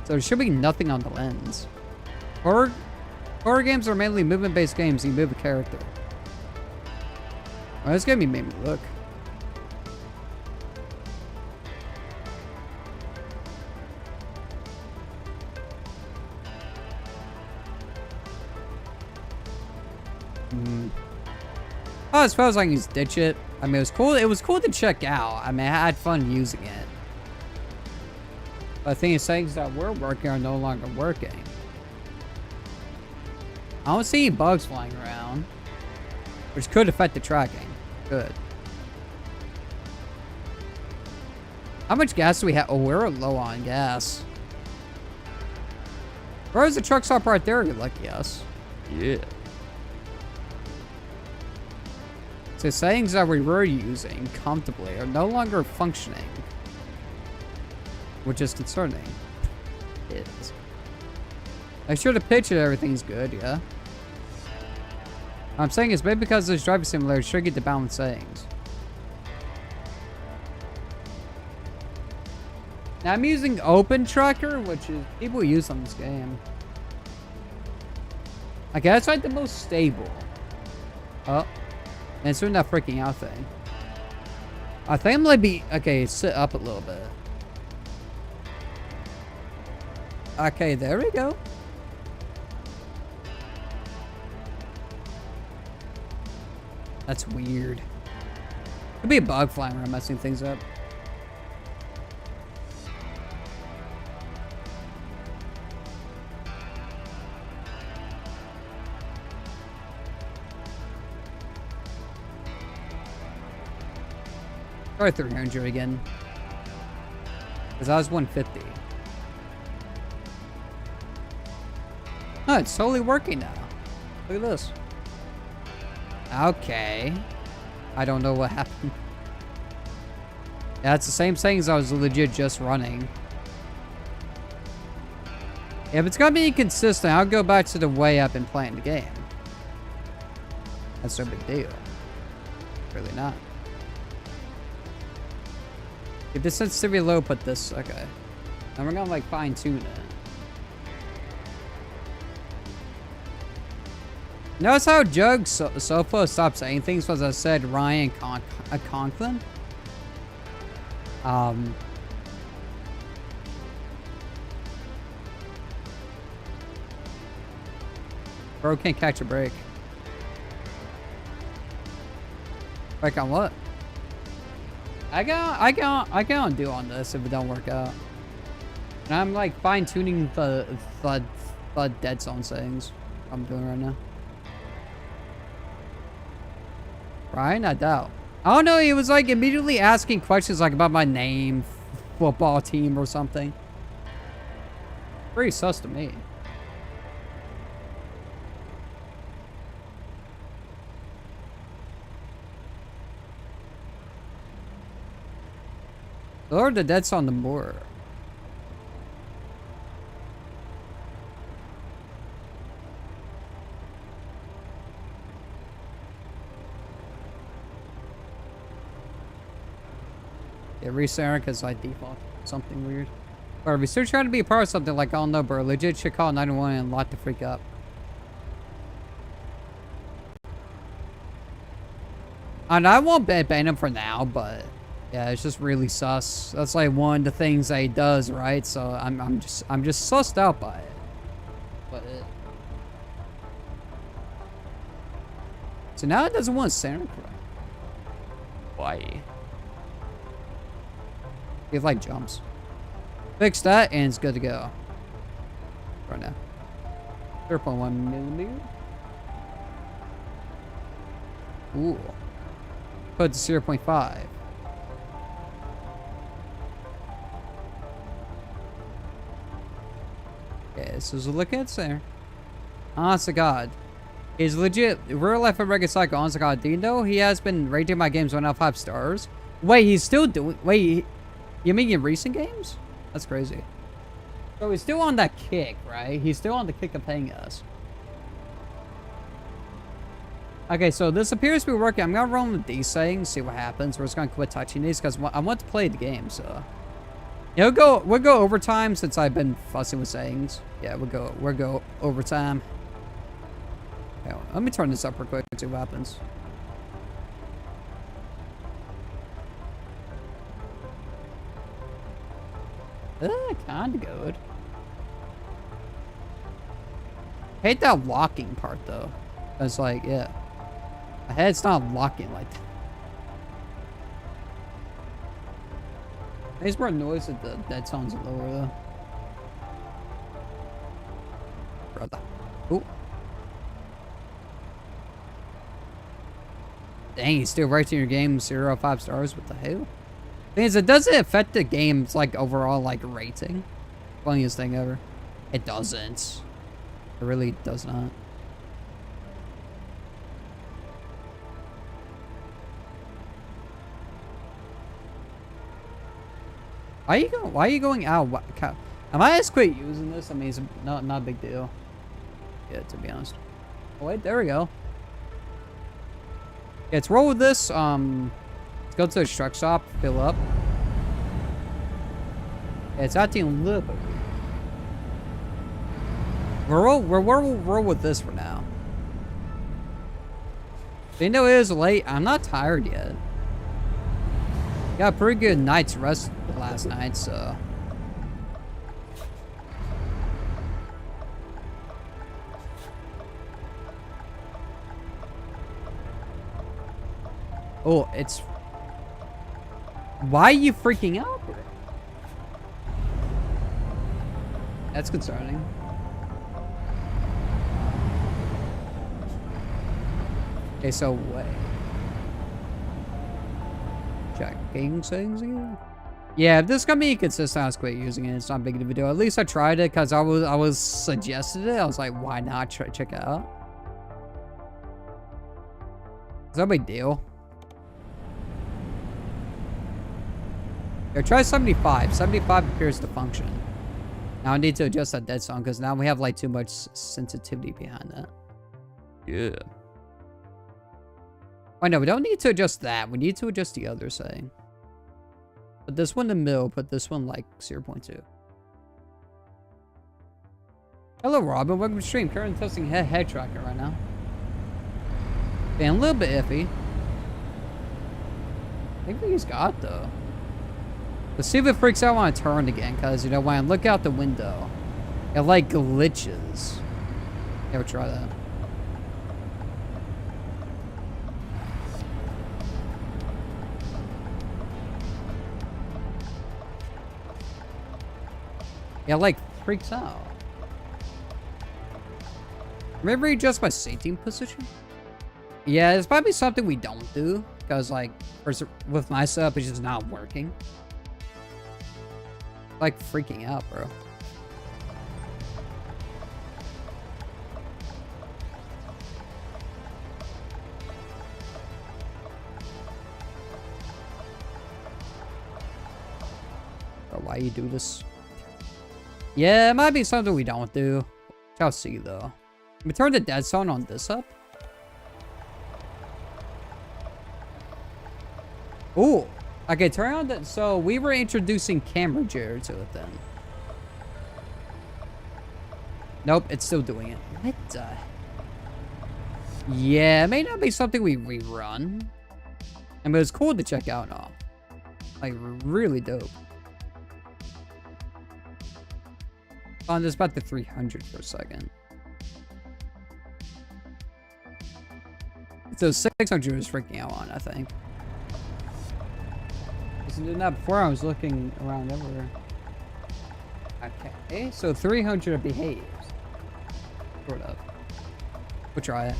So there should be nothing on the lens. Horror games are mainly movement-based games. You move a character. Well, this game made me look. Oh, as far as I can just ditch it. I mean, it was cool. It was cool to check out. I mean, I had fun using it. But the thing is, things that were working are no longer working. I don't see any bugs flying around, which could affect the tracking. Good. How much gas do we have? Oh, we're low on gas. Where's the truck stop right there? You're lucky us. Yeah. The settings that we were using comfortably are no longer functioning, which is concerning. It is. Make sure the picture everything's good, yeah. What I'm saying is maybe because this driving simulator should get the balanced settings. Now I'm using Open Tracker, which is people use on this game. Okay, that's like the most stable. Oh. And it's doing that freaking out thing. I think I'm gonna be okay. Sit up a little bit. Okay, there we go. That's weird. Could be a bug flying around messing things up. Try 300 again. Because I was 150. Oh, it's totally working now. Look at this. Okay. I don't know what happened. Yeah, it's the same settings I was legit just running. If it's gonna be inconsistent, I'll go back to the way I've been playing the game. That's no big deal. Really not. If the sensitivity low, put this. Okay. And we're gonna like fine tune it. Notice how Jug Sofa stopped saying things because I said Ryan Conklin. Bro can't catch a break. Break on what? I can't do on this if it don't work out. And I'm like fine tuning the dead zone settings. I'm doing right now. Ryan, I doubt. I don't know, he was like immediately asking questions like about my name, football team or something. Pretty sus to me. Or the dead's on the moor. Yeah, restart because I default something weird. Or if you're still trying to be a part of something like, oh no, bro, legit should call 911 and lock the freak up. And I won't ban him for now, but yeah, it's just really sus. That's like one of the things that he does, right? So I'm just sussed out by it. But so now it doesn't want Santa Claus. Why? It like jumps. Fix that and it's good to go. Right now. 0.1 millimeter. Ooh. Put to 0.5. Okay, so look at there. Honest to God. He's legit real life American Psycho. Honest to God. Do you know he has been rating my games 1 out of 5 stars? Wait, he's still doing. Wait, you mean in recent games? That's crazy. So he's still on that kick, right? He's still on the kick of paying us. Okay, so this appears to be working. I'm gonna run with these settings, see what happens. We're just gonna quit touching these because I want to play the game. So yeah, we'll go overtime since I've been fussing with settings. Yeah, we'll go overtime. Okay, let me turn this up real quick and see what happens. Kinda good. Hate that locking part though. It's like, yeah. My head's not locking like that. It's more noise that the dead sounds lower though. Brother. Ooh. Dang, he's still rating your game 0 out of 5 stars. What the hell? Thing is, it doesn't affect the game's like overall like rating. Funniest thing ever. It doesn't. It really does not. Why are you going out? I might just quit using this. I mean, it's not a big deal. Yeah, to be honest. Oh, wait, there we go. Yeah, let's roll with this. Let's go to the truck shop, fill up. Yeah, it's acting a little bit weird. We'll roll with this for now. Even though it is late, I'm not tired yet. Got a pretty good night's rest last night, so. Oh, it's... Why are you freaking out, bro? That's concerning. Okay, so wait. Checking things again? Yeah, if this is gonna be consistent, I was quit using it. It's not big of a video. At least I tried it because I was suggested it. I was like, why not check it out? It's no big deal. Here, try 75. 75 appears to function. Now I need to adjust that dead zone because now we have like too much sensitivity behind that. Yeah. Oh no, we don't need to adjust that. We need to adjust the other setting. Put this one in the middle, put this one like 0.2. Hello Robin, welcome to stream. Currently testing head tracker right now. Being a little bit iffy. I think he's got though. Let's see if it freaks out when I turn again, because you know when I look out the window, it like glitches. Yeah, we'll try that. Yeah, like freaks out. Remember adjust my seating position? Yeah, it's probably something we don't do because like with my setup it's just not working. Like freaking out, bro. Bro, why you do this? Yeah, it might be something we don't do. I'll see though. Let me turn the dead zone on this up. Ooh. Okay, turn on the... So, we were introducing camera jitter to it then. Nope, it's still doing it. What the... Yeah, it may not be something we rerun. I mean, it's cool to check out now. Like, really dope. On this about the 300 for a second. So 600 is freaking out on, I think. Doing that before I was looking around everywhere. Okay, so 300 behaves. Sort of. We'll try it.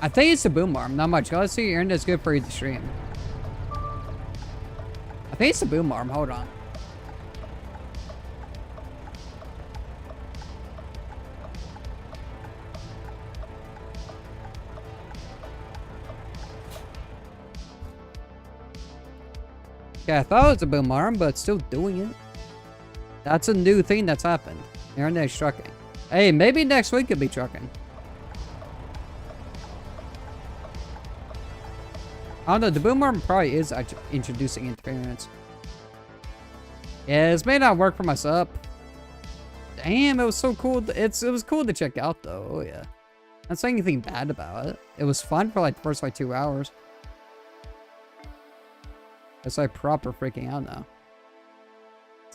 I think it's the boom arm, not much. Let's see, your internet's good for you to stream. I think it's the boom arm, hold on. Yeah, I thought it was a boom arm, but it's still doing it. That's a new thing that's happened. Internet's trucking. Hey, maybe next week could be trucking. I don't know, the boom arm probably is introducing interference. Yeah, this may not work for my setup. Damn, it was so cool. It was cool to check out though. Oh yeah. Not saying anything bad about it. It was fun for like the first like 2 hours. It's like proper freaking out now.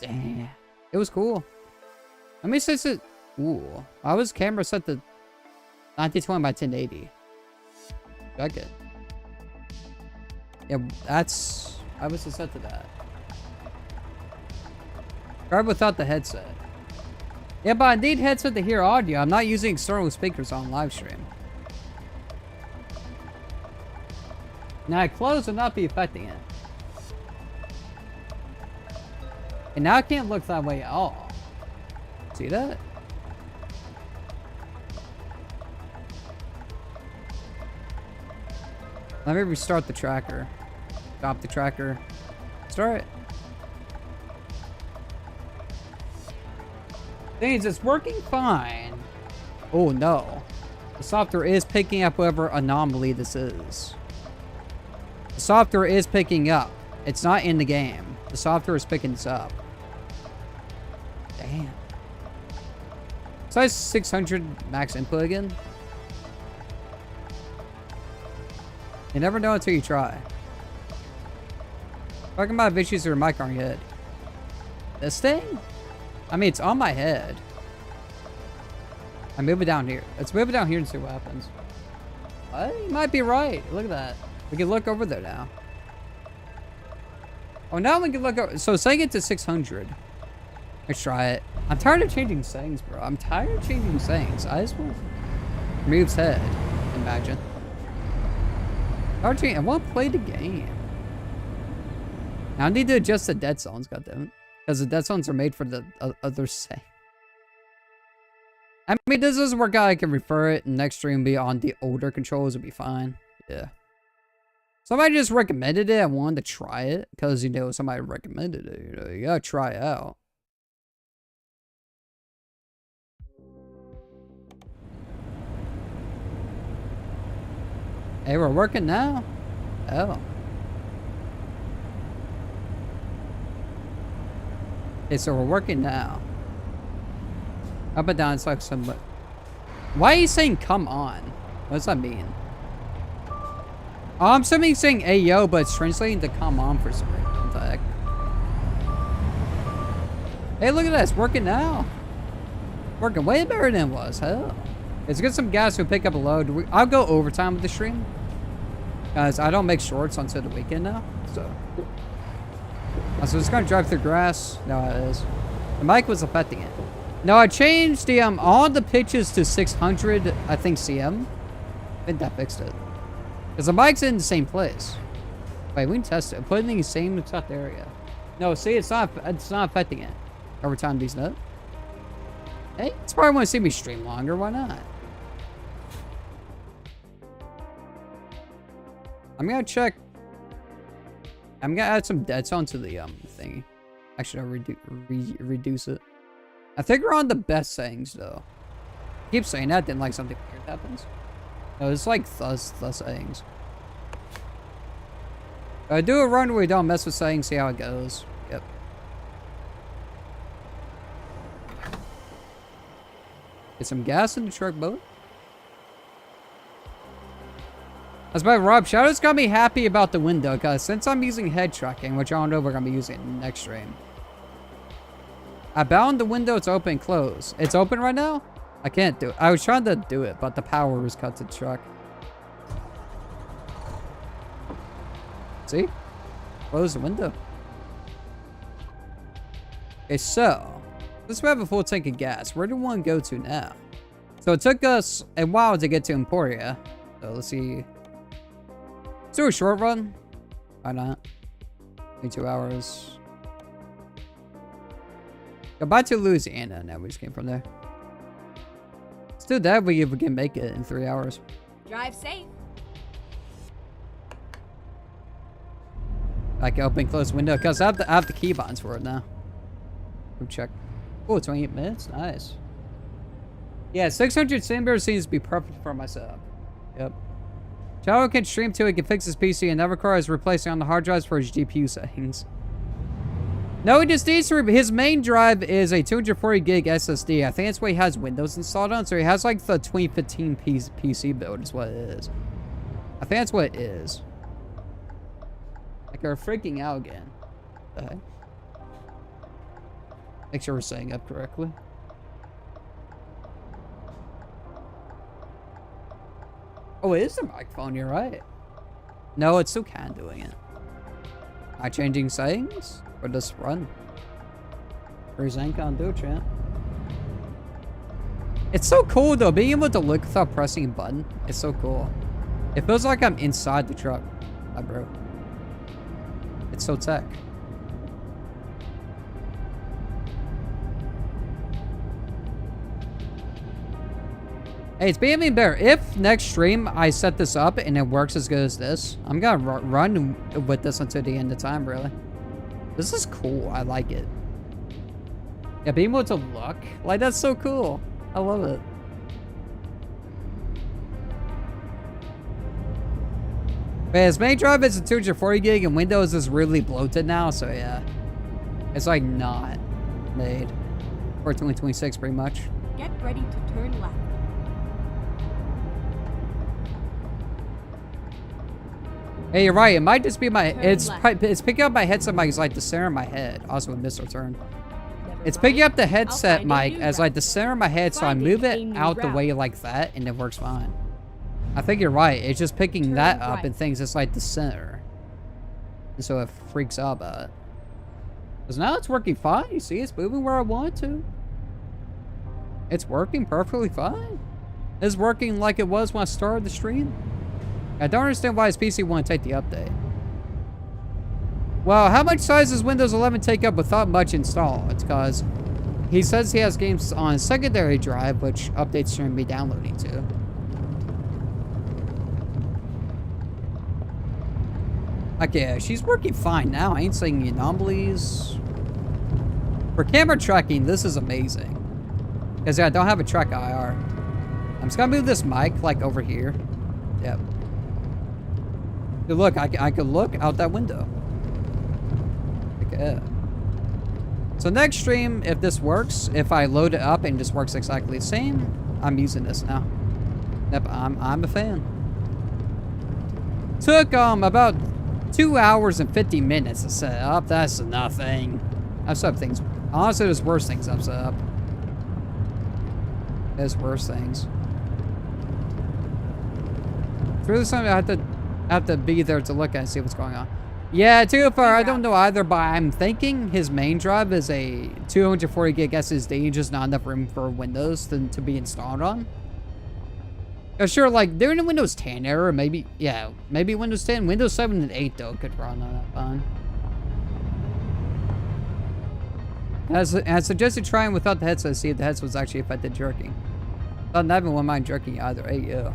Damn. It was cool. Let me say it. Ooh. I was camera set to 1920 by 1080. Check it. Yeah, that's... I was set to that. Guard without the headset. Yeah, but I need headset to hear audio. I'm not using external speakers on live stream. Now I close will not be affecting it. And now I can't look that way at all. See that? Let me restart the tracker. Stop the tracker. Start it. Things, it's working fine. Oh no. The software is picking up whatever anomaly this is. The software is picking up. It's not in the game. The software is picking this up. Damn. Size 600 max input again. You never know until you try. Talking about issues with your mic on your head. This thing? I mean, it's on my head. I move it down here. Let's move it down here and see what happens. You might be right. Look at that. We can look over there now. Oh, now we can look over. So setting it to 600. Let's try it. I'm tired of changing settings, bro. I'm tired of changing settings. I just want moves head. Imagine. I want to play the game. Now I need to adjust the dead zones, goddammit. Because the dead zones are made for the other setting. I mean, this doesn't work out. I can refer it. Next stream be on the older controls. It'll be fine. Yeah. Somebody just recommended it. I wanted to try it. Because, you know, somebody recommended it. You know, you gotta try it out. Hey, we're working now. Oh. Okay, so we're working now. Up and down, it's like some... Why are you saying come on? What does that mean? Oh, I'm assuming he's saying ayo, but it's translating to come on for some reason. What the heck? Hey, look at that. It's working now. Working way better than it was. Hell. Let's get some gas to pick up a load. I'll go overtime with the stream. Guys, I don't make shorts until the weekend now. So it's going to drive through grass. No, it is. The mic was affecting it. No, I changed the all the pitches to 600, I think CM. I think that fixed it. Because the mic's in the same place. Wait, we can test it. Put it in the same exact area. No, see, it's not affecting it. Over time, these nuts. Hey, it's probably want to see me stream longer. Why not? I'm gonna check. I'm gonna add some dead zone to the thingy. Actually, I'll reduce it. I think we're on the best settings though. I keep saying that, then like something weird happens. No, it's like thus settings. I do a run where we don't mess with settings, see how it goes. Yep. Get some gas in the truck, boat. That's by Rob. Shadow's got me happy about the window, because since I'm using head tracking, which I don't know if we're going to be using next stream. I bound the window to open and close. It's open right now? I can't do it. I was trying to do it, but the power was cut to the truck. See? Close the window. Okay, so let's have a full tank of gas. Where do we want to go to now? So it took us a while to get to Emporia. So let's see. Let's do a short run. Why not? 22 hours. Go back to Louisiana. Now we just came from there. Let's do that. We can make it in 3 hours. Drive safe. I can open close window because I have the keybinds for it now. Go check. Oh, 28 minutes. Nice. Yeah, 600 Sandbear seems to be perfect for my setup. Yep. Shadow can stream to it, can fix his PC, and never requires replacing on the hard drives for his GPU settings. No, he just needs to. His main drive is a 240 gig SSD. I think that's what he has Windows installed on. So he has like the 2015 PC build, is what it is. I think that's what it is. Like, we're freaking out again. Okay. Make sure we're saying up correctly. Oh, it is the microphone, you're right. No, it's still can doing it. Am I changing settings? Or just run? Where's Ancon do, chat? It's so cool though, being able to look without pressing a button. It's so cool. It feels like I'm inside the truck. Bro. It's so tech. Hey, it's becoming better. If next stream I set this up and it works as good as this, I'm gonna run with this until the end of time, really. This is cool. I like it. Yeah, being able to look. Like, that's so cool. I love it. But his main drive is a 240 gig and Windows is really bloated now, so yeah. It's like not made for 2026 pretty much. Get ready to turn left. Hey, you're right. It might just be my... It's picking up my headset mic. It's like the center of my head. Also a missile turn. Never It's picking up the headset find a mic new as route. like the center of my head, so I Finding move a it new out the route. way like that, and it works fine. I think you're right. It's just picking Turn that up right. and thinks it's like the center. And so it freaks out about it. Because now it's working fine. You see, it's moving where I want it to. It's working perfectly fine. It's working like it was when I started the stream. I don't understand why his PC won't take the update. Well, how much size does Windows 11 take up without much install? It's because he says he has games on secondary drive, which updates shouldn't be downloading to. Okay, she's working fine now. I ain't seeing any anomalies. For camera tracking, this is amazing. Because yeah, I don't have a track IR. I'm just gonna move this mic like over here. Yep. Look, I could look out that window. Okay. So next stream, if this works, if I load it up and it just works exactly the same, I'm using this now. Yep, I'm a fan. Took about 2 hours and 50 minutes to set up. That's nothing. I've set up things. Honestly, there's worse things I've set up. There's worse things. Through the time I have to be there to look at and see what's going on. Yeah, too far. I don't know either, but I'm thinking his main drive is a 240 gig SSD, just not enough room for Windows to be installed on. Sure, like during the Windows 10 era, maybe, yeah, maybe Windows 10, Windows 7 and 8 though could run on that fine. I suggested trying without the headset to see if the headset was actually affected jerking. Thought Nevin wouldn't mind jerking either. Hey, yeah.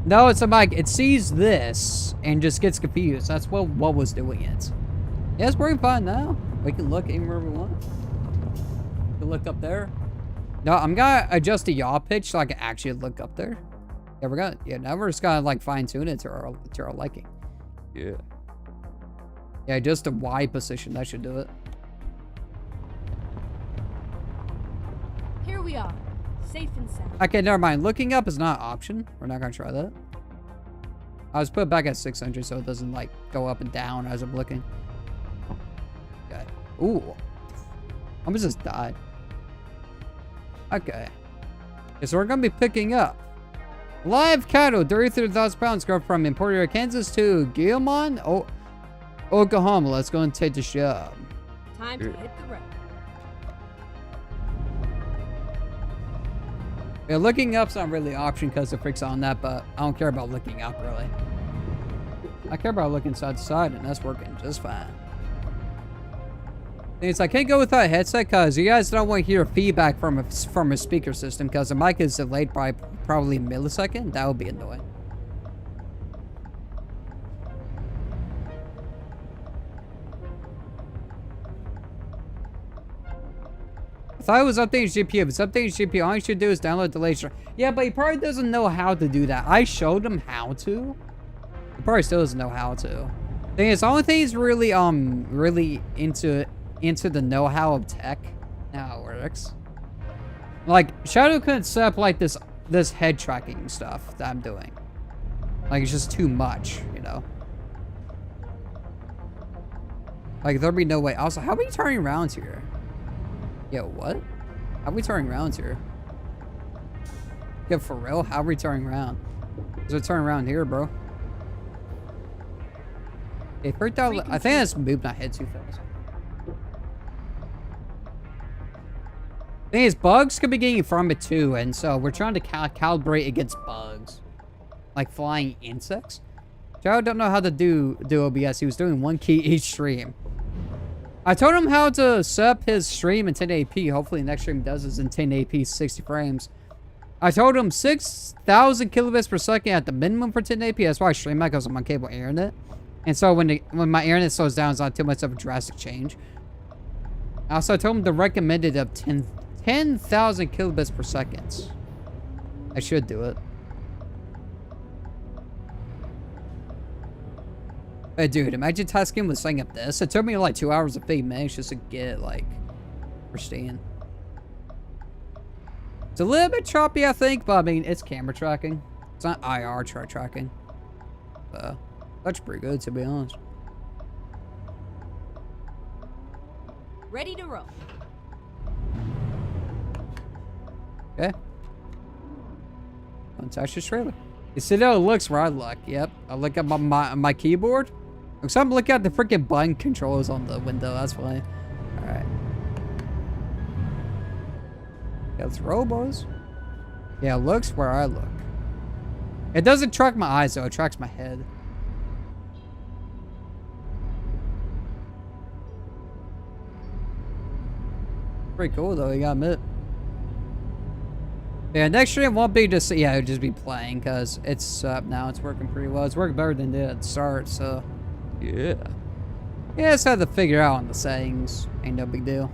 No, it's a mic. It sees this and just gets confused. That's what was doing it. Yeah, it's working fine now. We can look anywhere we want. We can look up there. No, I'm gonna adjust the yaw pitch so I can actually look up there. Yeah, we're gonna. Yeah, now we're just gonna like fine tune it to our liking. Yeah. Yeah, just the Y position. That should do it. Here we are, safe and sound. Okay, never mind. Looking up is not an option. We're not gonna try that. I was put back at 600 so it doesn't like go up and down as I'm looking. Okay. Ooh. I almost just died. Okay. So we're gonna be picking up live cattle, 33,000 pounds, go from Emporia, Kansas to Gilman, Oklahoma. Let's go and take the job. Time to hit the road. Yeah, looking up's not really an option because it freaks out on that, but I don't care about looking up really. I care about looking side to side, and that's working just fine. It's I can't go without a headset because you guys don't want to hear feedback from a speaker system because the mic is delayed by probably a millisecond. That would be annoying. I thought it was updating GPU. If it's updating GPU, all you should do is download the latest. Yeah, but he probably doesn't know how to do that. I showed him how to. He probably still doesn't know how to. Thing is, the only thing he's really really into the know-how of tech, how it works. Like Shadow couldn't set up like this head tracking stuff that I'm doing. Like it's just too much, you know. Like there'd be no way. Also, how are we turning around here? Yo, what? How are we turning around here? Yeah, for real? How are we turning around? Is it turning around here, bro? Okay, freaked out. I think I just moved my head too fast. Thing is, bugs could be getting from it too, and so we're trying to calibrate against bugs. Like flying insects. Joe don't know how to do OBS. He was doing one key each stream. I told him how to set up his stream in 1080p. Hopefully the next stream does is in 1080p 60 frames. I told him 6,000 kilobits per second at the minimum for 1080p. That's why I stream that because I'm on cable internet. And so when my internet slows down, it's not too much of a drastic change. Also, I told him the recommended of 10,000 kilobits per second. I should do it. Hey, dude, imagine tasking with setting up this. It took me like 2 hours of 8 minutes just to get it, like, pristine. It's a little bit choppy, I think, but I mean, it's camera tracking. It's not IR tracking. That's pretty good, to be honest. Ready to roll. Okay. Don't touch the trailer. You see how it looks where I look. Yep. I look at my keyboard. Looks like I'm looking at the freaking button controls on the window. That's why. Alright. Yeah, let's roll, boys. Yeah, it looks where I look. It doesn't track my eyes, though. It tracks my head. Pretty cool, though. You gotta admit. Yeah, next stream won't be just, yeah, it'll just be playing, because it's up now. It's working pretty well. It's working better than it did at the start, so, yeah. Yeah, just had to figure out on the settings. Ain't no big deal.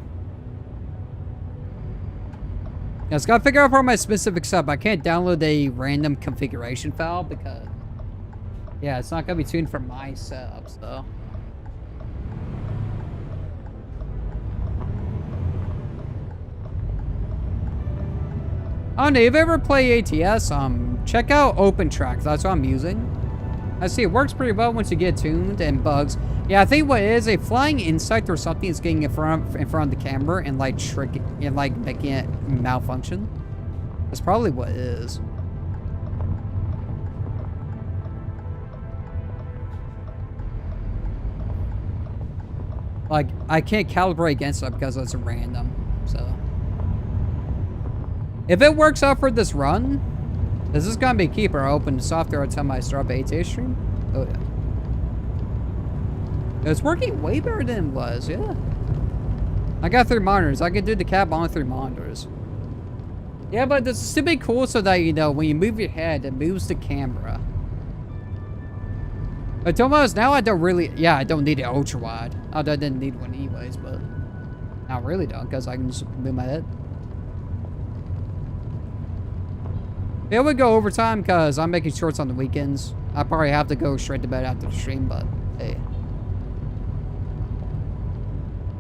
Yeah, just gotta figure out for my specific stuff. I can't download a random configuration file, because, yeah, it's not gonna be tuned for my setup, so. I don't know, if you ever play ATS, check out OpenTrack. That's what I'm using. I see it works pretty well once you get tuned and bugs. Yeah, I think what it is, a flying insect or something is getting in front of the camera and like making it malfunction. That's probably what it is. Like, I can't calibrate against it because it's random, so. If it works out for this run, this is gonna be a keeper. I open the software every time I start up ATS stream. Oh yeah. It's working way better than it was, yeah. I got 3 monitors. I can do the cab on 3 monitors. Yeah, but this is to be cool so that, you know, when you move your head, it moves the camera. But almost now I don't really, yeah, I don't need an ultra wide. I didn't need one anyways, but I really don't, because I can just move my head. It would go overtime because I'm making shorts on the weekends. I probably have to go straight to bed after the stream, but hey.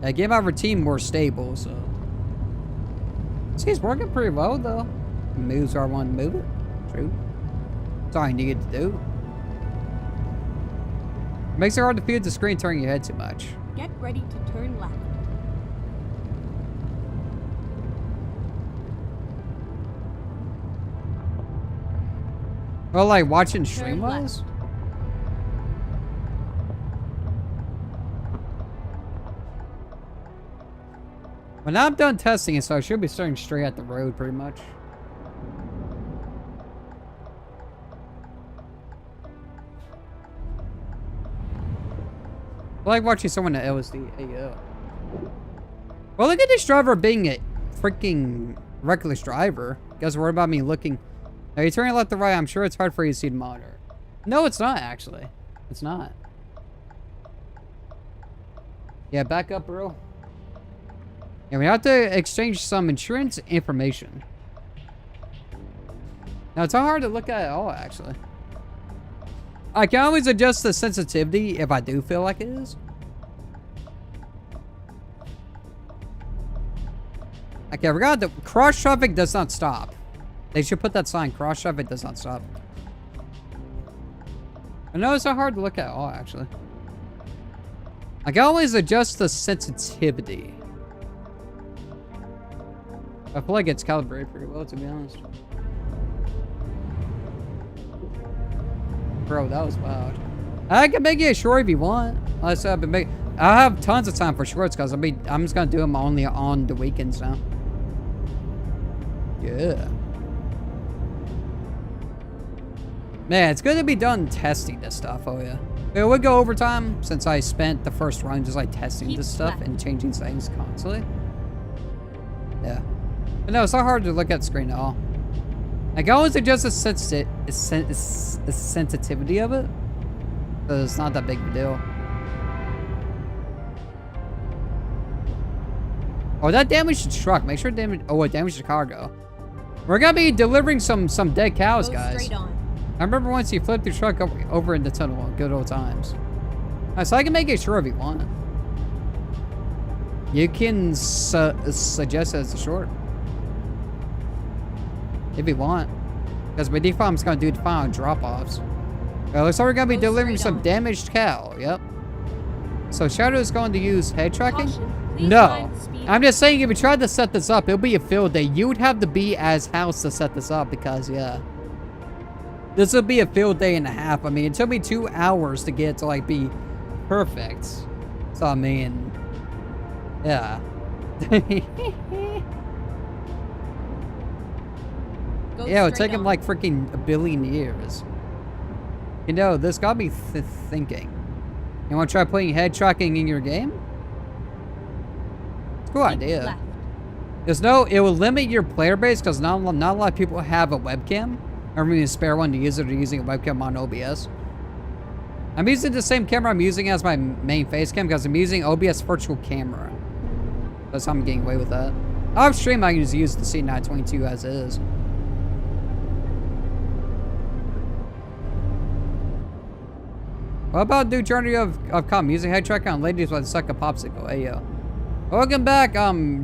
I get my routine more stable, so. See, it's working pretty well, though. It moves where I want to move it. True. That's all I needed to do. It makes it hard to feel the screen turning your head too much. Get ready to turn left. Well, like watching stream wise? Well, now I'm done testing it, so I should be starting straight at the road pretty much. I like watching someone at LSD. Hey, yo. Well, look at this driver being a freaking reckless driver. Guys, worried about me looking. Are you turning left to right? I'm sure it's hard for you to see the monitor. No, it's not, actually. It's not. Yeah, back up, bro. Yeah, we have to exchange some insurance information. Now, it's not hard to look at all, actually. I can always adjust the sensitivity if I do feel like it is. Okay, I forgot that cross traffic does not stop. They should put that sign, cross traffic does not stop. I know it's not hard to look at all, actually. I can always adjust the sensitivity. I feel like it's calibrated pretty well, to be honest. Bro, that was loud. I can make it short if you want. Like I said, I have tons of time for shorts because I'm just gonna do them only on the weekends now. Yeah. Man, it's good to be done testing this stuff. Oh yeah. It would go overtime since I spent the first run just like testing this stuff and changing settings constantly. Yeah. But no, it's not hard to look at the screen at all. I can always adjust the sensitivity of it. So it's not that big of a deal. Oh, that damaged the truck. Make sure it damaged. Oh, it damaged the cargo. We're gonna be delivering some dead cows, guys. Straight on. I remember once you flipped the truck over in the tunnel on good old times. Alright, so I can make it short if you want. You can suggest it as a short. If you want. Because by default, I'm just going to do the final drop-offs. Looks like we're going to be delivering some damaged cow. Yep. So Shadow is going to use head tracking? Caution, please No. mind the speed. I'm just saying if you tried to set this up, it'll be a field day. You would have to be as house to set this up because, yeah. This would be a field day and a half. I mean, it took me 2 hours to get to, like, be perfect. So, I mean, yeah. Go Yeah, it would straight take him on. like freaking a billion years. You know, this got me thinking. You want to try putting head tracking in your game? It's a cool Keep idea. left. There's no, it will limit your player base because not a lot of people have a webcam. Or even a spare one to use it or using a webcam on OBS. I'm using the same camera I'm using as my main face cam because I'm using OBS virtual camera. That's how I'm getting away with that. Off stream, I can just use the C922 as is. What about do journey of calm using head tracker on ladies with a suck a popsicle? Hey yo. Welcome back,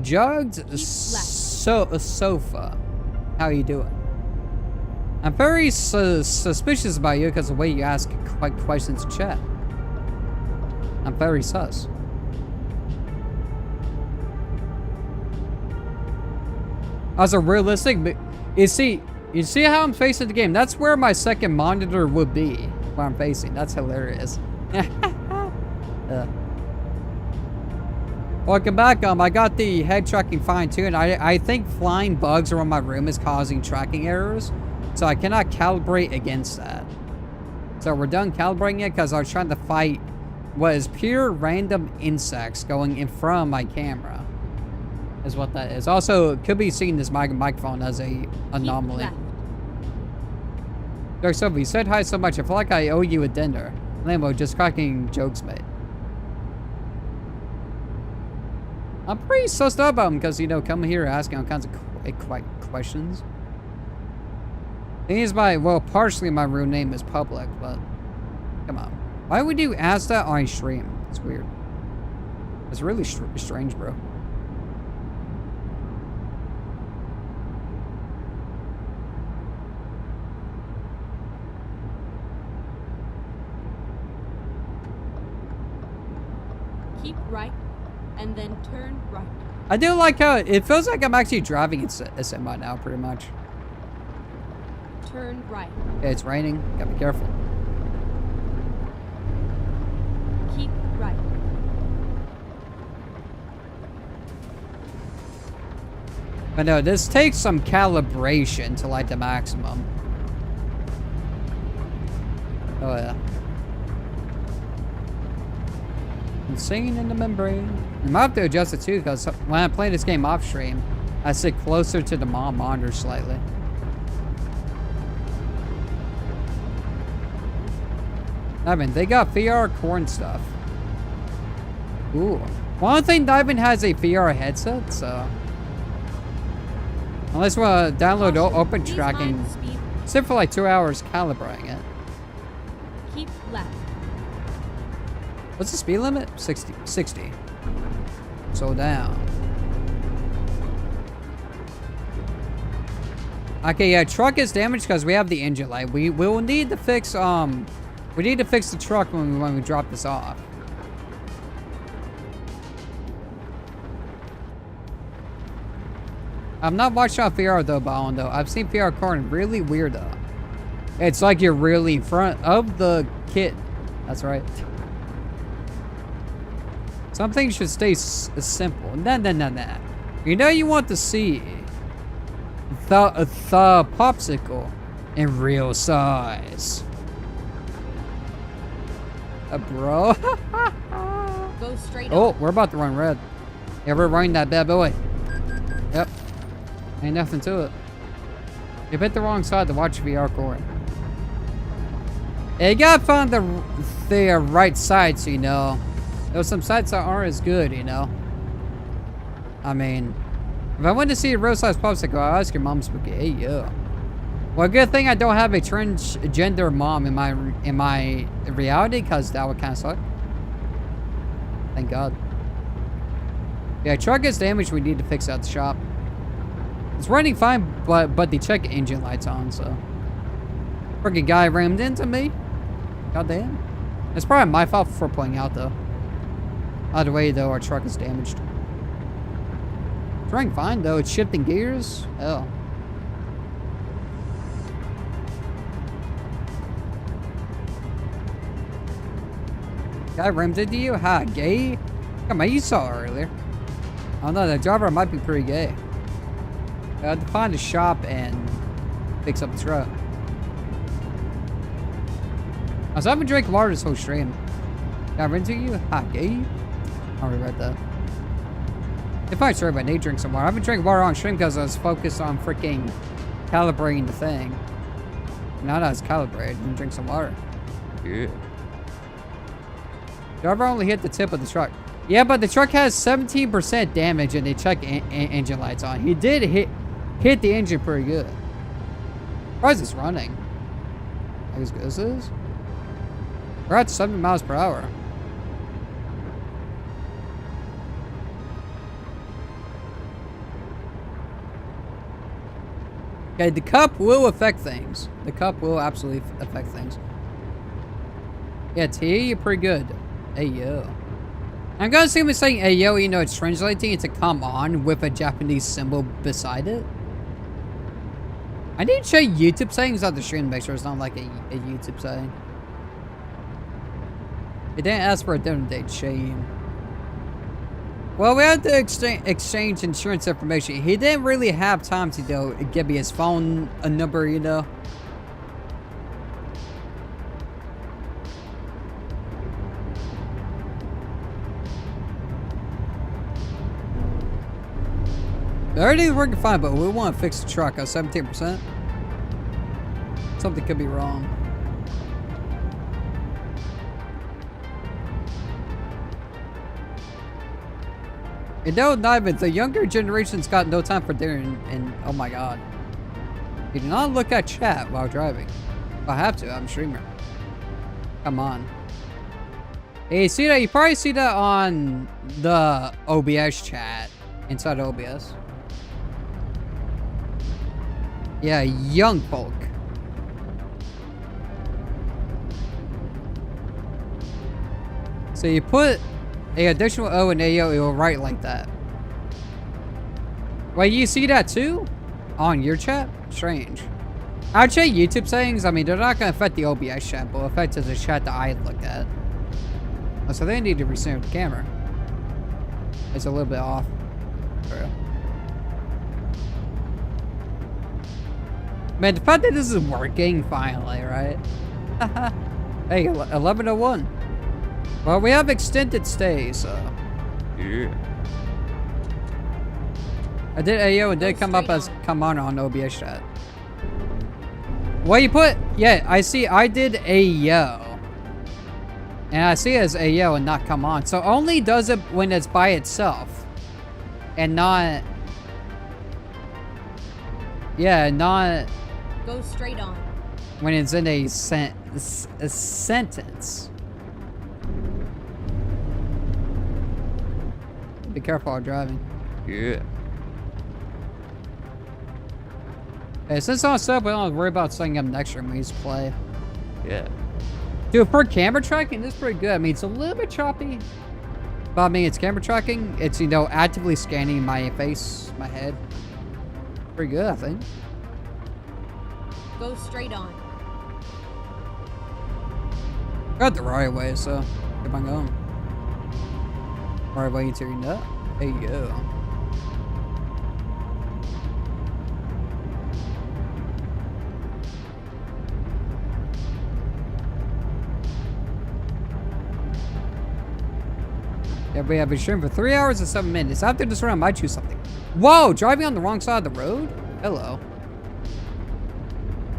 Jugged Sofa. How you doing? I'm very suspicious about you because of the way you ask questions in chat. I'm very sus. Also realistic, but you see how I'm facing the game? That's where my second monitor would be, where I'm facing. That's hilarious. Welcome back. I got the head tracking fine too, and I think flying bugs around my room is causing tracking errors. So I cannot calibrate against that. So we're done calibrating it because I was trying to fight what is pure random insects going in front of my camera. Is what that is. Also, it could be seeing this microphone as a anomaly. Dark Silver, you said hi so much. I feel like I owe you a dinner. Lambo, just cracking jokes, mate. I'm pretty sussed up about him because, you know, coming here asking all kinds of questions. Thing is, well, partially my real name is public, but come on. Why would you ask that on stream? It's weird. It's really strange, bro. Keep right, and then turn right. I do like how it feels like I'm actually driving a semi now, pretty much. Turn right. Okay, it's raining. Gotta be careful. Keep right. But no, this takes some calibration to like the maximum. Oh yeah. Insane in the membrane. I might have to adjust it too because when I play this game off stream, I sit closer to the monitor slightly. I mean, they got VR corn stuff. Ooh. One thing, Diamond has a VR headset, so. Unless we download open tracking. Sit for like 2 hours calibrating it. Keep left. What's the speed limit? 60. Slow down. Okay, yeah, truck is damaged because we have the engine light. We will need to fix we need to fix the truck when we drop this off. I'm not watching on VR though, Ballin, though. I've seen VR corn really weird though. It's like you're really in front of the kit. That's right. Some things should stay simple. Nah. You know you want to see the popsicle in real size. Bro. Go straight Oh, on. we're about to run red. Yeah, we're running that bad boy. Yep. Ain't nothing to it. You hit the wrong side to watch VR corn. Yeah, you gotta find the right sides, you know. There's some sides that aren't as good, you know. I mean, if I went to see a real size popsicle, I'll ask your mom spooky. Hey, yo. Well, good thing I don't have a transgender mom in my reality, because that would kind of suck. Thank God. Yeah, truck is damaged. We need to fix it at the shop. It's running fine, but the check engine light's on, so. Freaking guy rammed into me. God damn. It's probably my fault for pulling out, though. Either way, though, our truck is damaged. It's running fine, though. It's shifting gears. Hell. Guy rammed into you? Ha, gay? Come on, you saw it earlier. I don't know, the driver might be pretty gay. I had to find a shop and fix up the truck. I was having drank water this whole stream. Guy rammed into you? Ha, gay? I already read that. If I sure, I need to drink some water. I've been drinking water on stream because I was focused on freaking calibrating the thing. Now that it's calibrated, I'm gonna drink some water. Yeah. Driver only hit the tip of the truck. Yeah, but the truck has 17% damage and they check engine lights on. He did hit the engine pretty good. Why is this running? As good as this? We're at 70 miles per hour. Okay, the cup will affect things. The cup will absolutely affect things. Yeah, T, you're pretty good. Hey, yo. I'm gonna assume it's saying hey, yo, you know, it's translating it to come on with a Japanese symbol beside it. I need to check YouTube settings on the stream to make sure it's not like a YouTube setting. It didn't ask for a dinner date, shame. Well, we had to exchange insurance information. He didn't really have time to, though, give me his phone number, you know. Everything's working fine, but we want to fix the truck at 17%. Something could be wrong. You know, not even the younger generation's got no time for dinner, and oh my god. You do not look at chat while driving. If I have to, I'm a streamer. Come on. Hey, see that? You probably see that on the OBS chat inside OBS. Yeah, young folk. So you put a additional O and AO, it will write like that. Wait, you see that too? On your chat? Strange. I'd say YouTube settings, I mean, they're not going to affect the OBS chat, but will affect the chat that I look at. Oh, so they need to recenter the camera. It's a little bit off. For real. Man, the fact that this is working finally, right? Hey, 11:01. Well, we have extended stay, so. Yeah. I did AO and did come up as come on OBS chat. What you put? Yeah, I see. I did AO. And I see it as AO and not come on. So only does it when it's by itself. And not. Yeah, not. Go straight on. When it's in a sentence. Be careful while driving. Yeah. Hey, since it's all set up, we don't have to worry about setting up next room. We just play. Yeah. Dude, for camera tracking, this is pretty good. I mean, it's a little bit choppy. But I mean, it's camera tracking. It's, you know, actively scanning my face, my head. Pretty good, I think. Go straight on. Got the right way, so keep on going. Right way into your nut. There you go. Yeah, we have been streaming for 3 hours and 7 minutes. After this round, I might choose something. Whoa, driving on the wrong side of the road? Hello.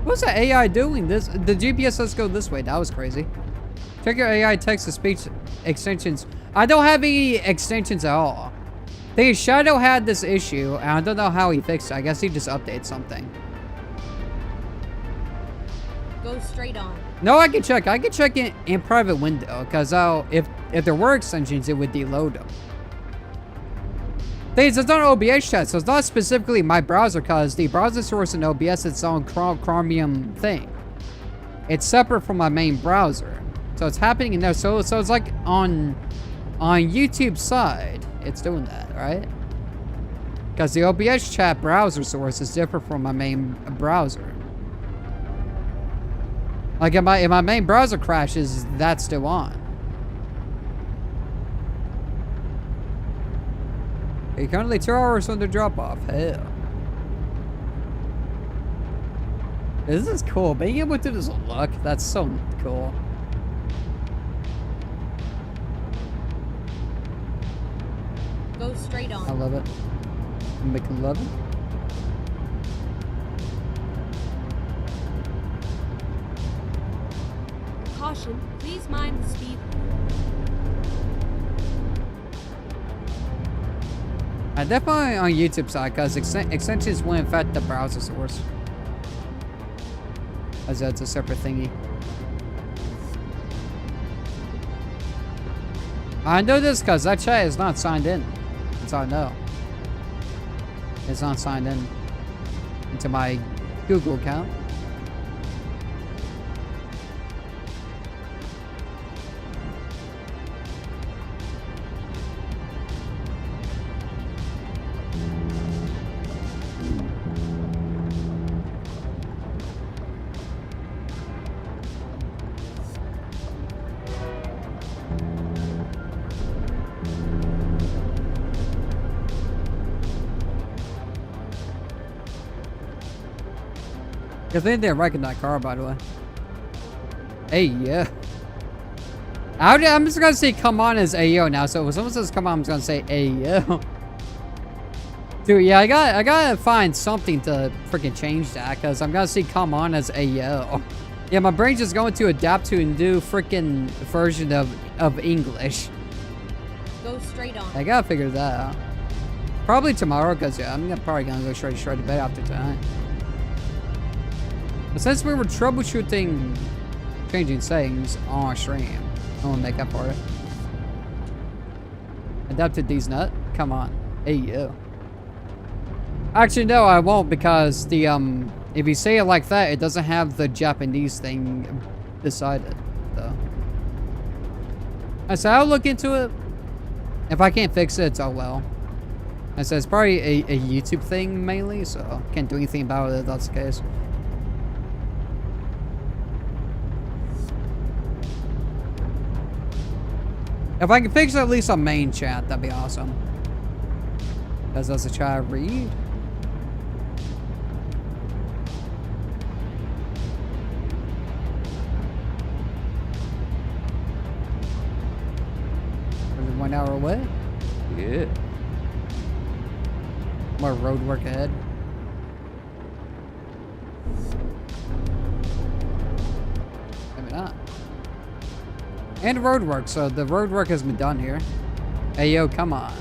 What's that AI doing? The GPS says go this way. That was crazy. Check your AI text-to-speech extensions. I don't have any extensions at all. The Shadow had this issue, and I don't know how he fixed it. I guess he just updated something. Go straight on. No, I can check. I can check it in private window, because if there were extensions, it would deload them. Things, it's not OBS chat, so it's not specifically my browser, because the browser source in OBS is its own Chromium thing. It's separate from my main browser. So it's happening in there. So it's like on on YouTube side, it's doing that, right? Because the OBS chat browser source is different from my main browser. Like if my main browser crashes, that's still on. You're currently 2 hours on the drop off. Hell. This is cool. Being able to just look, that's so cool. Go straight on. I love it. Make it love it. Caution, please mind the speed. Definitely on YouTube side, because extensions will affect the browser source. As that's a separate thingy. I know this because that chat is not signed in. That's all I know. It's not signed in into my Google account. Because they didn't wreck that car, by the way. Hey, yeah. I'm just gonna say come on as Ayo now. So if someone says come on, I'm just gonna say Ayo. Dude, yeah, I gotta find something to freaking change that, because I'm gonna see come on as Ayo. Yeah, my brain's just going to adapt to a new freaking version of English. Go straight on. I gotta figure that out. Probably tomorrow, because yeah, probably gonna go straight to bed after tonight. But since we were troubleshooting changing settings on stream, I want to make up for it. Adapted these nut? Come on. Hey, yo. Actually, no, I won't, because the, if you say it like that, it doesn't have the Japanese thing beside it, though. I said I'll look into it. If I can't fix it, it's oh well. I said it's probably a YouTube thing mainly, so can't do anything about it if that's the case. If I can fix at least a main chat, that'd be awesome. Because that's a chat I read. Only 1 hour away. Yeah. More road work ahead. Maybe not. And road work, so the road work has been done here. Hey, yo, come on.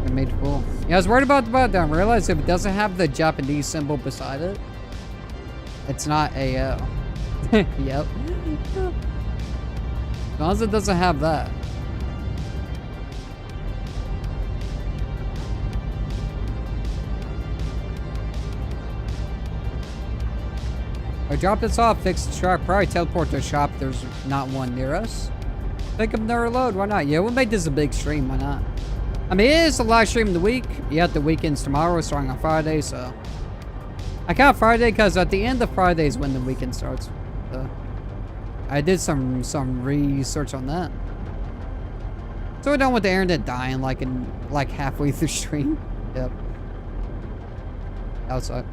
I made it full. Yeah, I was worried about that. I realized if it doesn't have the Japanese symbol beside it, it's not AO. Yep. As long as it doesn't have that. I drop this off, fix the truck, probably teleport to a shop. There's not one near us. Pick up another load, why not? Yeah, we'll make this a big stream, why not? I mean, it is the last stream of the week. Yeah, the weekend's tomorrow, starting on Friday, so. I count Friday because at the end of Friday is when the weekend starts. So I did some research on that. So we're done with the internet dying like halfway through stream. Yep. Outside.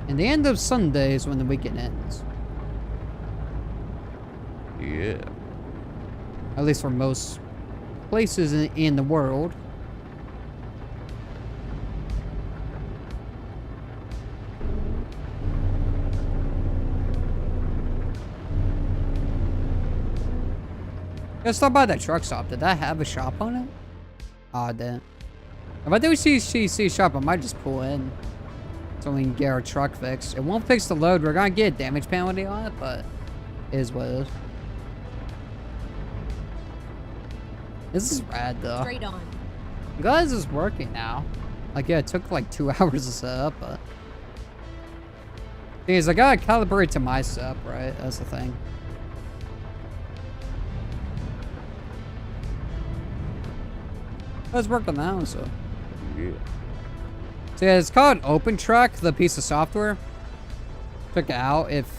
And the end of Sunday is when the weekend ends. Yeah. At least for most places in the world. Let's stop by that truck stop. Did that have a shop on it? Oh, it didn't. If I do see a shop, I might just pull in. So we can get our truck fixed. It won't fix the load. We're gonna get a damage penalty on it, but it is what it is. This is rad though. Straight on. I'm glad this is working now. Like, yeah, it took like 2 hours to set up, but Because I gotta calibrate to my step, right? That's the thing. Let's work on that one, so. Yeah. So yeah, it's called OpenTrack, the piece of software. Check it out if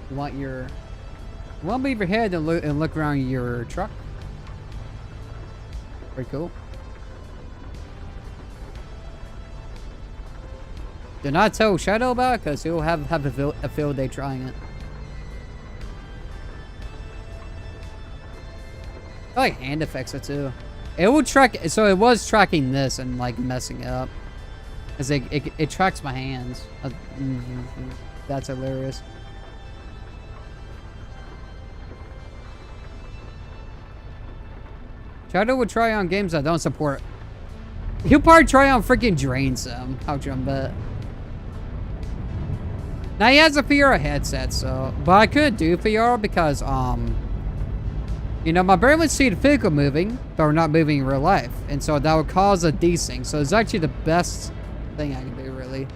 you want your... You want to leave your head and look around your truck. Pretty cool. Do not tell Shadow about it, because he'll have a field day trying it. I like hand effects too. It will track, so it was tracking this and like messing it up. Cause it tracks my hands. That's hilarious. Shadow would try on games that don't support. He'll probably try on freaking Drain Sim. I'll jump bet. Now he has a VR headset, so, but I couldn't do VR because you know, my brain would see the vehicle moving, but we're not moving in real life, and so that would cause a desync. So it's actually the best thing I can do, really.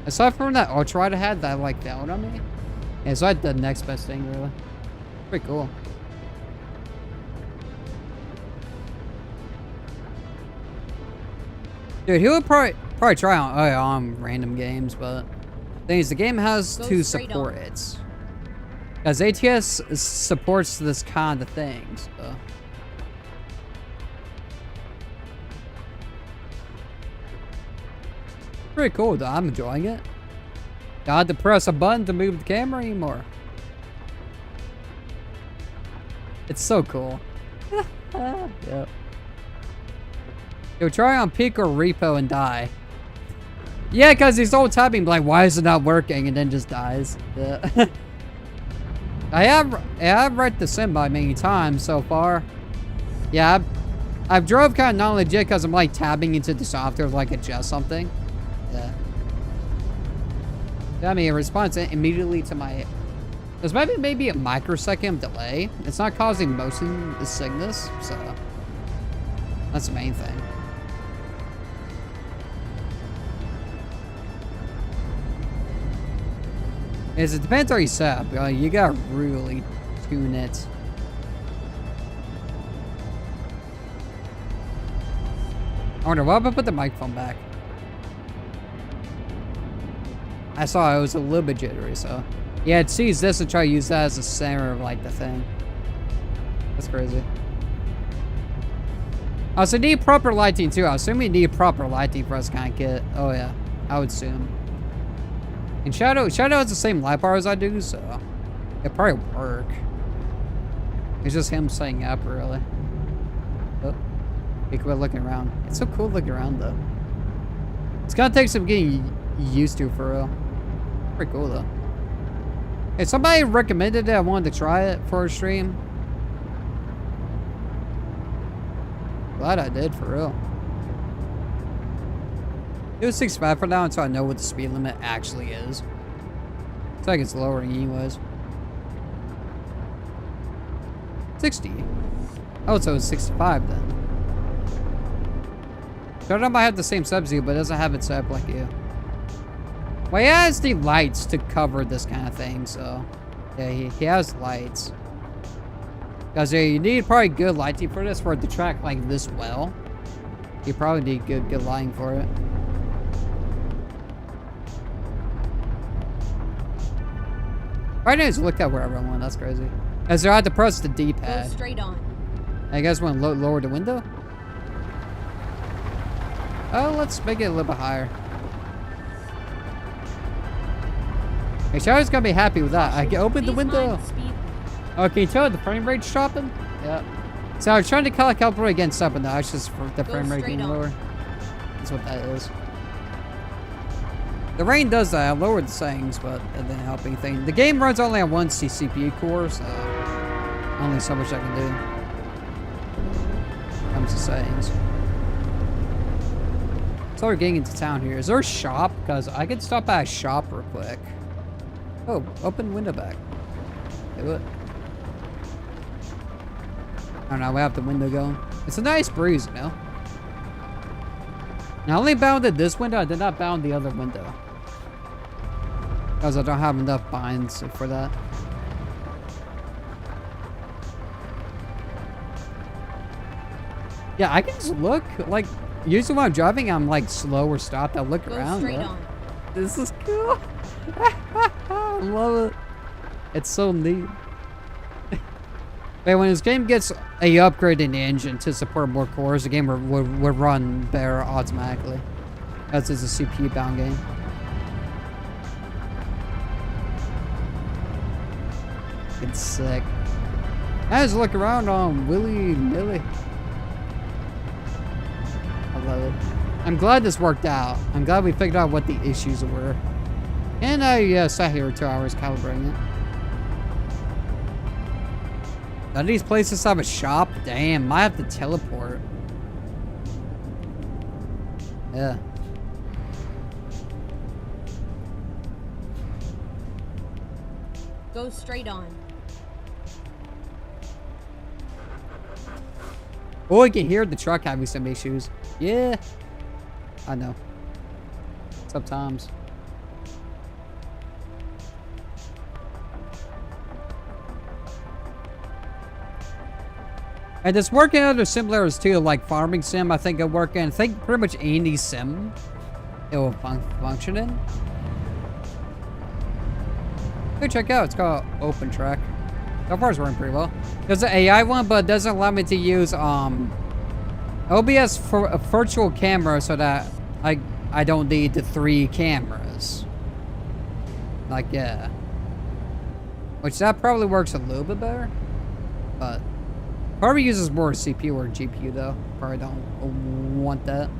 Aside from that ultralight I had that like failed on me, yeah, so I had the next best thing, really. Pretty cool. Dude, he would probably try on random games, but the thing is, the game has to support it. Because ATS supports this kind of thing, so. Pretty cool, though. I'm enjoying it. Don't have to press a button to move the camera anymore. It's so cool. Yep. You'll try on peak or repo and die. Yeah, because he's all tapping like, why is it not working? And then just dies. Yeah. I have read the sim by many times so far. Yeah, I've drove kind of not legit because I'm like tabbing into the software to like adjust something. Yeah. I mean, it responds immediately to my... There's maybe a microsecond delay. It's not causing motion sickness, so... That's the main thing. It depends on your setup. You gotta really tune it. I wonder, why would I put the microphone back? I saw it was a little bit jittery, so... Yeah, it sees this and try to use that as the center of, like, the thing. That's crazy. Oh, so need proper lighting, too. I assume you need proper lighting for us to kind of get... Oh, yeah. I would assume. And Shadow has the same light bar as I do, so... It probably work. It's just him staying up, really. Oh. He quit looking around. It's so cool looking around, though. It's gonna take some getting used to, for real. Pretty cool, though. Hey, somebody recommended it. I wanted to try it for a stream. Glad I did, for real. It was 65 for now until I know what the speed limit actually is. It's like it's lowering anyways. 60. Oh, so it's 65 then. Shadow might have the same subsidy, but doesn't have it set up like you. Well, he has the lights to cover this kind of thing, so... Yeah, he has lights. Because you need probably good lighting for this, for it to track like this well. You probably need good lighting for it. Right now, just look at wherever I want. That's crazy. As I have to press the D-pad. Go straight on. I guys want to lower the window? Oh, let's make it a little bit higher. Hey, Shadow's gonna be happy with that. I can open the window. Oh, can you tell the frame rate's dropping? Yeah. So I was trying to calibrate against up, but no, it's just for the frame rate getting lower. That's what that is. The rain does that. I lowered the settings, but it didn't help anything. The game runs only on one CPU core, so only so much I can do. When it comes to settings. So we're getting into town here. Is there a shop? Because I could stop at a shop real quick. Oh, open window back. Do it. I don't know, we have the window going. It's a nice breeze, you know? Now, I only bounded this window, I did not bound the other window. Because I don't have enough binds for that. Yeah, I can just look. Like, usually when I'm driving, I'm like slow or stopped. I look Go around. straight Yeah. on. This is cool. I love it. It's so neat. But when this game gets a upgrade in the engine to support more cores, the game will run better automatically. As is a CPU bound game. It's sick. I just look around on willy-nilly. I love it. I'm glad this worked out. I'm glad we figured out what the issues were. And I sat here 2 hours calibrating it. None of these places have a shop? Damn, might have to teleport. Yeah. Go straight on. Oh, I can hear the truck having some issues. Yeah. I know. Sometimes. And it's working other similarities too, like farming sim. I think it'll work in. I think pretty much any sim it will function in. Go check out. It's called Open Track. So far it's working pretty well. There's an AI one, but it doesn't allow me to use OBS for a virtual camera, so that I don't need the 3 cameras. Like, yeah. Which that probably works a little bit better, but probably uses more CPU or GPU though. Probably don't want that.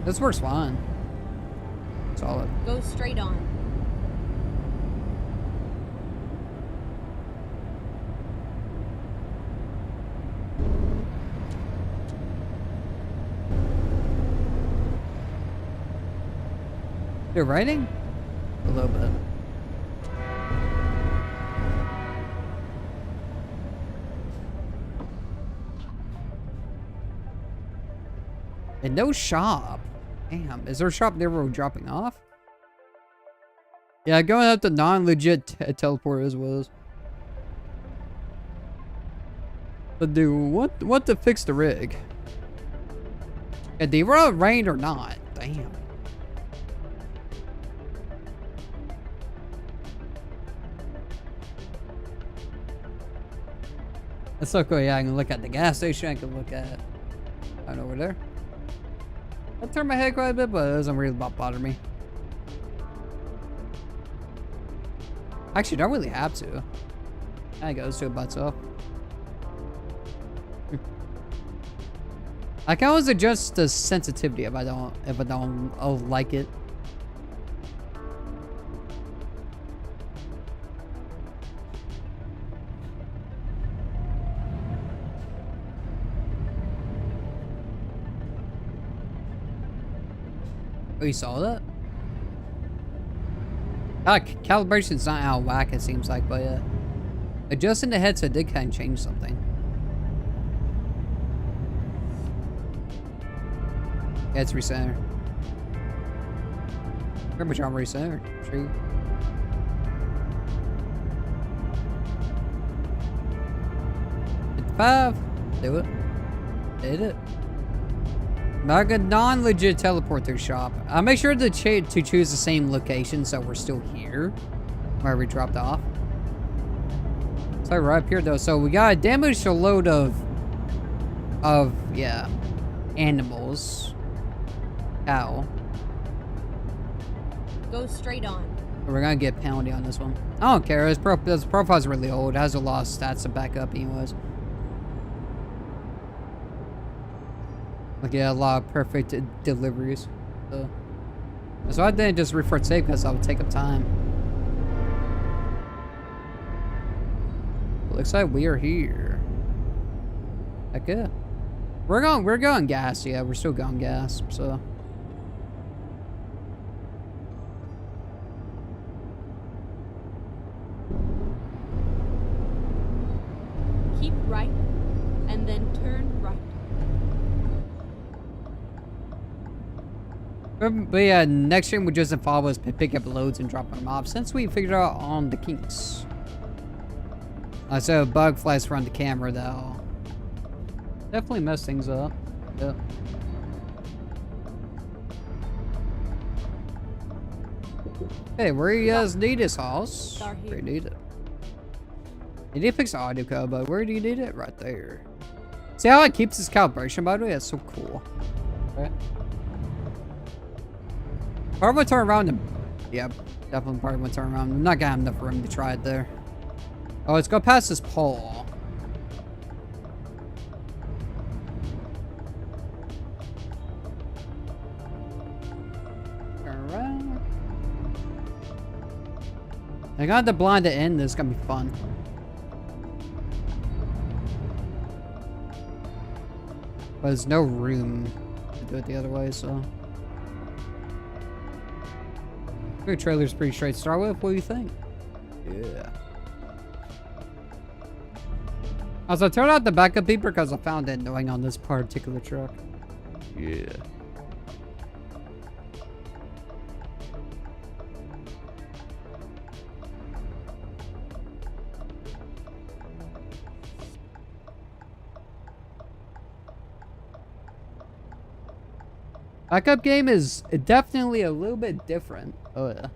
This works fine. Solid. Go straight on. You're writing? A little bit. And no shop. Damn, is there a shop near where we're dropping off? Yeah, going up the non-legit teleporters was. But dude, what to fix the rig? Yeah, did it rain or not? Damn. That's so cool. Yeah, I can look at the gas station. I can look at over there. I turn my head quite a bit, but it doesn't really bother me. Actually, don't really have to. I goes to it by itself. I can always adjust the sensitivity if I don't like it. Oh, you saw that? Calibration's not out of whack, it seems like, but yeah. Adjusting the headset did kind of change something. Yeah, it's recentered. Pretty much on recentered. True. $55. Do it. Did it. Not a non-legit teleporter shop. I'll make sure to choose the same location so we're still here where we dropped off. So right up here though. So we gotta damage a load of yeah, animals. Cow. Go straight on. We're gonna get penalty on this one. I don't care. His profile's really old. It has a lot of stats to back up anyways. Like, yeah, a lot of perfect deliveries. So I didn't just refresh save because I would take up time. Looks like we are here. Heck yeah. We're going gas, yeah, we're still going gas, so. Keep right, and then turn right. But yeah, next stream we just involve us pick up loads and drop them off since we figured out on the kinks. So bug flies around the camera though. Definitely mess things up. Yep. Hey, where you guys need this house? Where you need it? You need to fix the audio code, but where do you need it? Right there. See how it keeps its calibration, by the way? That's so cool. Right? Part of my turn around and... Yep, definitely part of my turn around. I'm not gonna have enough room to try it there. Oh, let's go past this pole. Turn around. I got the blind to end. This is gonna be fun. But there's no room to do it the other way, so. The trailer's pretty straight to start with. What do you think? Yeah. Also, I turned out the backup beeper because I found it annoying on this particular truck. Yeah. Backup game is definitely a little bit different. Oh yeah.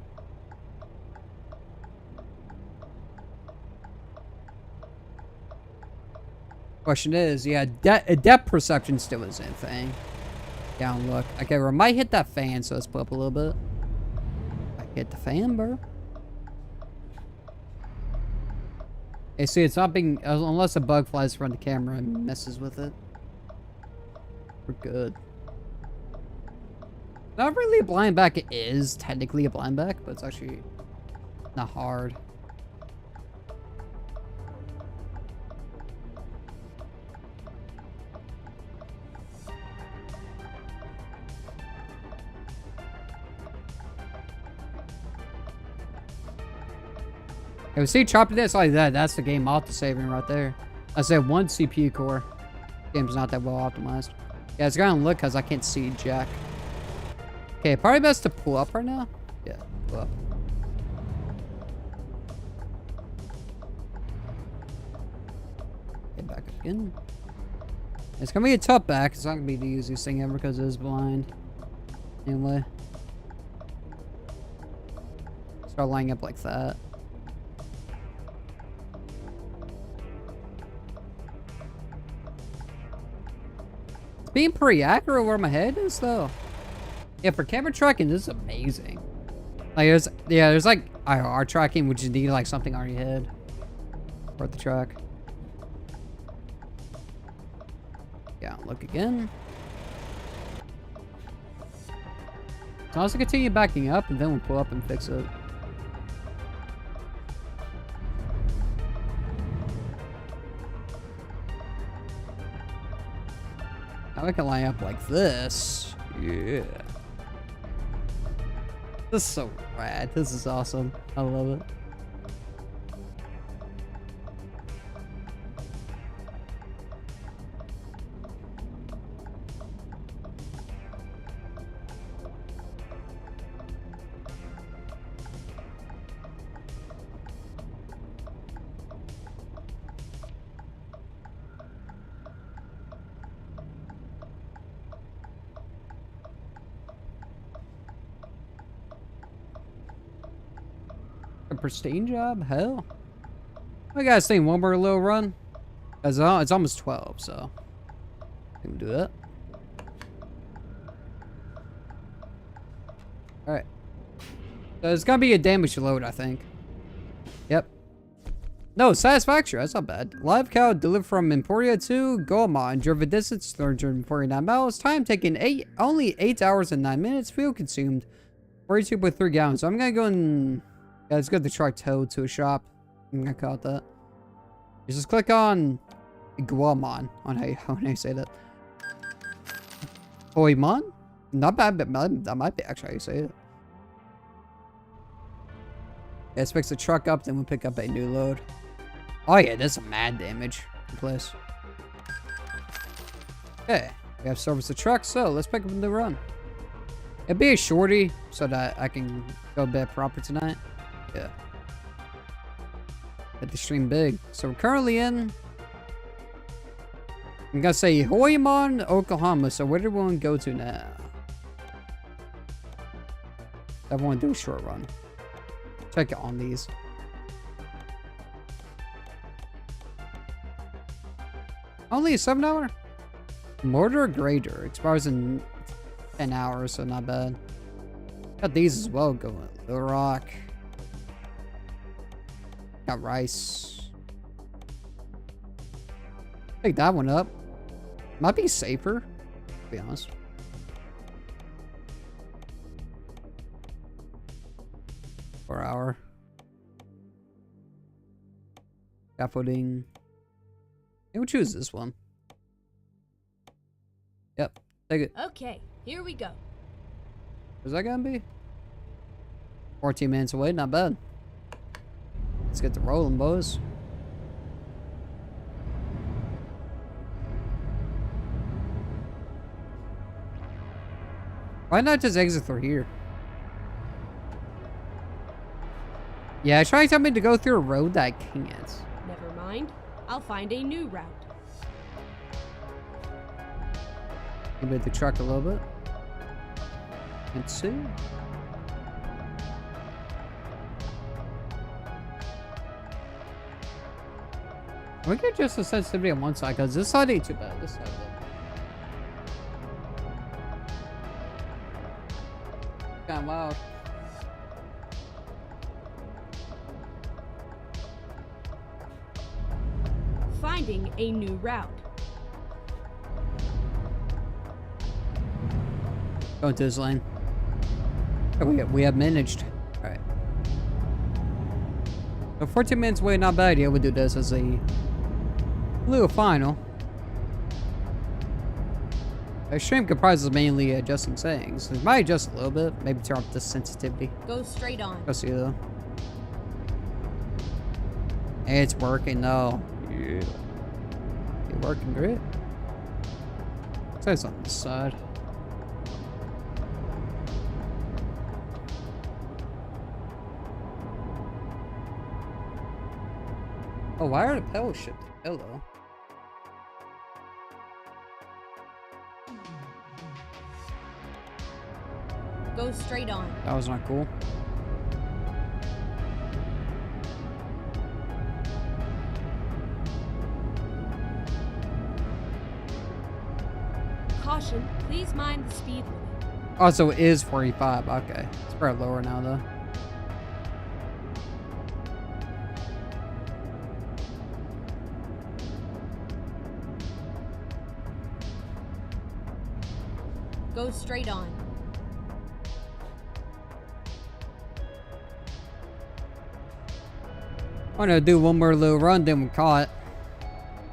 Question is, yeah, depth perception still isn't a thing. Down look. Okay, we might hit that fan, so let's pull up a little bit. I hit the fan, bro. Okay, see, it's not being unless a bug flies from the camera and messes with it. We're good. Not really a blind back. It is technically a blind back, but it's actually not hard. If we see chopping this like that, that's the game auto-saving right there. I said one CPU core. Game's not that well optimized. Yeah, it's gonna look because I can't see jack. Okay, probably best to pull up right now. Yeah, pull up. Get back up again. It's gonna be a tough back. It's not gonna be the easiest thing ever because it is blind. Anyway. Start lining up like that. It's being pretty accurate where my head is though. Yeah, for camera tracking, this is amazing. Like, there's like IR tracking, which you need like something on your head for the track. Yeah, look again. So let's continue backing up, and then we'll pull up and fix it. Now we can line up like this. Yeah. This is so rad. This is awesome. I love it. A pristine job? Hell. I gotta stay one more little run. It's almost 12, so I can do that. Alright. So it's gonna be a damage load, I think. Yep. No, satisfactory. That's not bad. Live cow delivered from Emporia to Goma. Drove a distance 349 miles. Time taken only 8 hours and 9 minutes. Fuel consumed 42.3 gallons. So I'm gonna go and... Yeah, let's get the truck towed to a shop. I'm gonna call it that. You just click on Guamon on how you say that. Hoimon? Not bad, but that might be actually how you say it. Yeah, let's fix the truck up, then we'll pick up a new load. Oh yeah, there's some mad damage in place. Okay, we have serviced the truck, so let's pick up the run. It'd be a shorty so that I can go to bed proper tonight. Yeah. Get the stream big. So we're currently in, I'm gonna say Hoyamon, Oklahoma. So where do we want to go to now? I want to do a short run. Check it on these. Only a 7-hour? Mortar Grader expires in 10 hours, so not bad. Got these as well going. Little Rock. Got rice. Pick that one up. Might be safer, to be honest. Per hour. Scaffolding. We'll choose this one. Yep, take it. Okay, here we go. Where's that gonna be? 14 minutes away, not bad. Let's get to rolling, boys. Why not just exit through here? Yeah, trying to tell me to go through a road that I can't. Never mind. I'll find a new route. Maybe the truck a little bit. Let's see. We can adjust the sensitivity on one side because this side ain't too bad. This side is. Kind of loud. Finding a new route. Going to this lane. Oh, we have managed. Alright. So 14 minutes away, not bad. Yeah, we'll do this as a little final. The stream comprises mainly adjusting settings. It might adjust a little bit. Maybe turn up the sensitivity. Go straight on. Go see though. It's working though. Yeah. It's working great. Says on this side. Oh, why are the pedals shifting? Hello. Go straight on. That was not cool. Caution, please mind the speed limit. Oh, so it is 45. Okay. It's probably lower now, though. Go straight on. I'm gonna do one more little run, then we call it.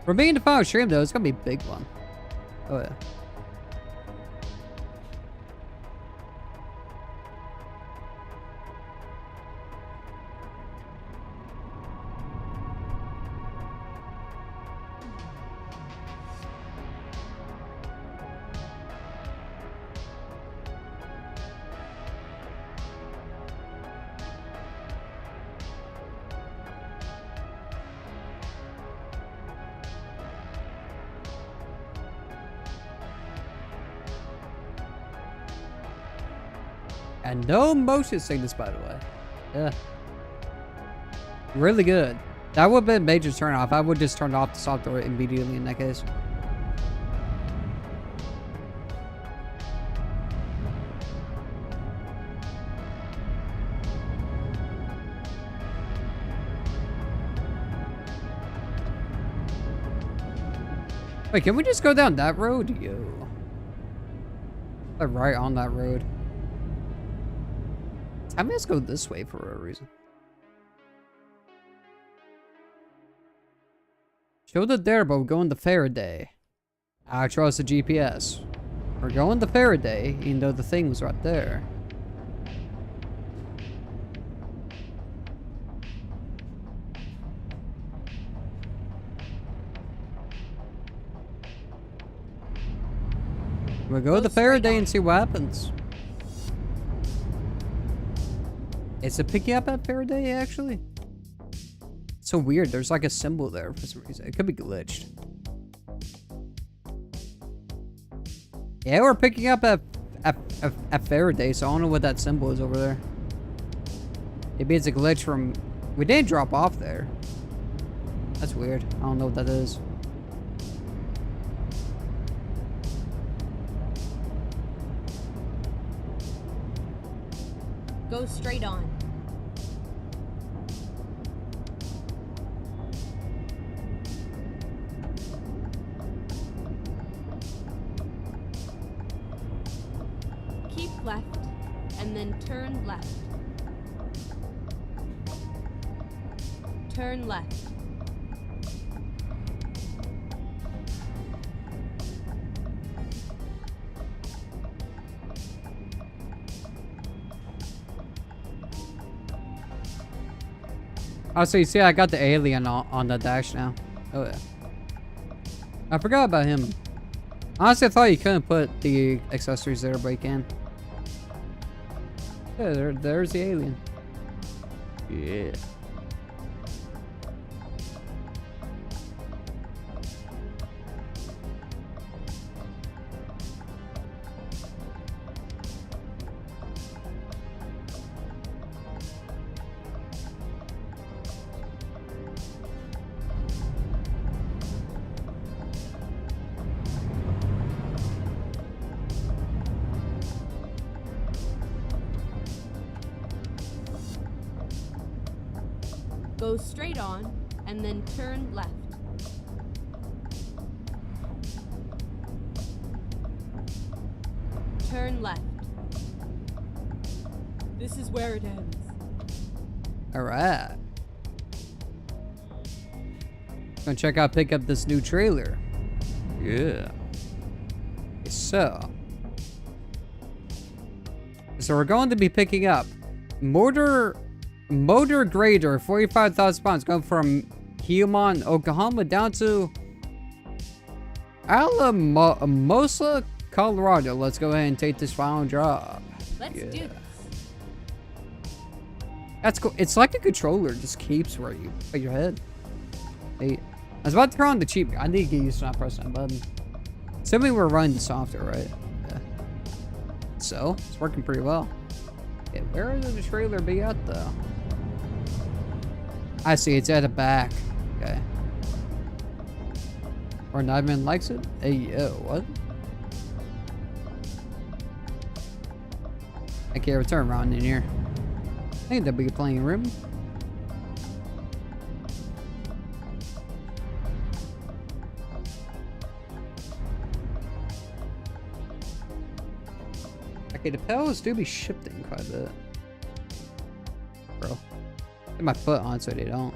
For being the final stream, though, it's gonna be a big one. Oh, yeah. And no motion sickness, by the way. Yeah. Really good. That would have been a major turn off. I would just turn off the software immediately in that case. Wait, can we just go down that road? Yo. Like right on that road. I mean, let's go this way for a reason. Showed it there, but we're going to Faraday. I trust the GPS. We're going to Faraday, even though the thing was right there. We'll go to Faraday and see what happens. Is it picking up at Faraday, actually? It's so weird. There's like a symbol there for some reason. It could be glitched. Yeah, we're picking up at Faraday, so I don't know what that symbol is over there. Maybe it's a glitch from... We didn't drop off there. That's weird. I don't know what that is. Go straight on. Keep left, and then turn left. Turn left. Oh, so you see, I got the alien on the dash now. Oh, yeah. I forgot about him. Honestly, I thought you couldn't put the accessories there, but you can. Yeah, there's the alien. Yeah. Go straight on, and then turn left. Turn left. This is where it ends. Alright. Gonna check out, pick up this new trailer. Yeah. So we're going to be picking up motor grader, 45,000 pounds, going from Human, Oklahoma down to Alamosa, Colorado. Let's go ahead and take this final job. Let's do this. That's cool. It's like a controller, just keeps where you put your head. Hey, I was about to turn on the cheat. I need to get used to not pressing that button. Assuming we're running the software, right? Yeah. So it's working pretty well. Okay, where would the trailer be at though? I see, it's at the back. Okay. Or Nightman likes it? Hey, yo, what? Okay, return around in here. I think there'll be a playing room. Okay, the pedals do be shifting quite a bit. Bro. Get my foot on so they don't.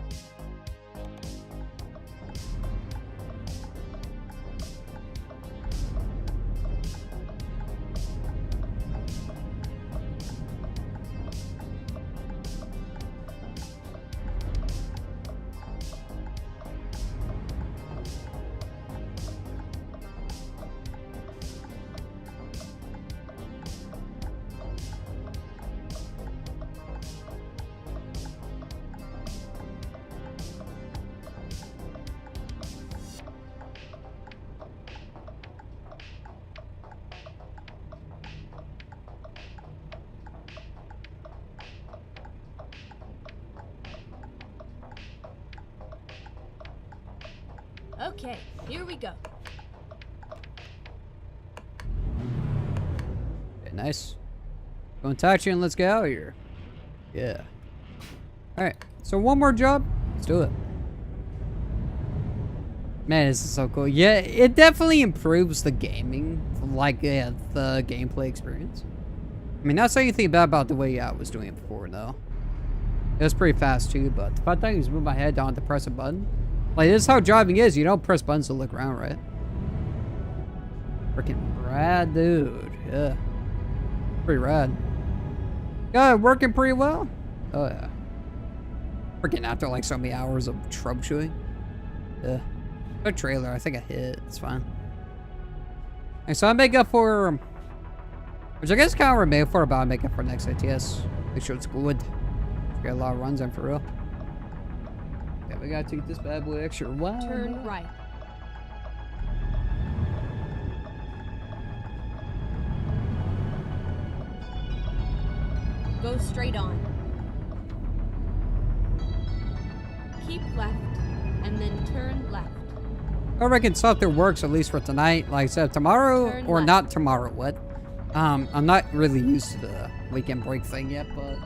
Okay, here we go. Okay, nice. Go and taxi and let's get out of here. Yeah. Alright, so one more job. Let's do it. Man, this is so cool. Yeah, it definitely improves the gaming, like, yeah, the gameplay experience. I mean, not saying anything bad about the way I was doing it before, though. It was pretty fast, too, but the fact that I can just move my head down to press a button. Like, this is how driving is. You don't press buttons to look around, right? Freaking rad, dude. Yeah. Pretty rad. Yeah, working pretty well. Oh, yeah. Freaking after, like, so many hours of troubleshooting. Yeah. A trailer. I think I hit. It's fine. And so I make up for... Which I guess kind of made for, but I make up for next ATS. Make sure it's good. Got a lot of runs in for real. Yeah, we gotta take this bad boy extra wide. Turn right. Go straight on. Keep left, and then turn left. I reckon software works at least for tonight. Like I said, tomorrow Turn or left. not tomorrow. What? I'm not really used to the weekend break thing yet, but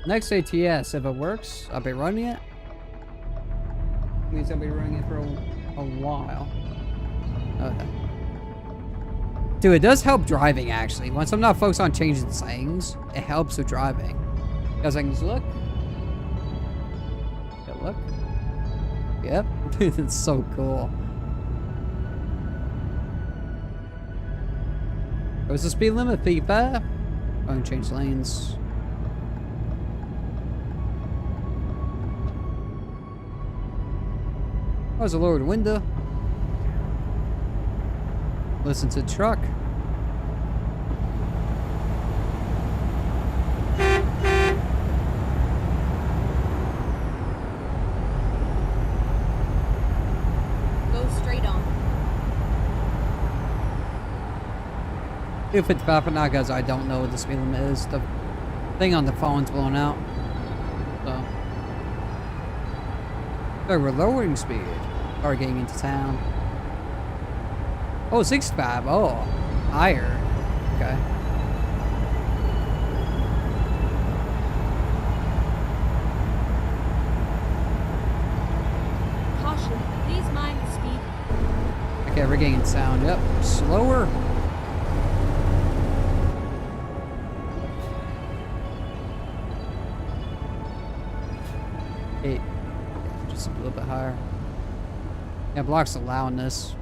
next ATS, if it works, I'll be running it. Means I'll be running it for a while. Okay. Dude, it does help driving actually. Once I'm not focused on changing settings, it helps with driving. Because I can just look. Yeah, look. Yep. It's so cool. What's the speed limit? 55? I'm going to change lanes. Oh, there's a lowered window. Listen to the truck. Go straight on. 255 for now, guys. I don't know what the speed limit is. The thing on the phone's blown out. So we're lowering speed. Or getting into town. Oh, 65. Oh, higher. Okay. Caution, please mind the speed. Okay, we're getting sound. Yep. Slower. Eight. Just a little bit higher. Yeah, blocks the loudness.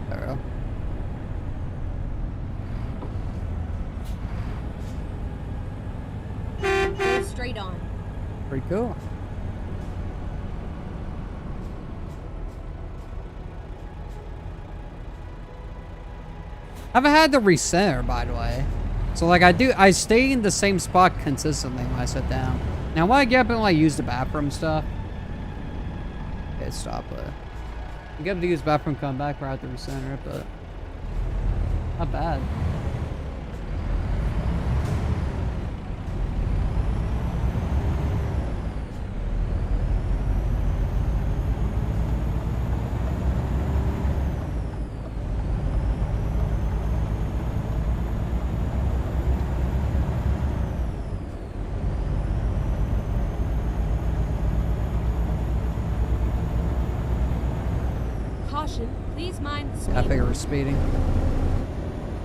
There we go. Go straight on. Pretty cool. I haven't had to recenter, by the way. So like I stay in the same spot consistently when I sit down. Now when I get up and like use the bathroom stuff. Okay, stop it. You get to use the bathroom, come back, we're out to recenter it, but not bad. Caution, please mind the speed. I figure we're speeding.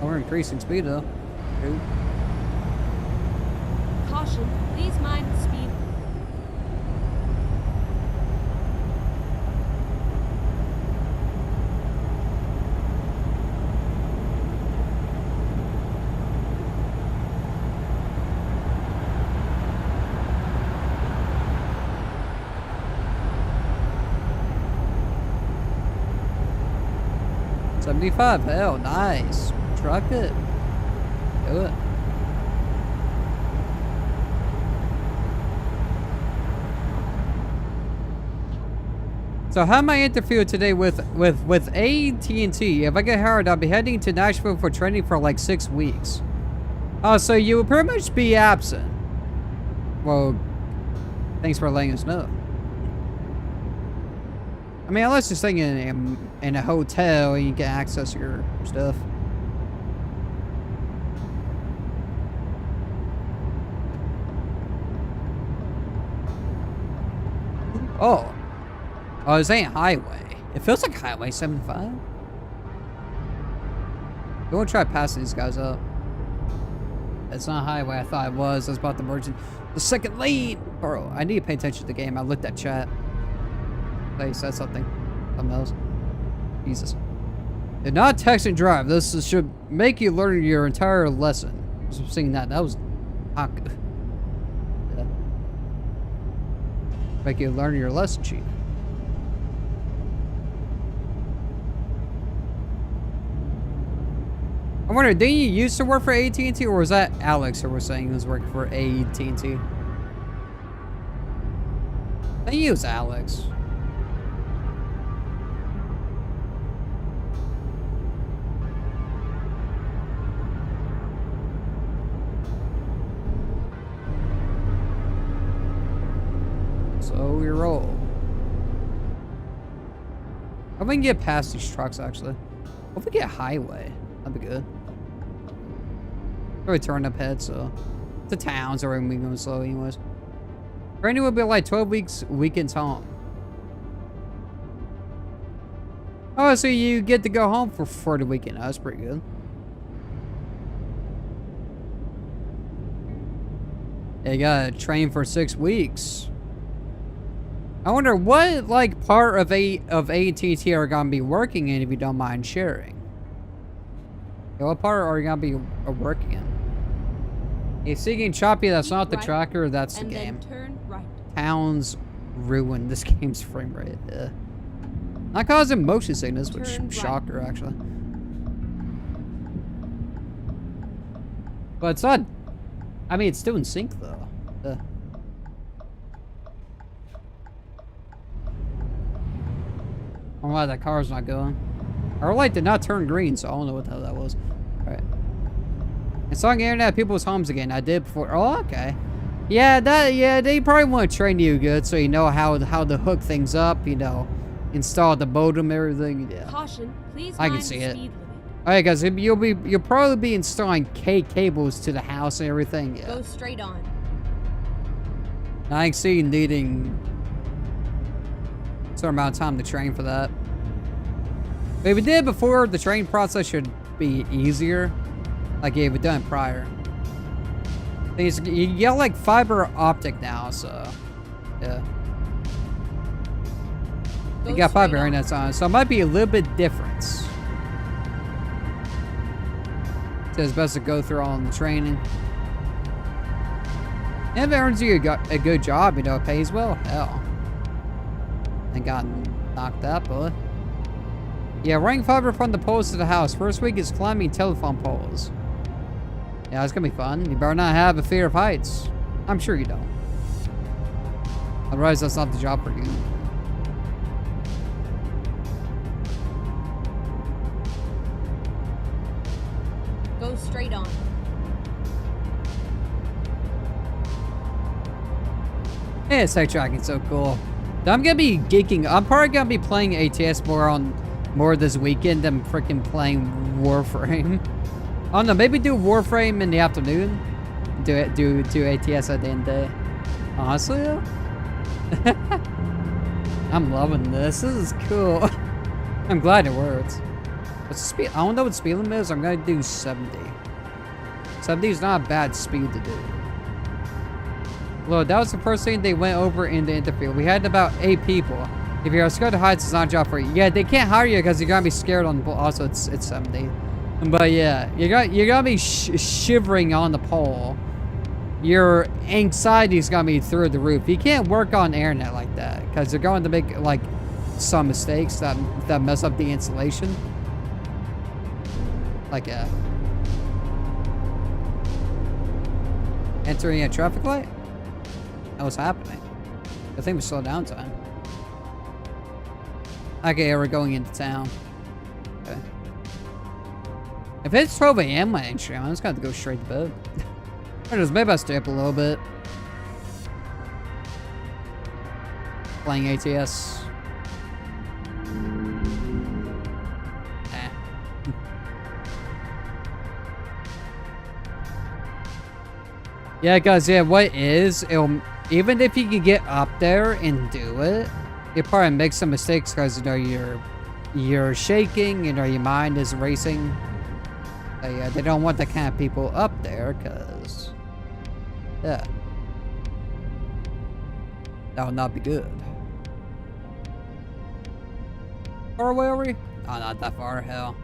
Oh, we're increasing speed though. Dude. Caution, please mind the speed. $75. Hell, nice. Truck it. Do it. So how am I interviewed today with AT&T? If I get hired, I'll be heading to Nashville for training for like 6 weeks. Oh, so you will pretty much be absent. Well, thanks for letting us know. I mean, unless you're staying in a hotel and you can access your stuff. Oh. Oh, this ain't highway. It feels like highway 75. Go and try passing these guys up. It's not highway. I thought it was. I was about to merge in the second lane. Bro, I need to pay attention to the game. I looked at chat. They said something. Something else. Jesus. Did not text and drive. Should make you learn your entire lesson. Just seeing that. That was not good. Yeah. Make you learn your lesson sheet. I wonder, didn't you used to work for AT&T, or was that Alex who was saying he was working for AT&T? I think it was Alex. So we roll. Hope we can get past these trucks, actually. Hope we get highway. That'd be good. Probably turn up head, so the towns are gonna be going slow anyways. Brandon will be like 12 weekends home. Oh, so you get to go home for the weekend. Oh, that's pretty good. Yeah, you gotta train for 6 weeks. I wonder what like part of AT&T are gonna be working in, if you don't mind sharing. Yeah, what part are you gonna be working in? Hey, seeking choppy, that's not the tracker, that's the game. Turn right. Towns ruin this game's frame rate. Not causing motion sickness, which shocker actually. But it's not. I mean, it's still in sync though. I don't know why that car's not going. Our light did not turn green, so I don't know what the hell that was. Alright. Installing internet at people's homes again. I did before. Oh, okay. Yeah, they probably want to train you good so you know how to hook things up, you know, install the modem, everything. Yeah. Caution, please I can see it. Alright guys, you'll probably be installing cables to the house and everything. Yeah. Go straight on. I can see you needing a certain amount of time to train for that. But if we did before, the training process should be easier. Like if we done it prior. You get like fiber optic now, so yeah. You got fiber internet's on, so it might be a little bit different. So it's best to go through all the training. And if it earns you a good job, you know, it pays well, hell. And got knocked out, but yeah, running fiber from the poles to the house. First week is climbing telephone poles. Yeah, it's gonna be fun. You better not have a fear of heights. I'm sure you don't. Otherwise, that's not the job for you. Go straight on. Yeah, site tracking's so cool. I'm gonna be geeking. I'm probably gonna be playing ATS more this weekend than freaking playing Warframe. I don't know, maybe do Warframe in the afternoon. Do ATS at the end of the day. Honestly though. I'm loving this. This is cool. I'm glad it works. What's the speed? I don't know what speed limit is. I'm gonna do 70. 70 is not a bad speed to do. Well, that was the first thing they went over in the interview. We had about 8 people. If you're scared of heights, it's not a job for you. Yeah, they can't hire you because you're gonna be scared on. Also, it's 70. But yeah, you're gonna be shivering on the pole. Your anxiety's gonna be through the roof. You can't work on internet like that because you're going to make like some mistakes that mess up the installation. Like entering a traffic light. What's happening? I think we slow down time. Okay, we're going into town. Okay. If it's 12 a.m. my stream, I'm just gonna have to go straight to bed. Or just maybe I'll stay up a little bit. Playing ATS. Yeah, guys, yeah, what is, even if you can get up there and do it, you probably make some mistakes because, you know, you're shaking, you know, your mind is racing. Yeah, they don't want the kind of people up there because, yeah, that would not be good. Far away are we? Oh, not that far, hell.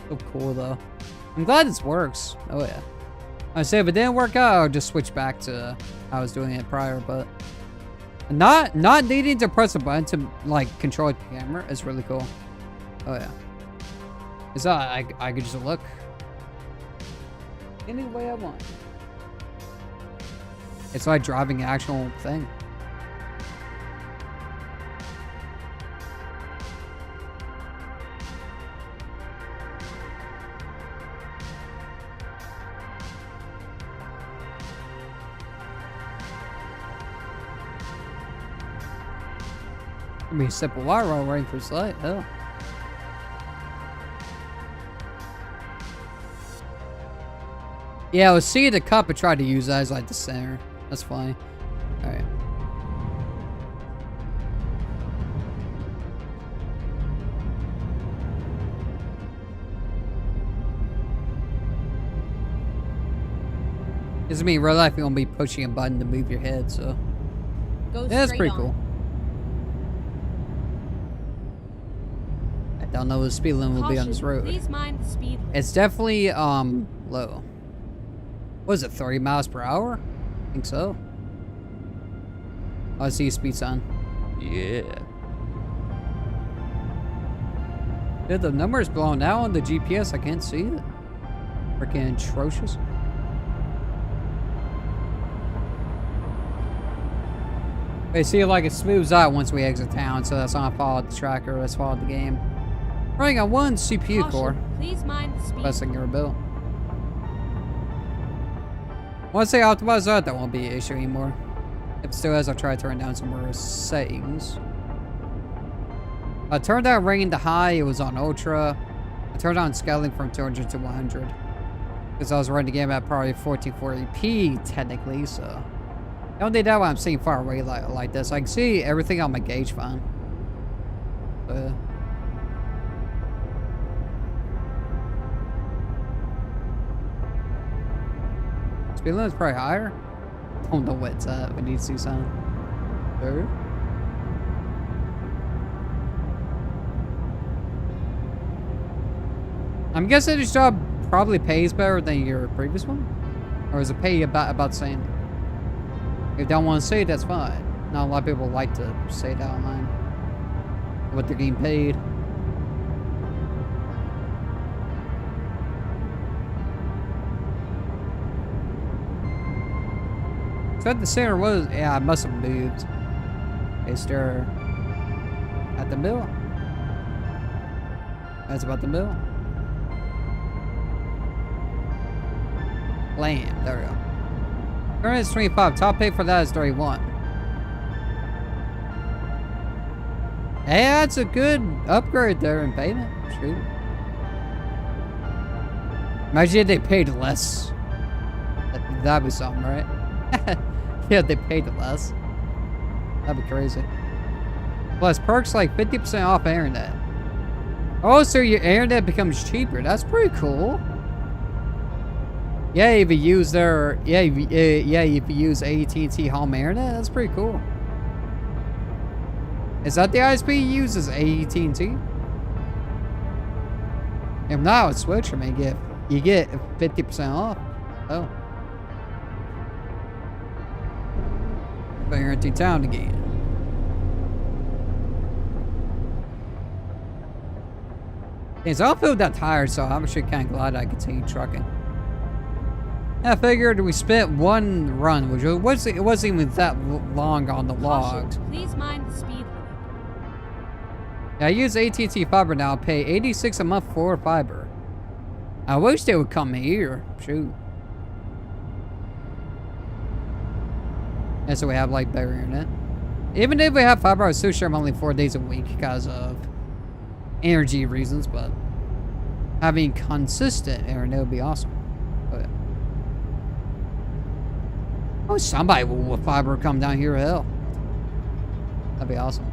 So cool though. I'm glad this works. Oh yeah. I say if it didn't work out, I'll just switch back to how I was doing it prior, but Not needing to press a button to like control the camera is really cool. Oh yeah. Is that I could just look any way I want. It's like driving an actual thing. I mean, sip of water while waiting for light. Hell. Yeah, I was seeing the cup and tried to use that as like the center. That's funny. Alright. This mean in real life you're gonna be pushing a button to move your head, so Go yeah, that's straight pretty on. cool. I don't know what the speed limit will be on this Caution, road. please mind the speed limit. It's definitely low. What is it, 30 miles per hour? I think so. Oh, I see a speed sign. Yeah. Dude, the number's blown out on the GPS. I can't see it. Freaking atrocious. They see it like it smooths out once we exit town, so that's not followed the tracker, that's followed the game. Running on one CPU Caution, core. please mind the speed Less than your bill. Once they optimize that won't be an issue anymore. If it still has, I'll try to turn down some more settings. I turned down ringing to high, it was on ultra. I turned on scaling from 200 to 100. Because I was running the game at probably 1440p technically, so. I don't think that when I'm seeing far away like this. I can see everything on my gauge fine. Speed limit's probably higher. Don't know what's up. We need to see something. Sure. I'm guessing this job probably pays better than your previous one, or is it pay about the same? If you don't want to say it, that's fine. Not a lot of people like to say that online. What they're getting paid. So at the center was, yeah, I must have moved. Is there at the middle? That's about the middle. Land, there we go. Current is 25. Top pay for that is 31. Hey, that's a good upgrade there in payment. Shoot. Imagine if they paid less. That'd be something, right? Yeah, they paid less. That'd be crazy. Plus perks like 50% off internet. Oh, so your internet becomes cheaper. That's pretty cool. Yeah, if you use their if you use AT&T home internet, that's pretty cool. Is that the ISP you use? Is AT&T? If not, with Switch, I mean, you get 50% off. Oh, but you're into town again. Okay, so I don't feel that tired, so I'm actually kind of glad I continue trucking. I figured we spent one run, which it wasn't even that long on the logs. Caution, please mind the speed limit. Yeah, I use AT&T fiber now. I pay $86 a month for fiber. I wish they would come here. Shoot. And so we have like better internet. Even if we have fiber, I still share them only 4 days a week because of energy reasons, but having consistent internet would be awesome. Oh, somebody with fiber come down here, hell. That'd be awesome.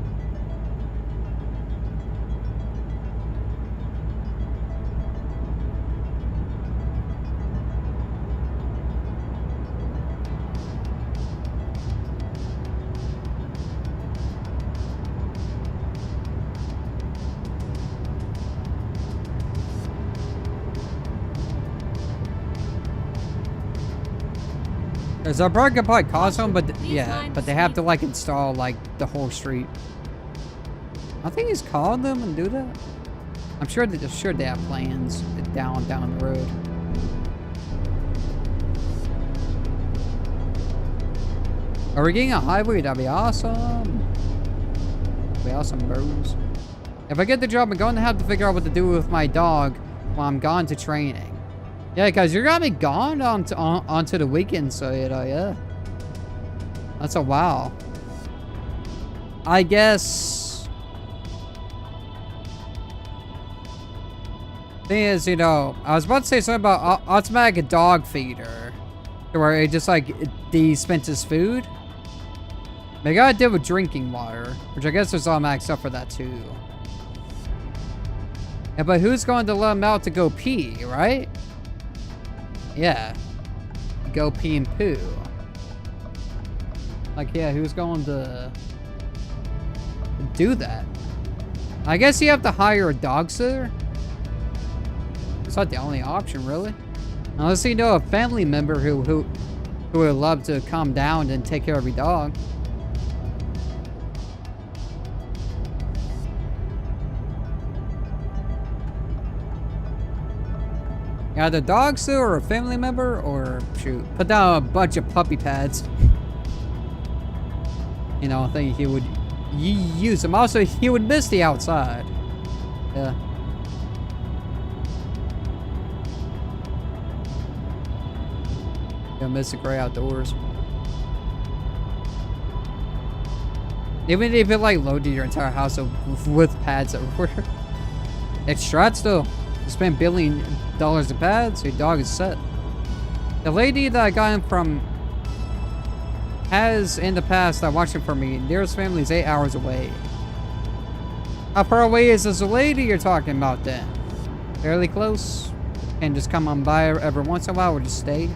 There's a park could probably cost them, but These yeah, lines but they have to speak- like install like the whole street. I think he's calling them and do that. I'm sure that they have plans down the road. Are we getting a highway? That'd be awesome. That'd be awesome, bros. If I get the job, I'm going to have to figure out what to do with my dog while I'm gone to training. Yeah, because you're gonna be gone onto the weekend, so you know, yeah. That's a wow. I guess. Thing is, you know, I was about to say something about automatic dog feeder, where it just like dispenses food. They gotta deal with drinking water, which I guess there's automatic stuff for that too. Yeah, but who's going to let them out to go pee, right? Yeah. Go pee and poo. Like, yeah, who's going to do that? I guess you have to hire a dog sitter. It's not the only option, really. Unless you know a family member who would love to calm down and take care of your dog. Either dog sitter or a family member, or shoot, put down a bunch of puppy pads. You know, I think he would use them. Also, he would miss the outside. Yeah. He'll miss the gray outdoors. Even if it like loaded your entire house with pads everywhere. It's strat still. You spend $1 billion in pads, your dog is set. The lady that I got him from has in the past that watched him for me. Nearest family is 8 hours away. How far away is this lady you're talking about then? Fairly close? Can just come on by every once in a while or just stay?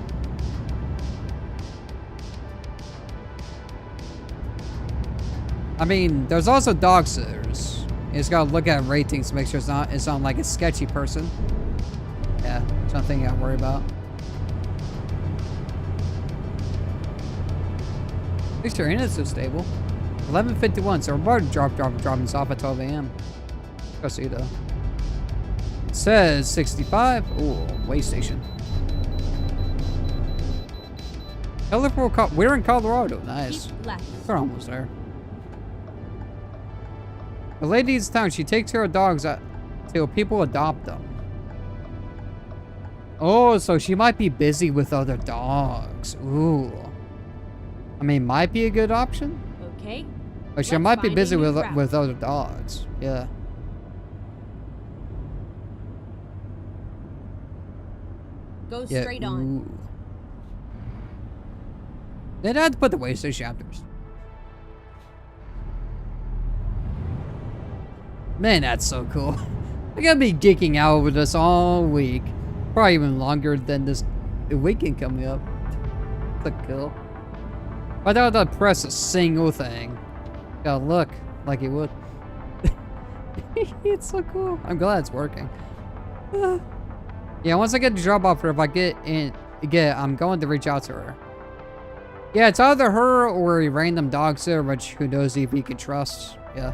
I mean, there's also dog sitters. You just gotta look at ratings to make sure it's not like a sketchy person. Yeah, something you gotta worry about. At least your internet's so stable. 11:51, so we're about to drop this off at 12 a.m. Go see though. It says 65. Ooh, way station. Colorful. We're in Colorado. Nice. Keep left. We're almost there. The lady's town, she takes her dogs till people adopt them. Oh, so she might be busy with other dogs. Ooh. I mean, might be a good option. Okay. But she Let's might be find a busy new with route. other dogs. Yeah. Go Yeah. straight on. Ooh. They'd have to put the way station afterwards. Man, that's so cool. I gotta be geeking out over this all week. Probably even longer than this weekend coming up. So cool. I don't have to press a single thing. Gotta look like it would. It's so cool. I'm glad it's working. Yeah, once I get the job offer, if I I'm going to reach out to her. Yeah, it's either her or a random dog sitter, which who knows if you can trust. Yeah.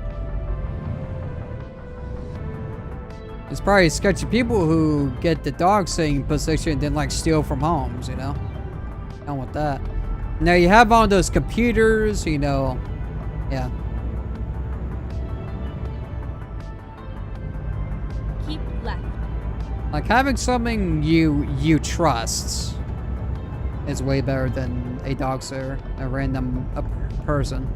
It's probably sketchy people who get the dog sitting position and then like steal from homes, you know? Don't want that. Now you have on those computers, you know. Yeah. Keep left. Like having something you trust is way better than a dog sitter, a random person.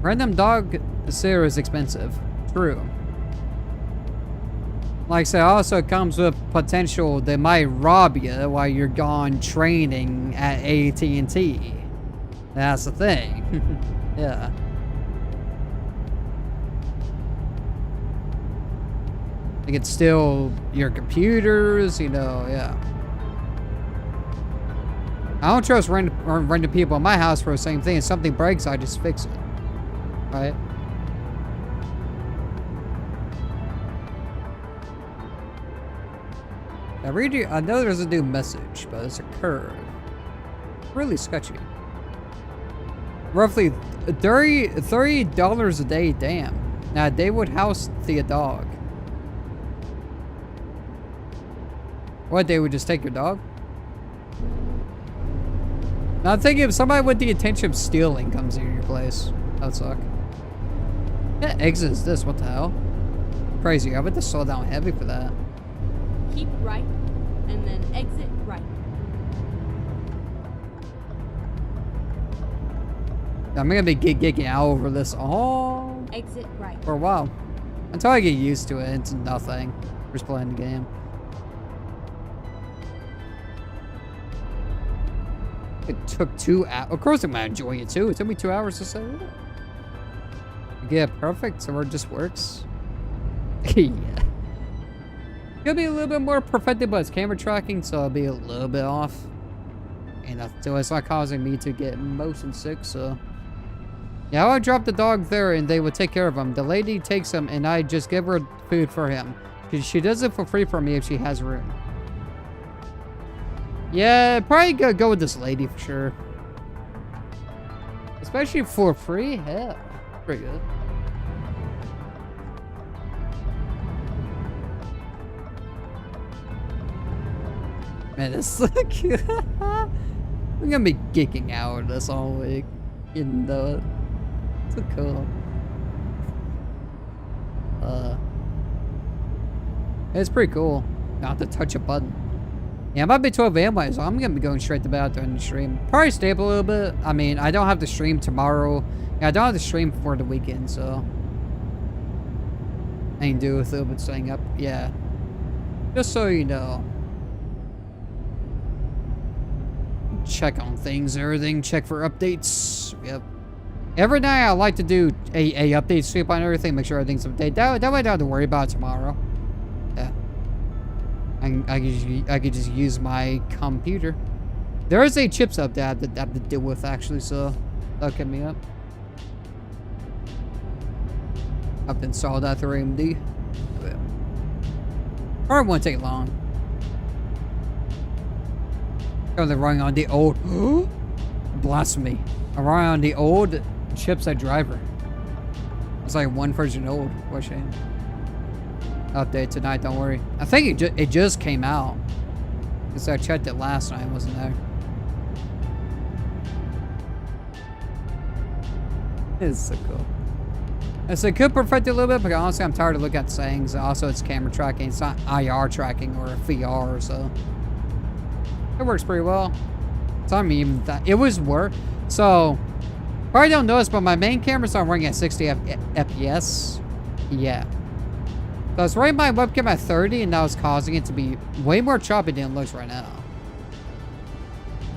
Random dog sitter is expensive. True. Like I said, also comes with potential they might rob you while you're gone training at AT&T. That's the thing. Yeah. They could steal your computers, you know, yeah. I don't trust random people in my house for the same thing. If something breaks, I just fix it. Right? I know there's a new message, but it's a curve. Really sketchy. Roughly $30 a day, damn. Now they would house the dog. What, they would just take your dog? Now I'm thinking if somebody with the intention of stealing comes into your place, that would suck. Yeah, exit is this, what the hell? Crazy, I bet to slow down heavy for that. Keep right, and then exit right. I'm gonna be gigging out over this all Exit right. for a while. Until I get used to it, it's nothing. Just playing the game. It took 2 hours. Of course I'm gonna enjoy it too. It took me 2 hours to set it up. Yeah, perfect. So it just works. Yeah. Could be a little bit more perfected, but it's camera tracking, so I'll be a little bit off. And so it's not causing me to get motion sick, so. Yeah, I would drop the dog there and they would take care of him. The lady takes him and I just give her food for him. She does it for free for me if she has room. Yeah, probably go with this lady for sure. Especially for free, hell. Pretty good. Man, this is cute. I'm gonna be geeking out with this all week. You know it. So cool. It's pretty cool. Not to touch a button. Yeah, I might be 12 anyway, so I'm gonna be going straight to bed during the stream. Probably stay up a little bit. I mean, I don't have to stream tomorrow. Yeah, I don't have to stream for the weekend, so I can do with a little bit staying up. Yeah. Just so you know. Check on things and everything. Check for updates. Yep. Every night I like to do a update sweep on everything. Make sure everything's updated. That way I don't have to worry about it tomorrow. Yeah. I could just use my computer. There is a chips update I have to deal with actually, so that'll get me up. I've installed that through AMD. Probably won't take long. Oh, they're running on the old blasphemy. I'm running on the old chipset driver. It's like 1 version old. What a shame. Update tonight, don't worry. I think it just came out. Because I checked it last night, it wasn't there. It's so cool. So it could perfect it a little bit, but honestly I'm tired of looking at settings. Also it's camera tracking, it's not IR tracking or VR or so. It works pretty well. So I mean, even that it was work. So probably don't notice, but my main camera's not running at 60 FPS. Yeah. So I was running my webcam at 30, and that was causing it to be way more choppy than it looks right now.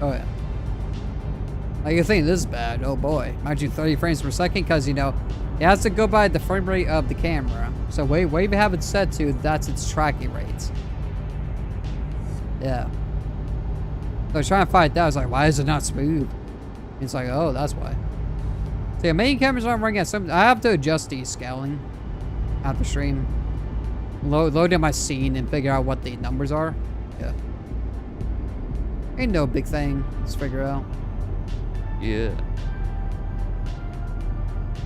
Oh yeah. Like you think this is bad? Oh boy. Imagine 30 frames per second, because you know it has to go by the frame rate of the camera. So wait, you have it set to, that's its tracking rates. Yeah. So I was trying to fight that. I was like, why is it not smooth? It's like, oh, that's why. So yeah, main camera's not running at some. I have to adjust the scaling at the stream. Load in my scene and figure out what the numbers are. Yeah. Ain't no big thing. Just figure out. Yeah.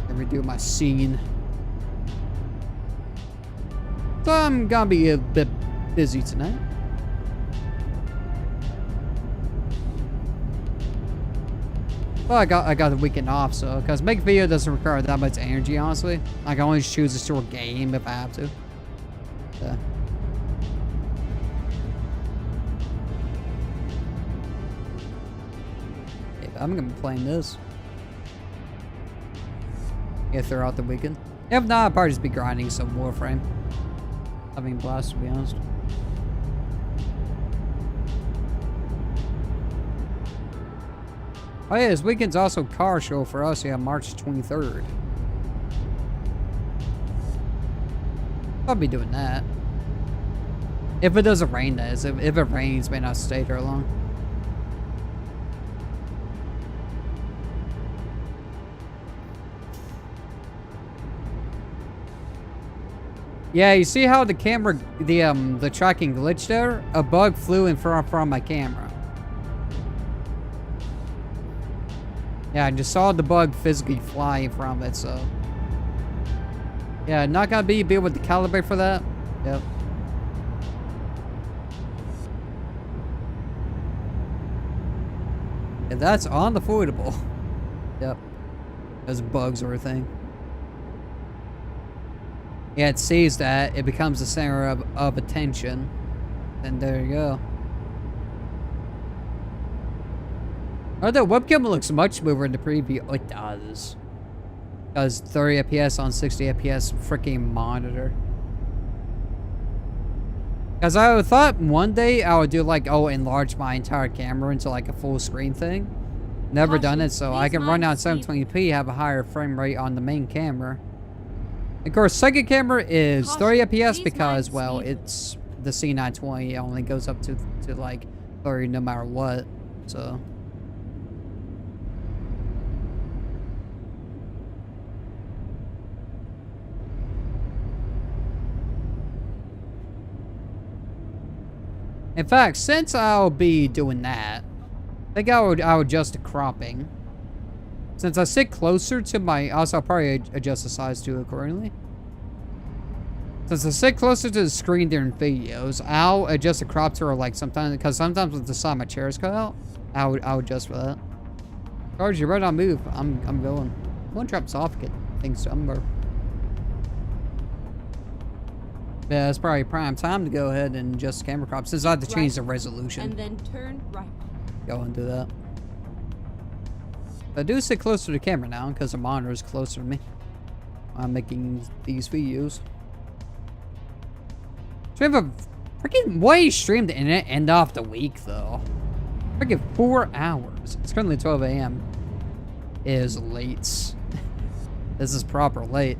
And redo my scene. So I'm gonna be a bit busy tonight. Well, I got the weekend off, so because making video doesn't require that much energy, honestly. I can only choose to store a game if I have to. Yeah. Yeah, I'm gonna be playing this. Yeah, throughout the weekend. If not, I'll probably just be grinding some Warframe. Having a blast, to be honest. Oh yeah, this weekend's also car show for us, yeah, March 23rd. I'll be doing that. If it doesn't rain, that is. If it rains, may not stay there long. Yeah, you see how the camera, the tracking glitched there? A bug flew in front from my camera. Yeah, I just saw the bug physically flying from it, so. Yeah, not gonna be able to calibrate for that. Yep. Yeah, that's unavoidable. Yep. Those bugs are a thing. Yeah, it sees that. It becomes the center of attention. And there you go. Oh, the webcam looks much smoother in the preview. Oh, it does. Does 30 FPS on 60 FPS freaking monitor. Because I thought one day I would do like, oh, enlarge my entire camera into like a full screen thing. Never done it, so I can run out 720p, have a higher frame rate on the main camera. Of course, second camera is 30 FPS because, well, it's the C920. It only goes up to like 30 no matter what, so. In fact, since I'll be doing that, I think I would adjust the cropping. Since I sit closer to my, also I'll probably adjust the size to it accordingly. Since I sit closer to the screen during videos, I'll adjust the crop to her like sometimes, because sometimes with the side my chair is cut out, I'll adjust for that. Charge, you're right on move. I'm going. One drops off, get things somewhere. Yeah, it's probably prime time to go ahead and adjust camera crop since I have to change the resolution. And then turn right. Go and do that. I do sit closer to the camera now because the monitor is closer to me. I'm making these videos. So we have a freaking way stream to end off the week though. Freaking 4 hours. It's currently 12 a.m. Is late. This is proper late.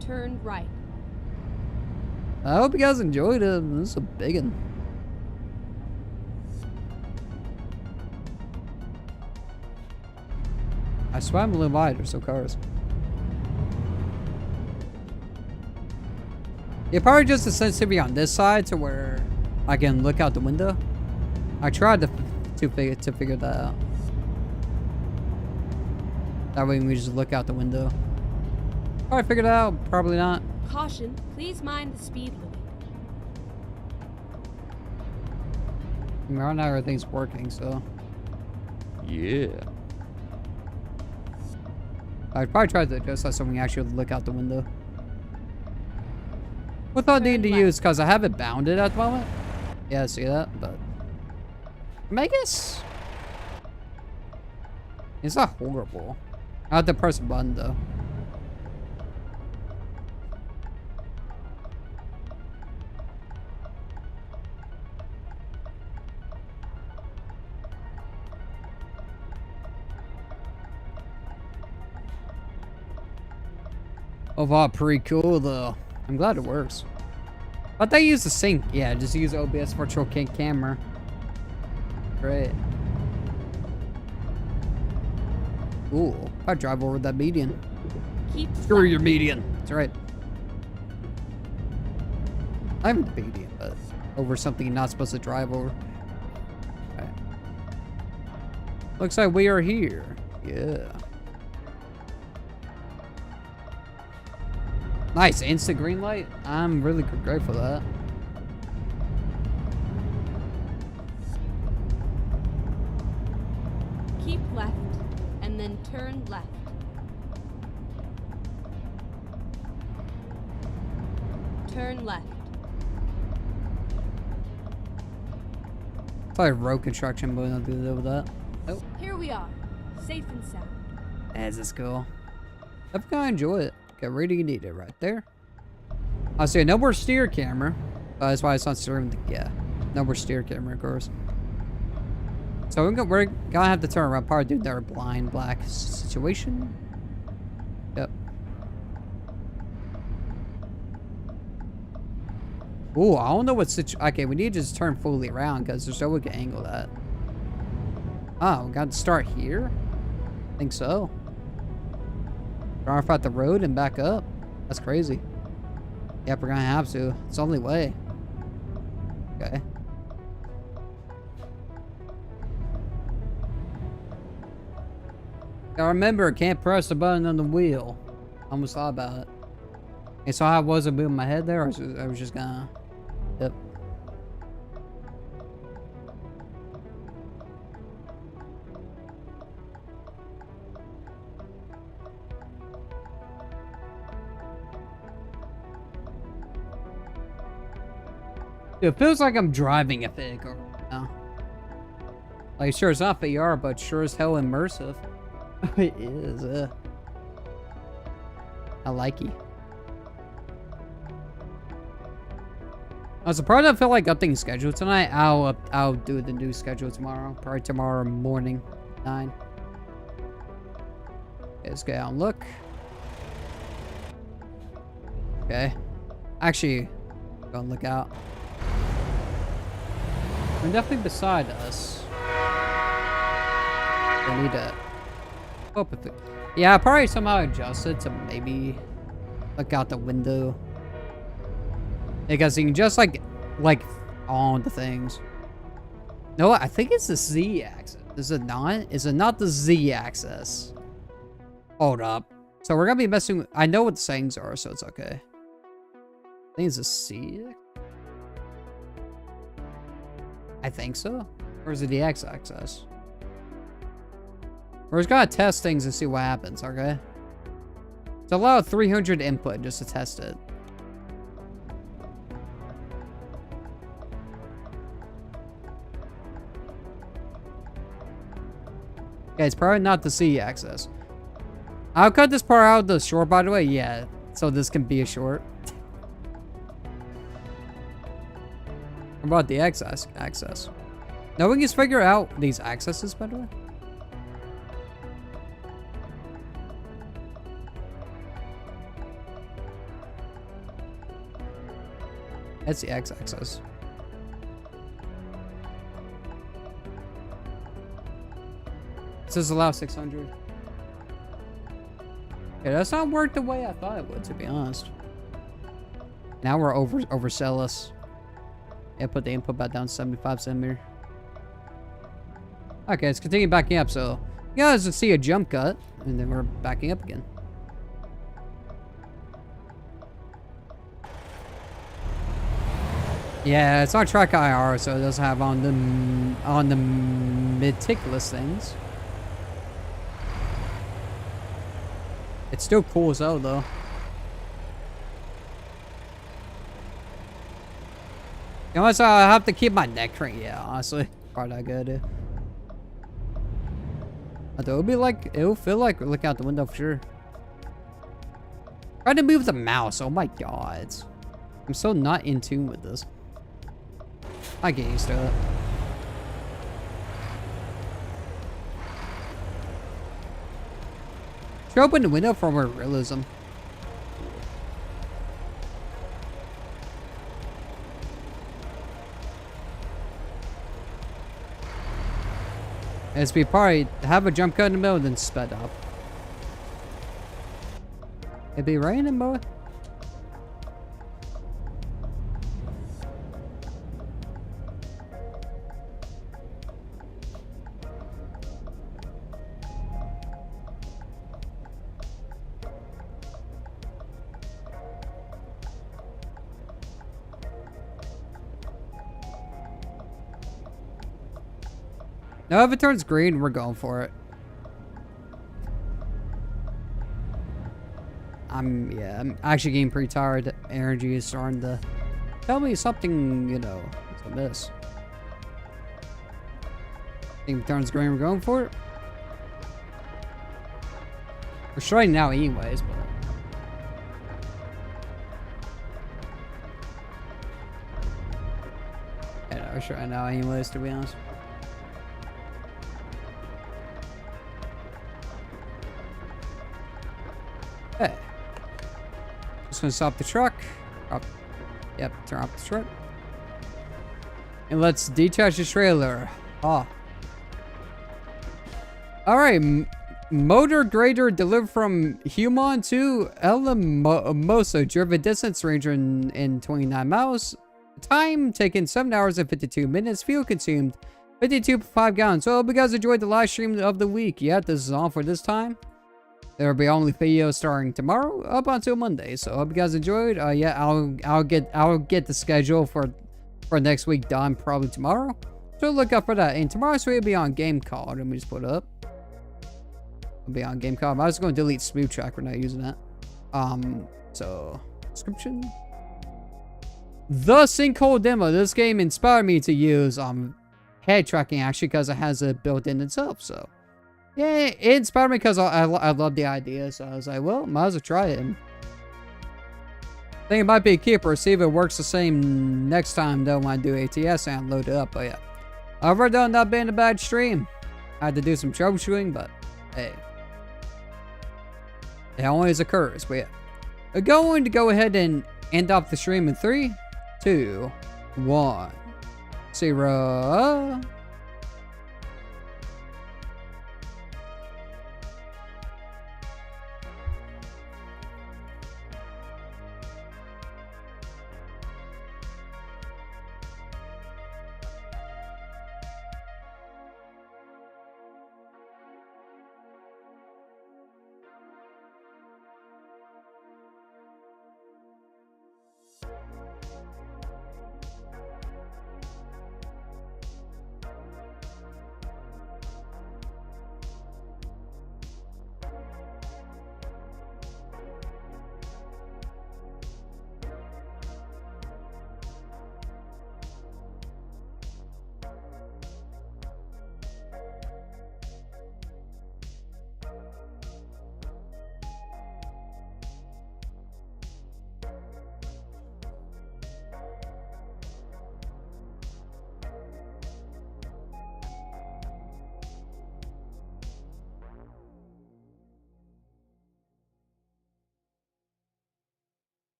Turn right. I hope you guys enjoyed it. This is a big one. I swear I'm a little wider, so cars. Yeah, probably just the sensitivity on this side to where I can look out the window. I tried to figure that out. That way we just look out the window. Probably figured it out, probably not. Caution, please mind the speed limit. I mean, right now everything's working, so. Yeah. I'd probably try to adjust that so we can actually look out the window. What I need to use, because I have it bounded at the moment. Yeah, see that? But I guess it's not horrible. I have to press a button though. Overall, pretty cool though. I'm glad it works. But they use the same, yeah, just use OBS virtual camera. Great. Ooh, I drive over that median. Screw your median. That's right. I'm the median, but over something you're not supposed to drive over. Okay. Looks like we are here. Yeah. Nice, instant green light. I'm really grateful for that. Keep left, and then turn left. Turn left. Probably road construction, but I'll do with that. Oh, Here we are, safe and sound. that's this cool. I think I enjoy it. Okay, where do you need it? Right there. I'll say no more steer camera. That's why it's not steering. Yeah, no more steer camera, of course. So we're gonna have to turn around. Probably do their blind black situation. Yep. Ooh, I don't know what okay, we need to just turn fully around because there's no way we can angle that. Oh, we got to start here? I think so. Turn off at the road and back up. That's crazy. Yep, we're gonna have to. It's the only way. Okay. I remember, can't press the button on the wheel. I almost thought about it. Okay, so I wasn't moving my head there, or I was just gonna... Yep. It feels like I'm driving a vehicle right now. Like, sure, it's not VR, but sure as hell immersive. It is, I like it. I was surprised I feel like updating schedule tonight. I'll do the new schedule tomorrow. Probably tomorrow morning, 9. Okay, let's go out and look. Okay. Actually, go and look out. They're definitely beside us. I need to... Oh, yeah, I'll probably somehow adjust it to maybe look out the window. Because you can just like on the things. No, I think it's the Z axis. Is it not? Is it not the Z axis? Hold up. So we're gonna be messing with, I know what the settings are, so it's okay. I think it's a C. I think so. Or is it the X axis? We're just gonna test things and see what happens, okay? So allow 300 input just to test it. Okay, it's probably not the C axis. I'll cut this part out of the short, by the way. Yeah, so this can be a short. What about the X axis? No one can figure out these axes, by the way. That's the X axis. It says allow 600. Okay, that's not worked the way I thought it would, to be honest. Now we're overzealous. Yeah, put the input back down 75 centimeter. Okay, let's continue backing up. So you guys can see a jump cut, and then we're backing up again. Yeah, it's on track IR, so it doesn't have on the meticulous things. It's still cool as hell, though. You know, so I have to keep my neck crank. Yeah, honestly, probably not good. It'll be like, it'll feel like looking out the window for sure. Try to move the mouse. Oh my god, I'm so not in tune with this. I get used to it. Should open the window for more realism. As we probably have a jump cut in the middle and then sped up. It'd be raining, boy. No, if it turns green, we're going for it. I'm actually getting pretty tired. Energy is starting to tell me something, you know, it's a miss. If it turns green, we're going for it. We're starting now anyways, but... yeah, we're starting now anyways, to be honest. Okay. Just gonna stop the truck. Yep, turn off the truck. And let's detach the trailer. Oh. Alright, motor grader delivered from Human to Alamosa. Drove a distance range in 29 miles. Time taken 7 hours and 52 minutes. Fuel consumed 52.5 gallons. So I hope you guys enjoyed the live stream of the week. Yeah, this is all for this time. There will be only videos starting tomorrow up until Monday. So I hope you guys enjoyed. Yeah, I'll get the schedule for next week done probably tomorrow. So look out for that. And tomorrow's video will be on game call. Let me just put it up. It'll be on game call. I was going to delete smooth track. We're not using that. So description. The Sinkhole demo. This game inspired me to use head tracking actually because it has it built in itself. So yeah, it inspired me because I love the idea. So I was like, well, might as well try it. And I think it might be a keeper. See if it works the same next time though when I do ATS and load it up. But yeah, other than not being a bad stream, I had to do some troubleshooting, but hey, it always occurs. But yeah, I'm going to go ahead and end off the stream in 3, 2, 1, 0.